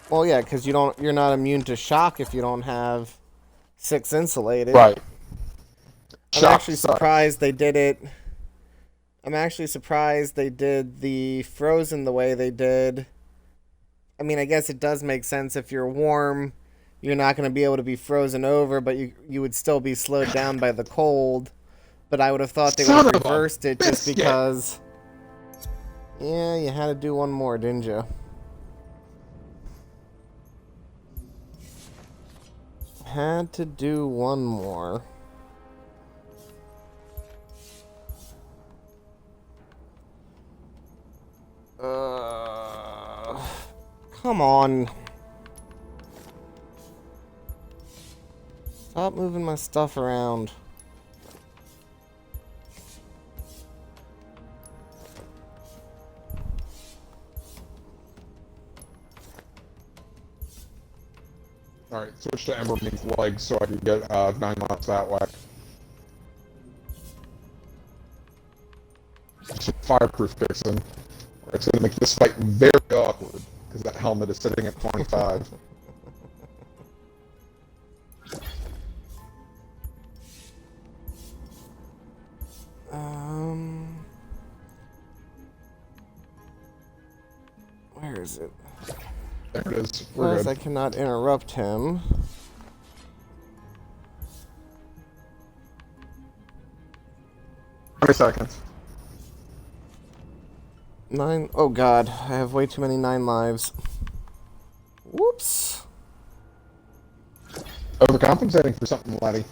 Well, yeah, because you're not immune to shock if you don't have 6 insulated. Right. I'm Shock actually sucks. surprised they did it. I'm actually surprised they did the frozen the way they did. I mean, I guess it does make sense if you're warm, you're not going to be able to be frozen over, but you would still be slowed down by the cold. But I would have thought they would have Son of a reversed it just biscuit. because. Yeah, you had to do one more, didn't you? Had to do one more. Come on. Stop moving my stuff around. Alright, switch to Emberman's legs so I can get 9 lives that way. Just fireproof fixing. Or it's going to make this fight very awkward, because that helmet is sitting at 25. Where is it? There it is. We're Plus, good. I cannot interrupt him. Seconds. 9. Oh god, I have way too many 9 lives. Whoops. Overcompensating for something, laddie.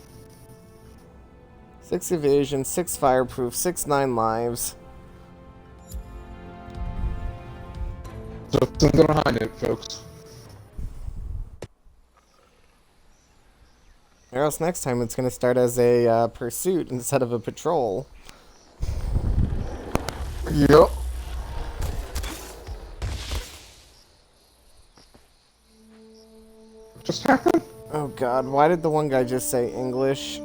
6 evasion, 6 fireproof, 6 9 lives. So something behind it, folks. Or else next time it's going to start as a pursuit instead of a patrol. Yep. What just happened? Oh god, why did the one guy just say English?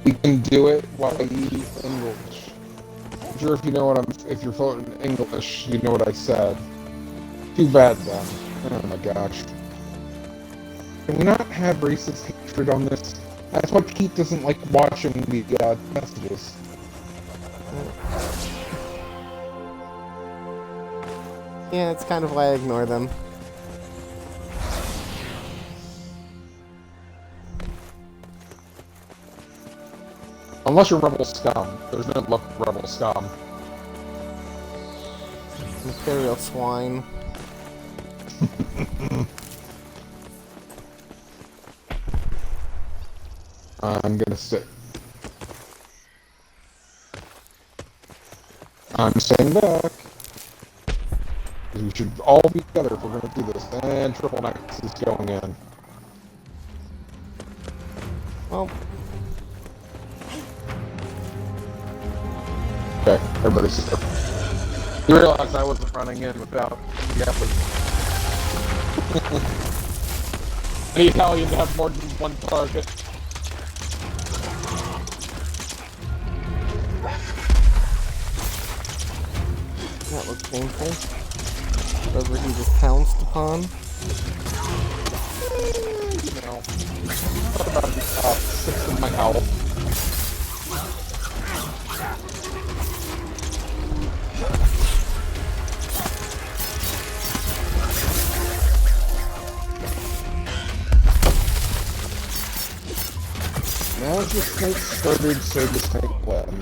You can do it while you eat English. I'm sure if you know what if you're floating English, you know what I said. Too bad then. Oh my gosh. Can we not have racist hatred on this? That's why Pete doesn't like watching the messages. Yeah, it's kind of why I ignore them. Unless you're Rebel Scum. There's no Rebel Scum. Imperial swine. I'm gonna sit. I'm staying back. We should all be together if we're gonna do this. And Triple Knights is going in. Well, Okay, everybody's here. You realize I wasn't running in without the effort. I need Italian to have more than one target. that looked painful. Whoever he just pounced upon. You know, what about 6 of my health? Now the snake started, so the snake left.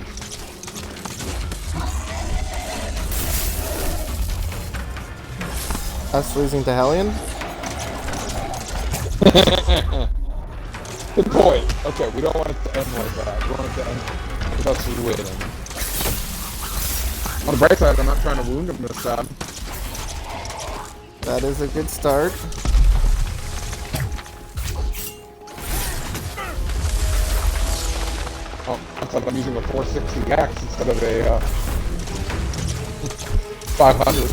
Us losing to Hellion? Good point. Okay, we don't want it to end like that. We want it to end with us winning. On the bright side, I'm not trying to wound him this time. That is a good start. Oh, I thought I'm using a 460 axe instead of a 500.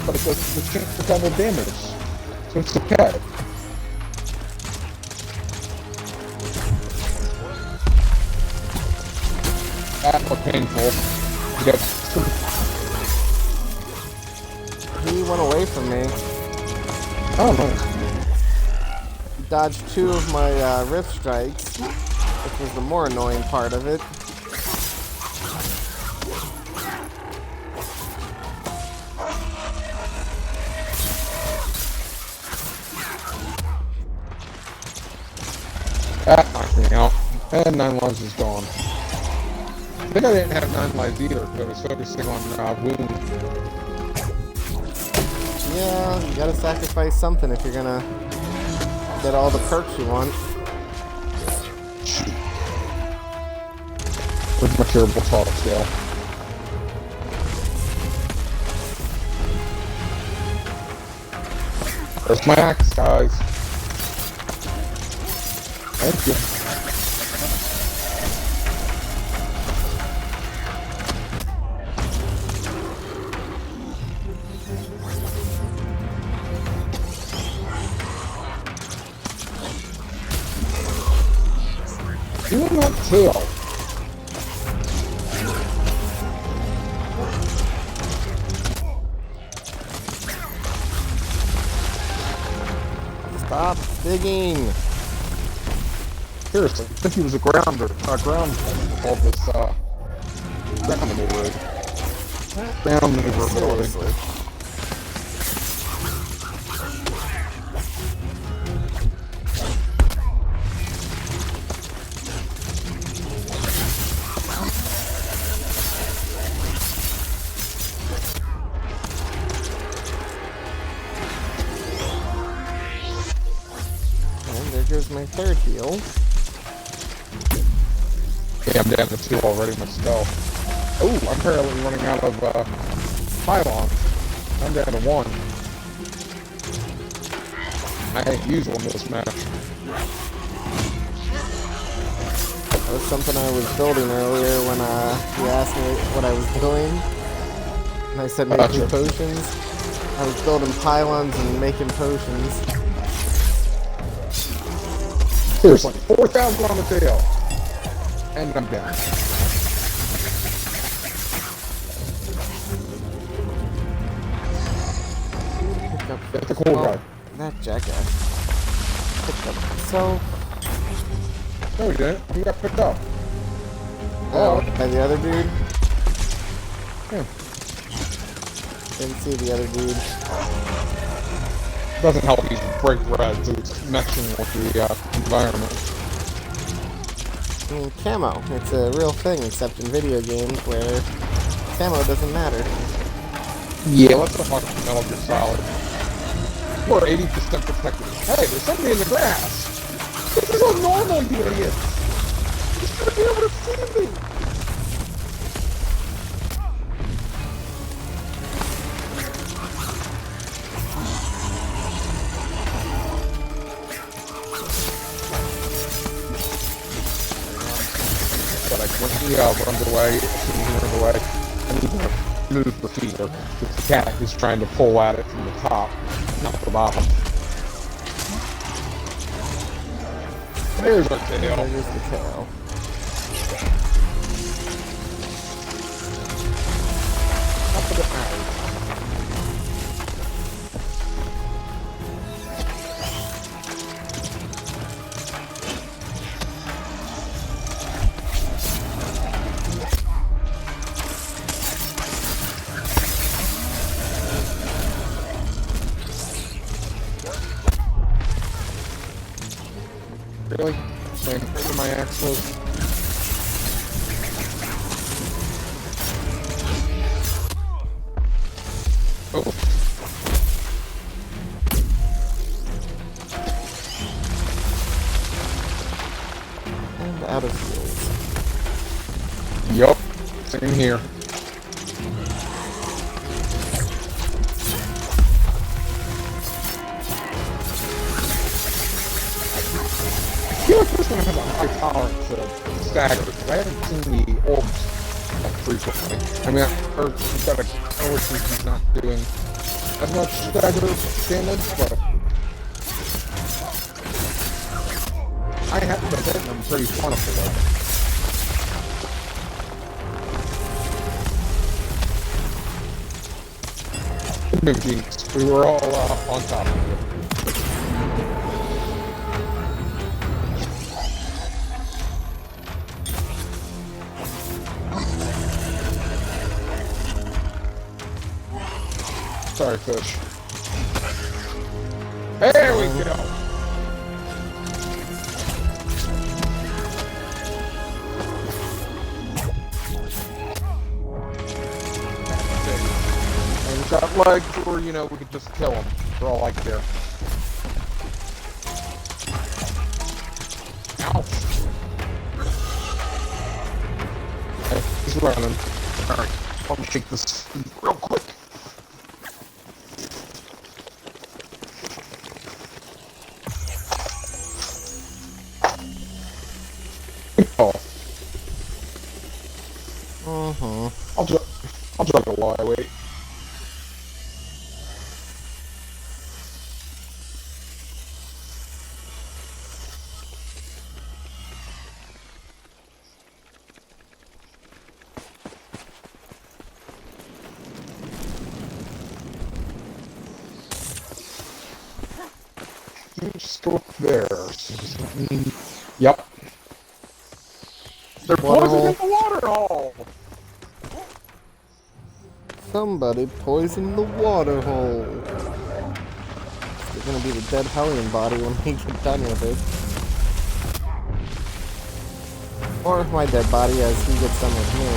But it does the chance for double damage, so it's okay. That was painful. Yep. He went away from me. Oh no. Dodged 2 of my rift strikes, which was the more annoying part of it. That knocked me out. And 9 lives is gone. I think I didn't have 9 lives either, because I was focusing on wound. Yeah, you gotta sacrifice something if you're gonna get all the perks you want. Where's my terrible talk scale? There's my axe, guys. Thank you. Doing that tail. Stop digging! Seriously, I think he was a grounder, ground all this, ground maneuver. Ground maneuverability. Seriously. And there goes my 3rd heal. Yeah, I'm down to 2 already myself. Oh, I'm apparently running out of, pylons. I'm down to 1. I ain't used one this match. That was something I was building earlier when he asked me what I was doing. And I said making Gotcha. potions. I was building pylons and making potions. Seriously, 4,000 on the tail. And I'm down. Picked up That's a cool guy. that jackass. Picked up himself. No, he didn't. He got picked up. Oh, by the other dude? Yeah. Didn't see the other dude. Doesn't help he's bright red, so it's meshing with the environment. I mean, camo. It's a real thing, except in video games where camo doesn't matter. Yeah, let's not talk about Metal Gear Solid. We're 80% protected. Hey, there's somebody in the grass! This is so normal, you idiot! You should be able to see me! But like, when he runs away, as soon as he runs away, I need to move the feeder. The cat is trying to pull at it from the top, not the bottom. There's our tail. There's the tail. Not that it matters. Really? Playing with my axles? Oh. And out of fuels. Yup. Same here. I feel like this one has a high tolerance to stagger, because I haven't seen the orbs frequently. I mean, I've heard that he's not doing as much stagger damage, but I haven't been hitting them pretty plentifully. Good move, Jinx. We were all on top of you. Sorry, fish. There we go! And we've got legs where, you know, we could just kill him for all I care. Ouch! Okay, he's running. Alright, let me shake this real quick. Oh. I'll jug it while I wait. Just go up there. So does that mean... Yep. They're poisoning the water hole! Somebody poisoned the water hole. It's gonna be the dead Hellion body when we get done with it. Or my dead body as he gets done with me.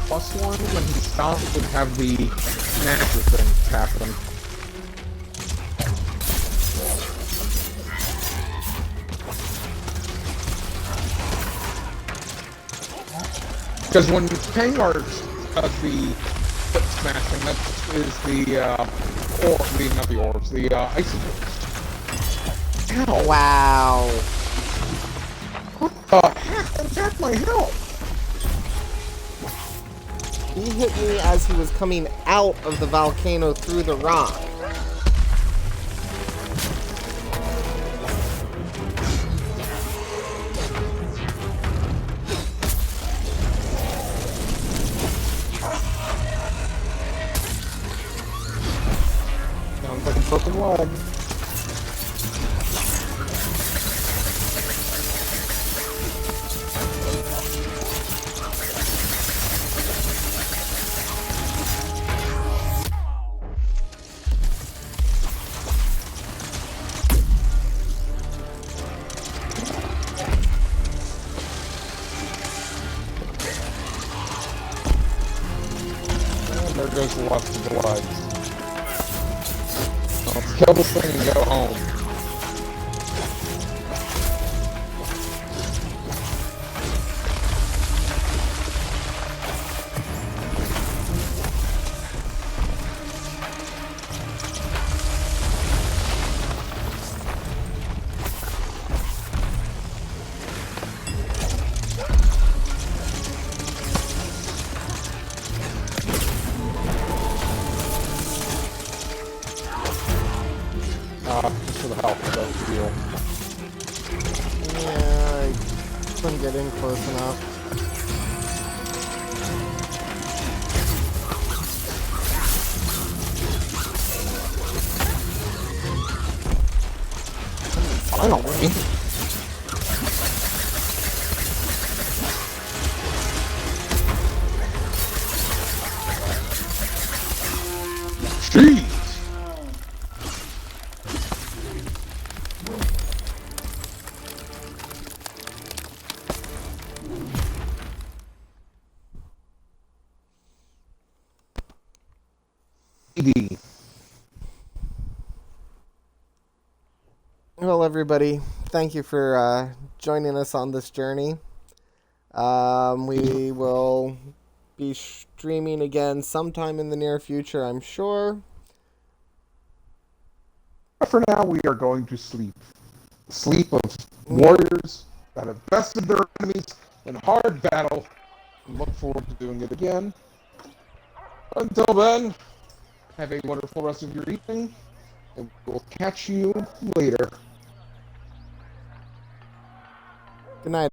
Plus one, when he stops, would have the natural things happen. Because when Pangar does the foot smashing, that is the, not the orbs, the, icicles. Ow! Wow! What the heck? Attack my health! He hit me as he was coming out of the volcano through the rock. Sounds like a broken leg. And there goes lots of blood. Let's kill this thing and go home. Just for the health of that deal. Yeah, I couldn't get in close enough. Finally. Jeez. Well, everybody, thank you for joining us on this journey. We will be streaming again sometime in the near future, I'm sure. But for now, we are going to sleep. Sleep of warriors that have bested their enemies in hard battle. And look forward to doing it again. Until then, have a wonderful rest of your evening, and we'll catch you later. Good night,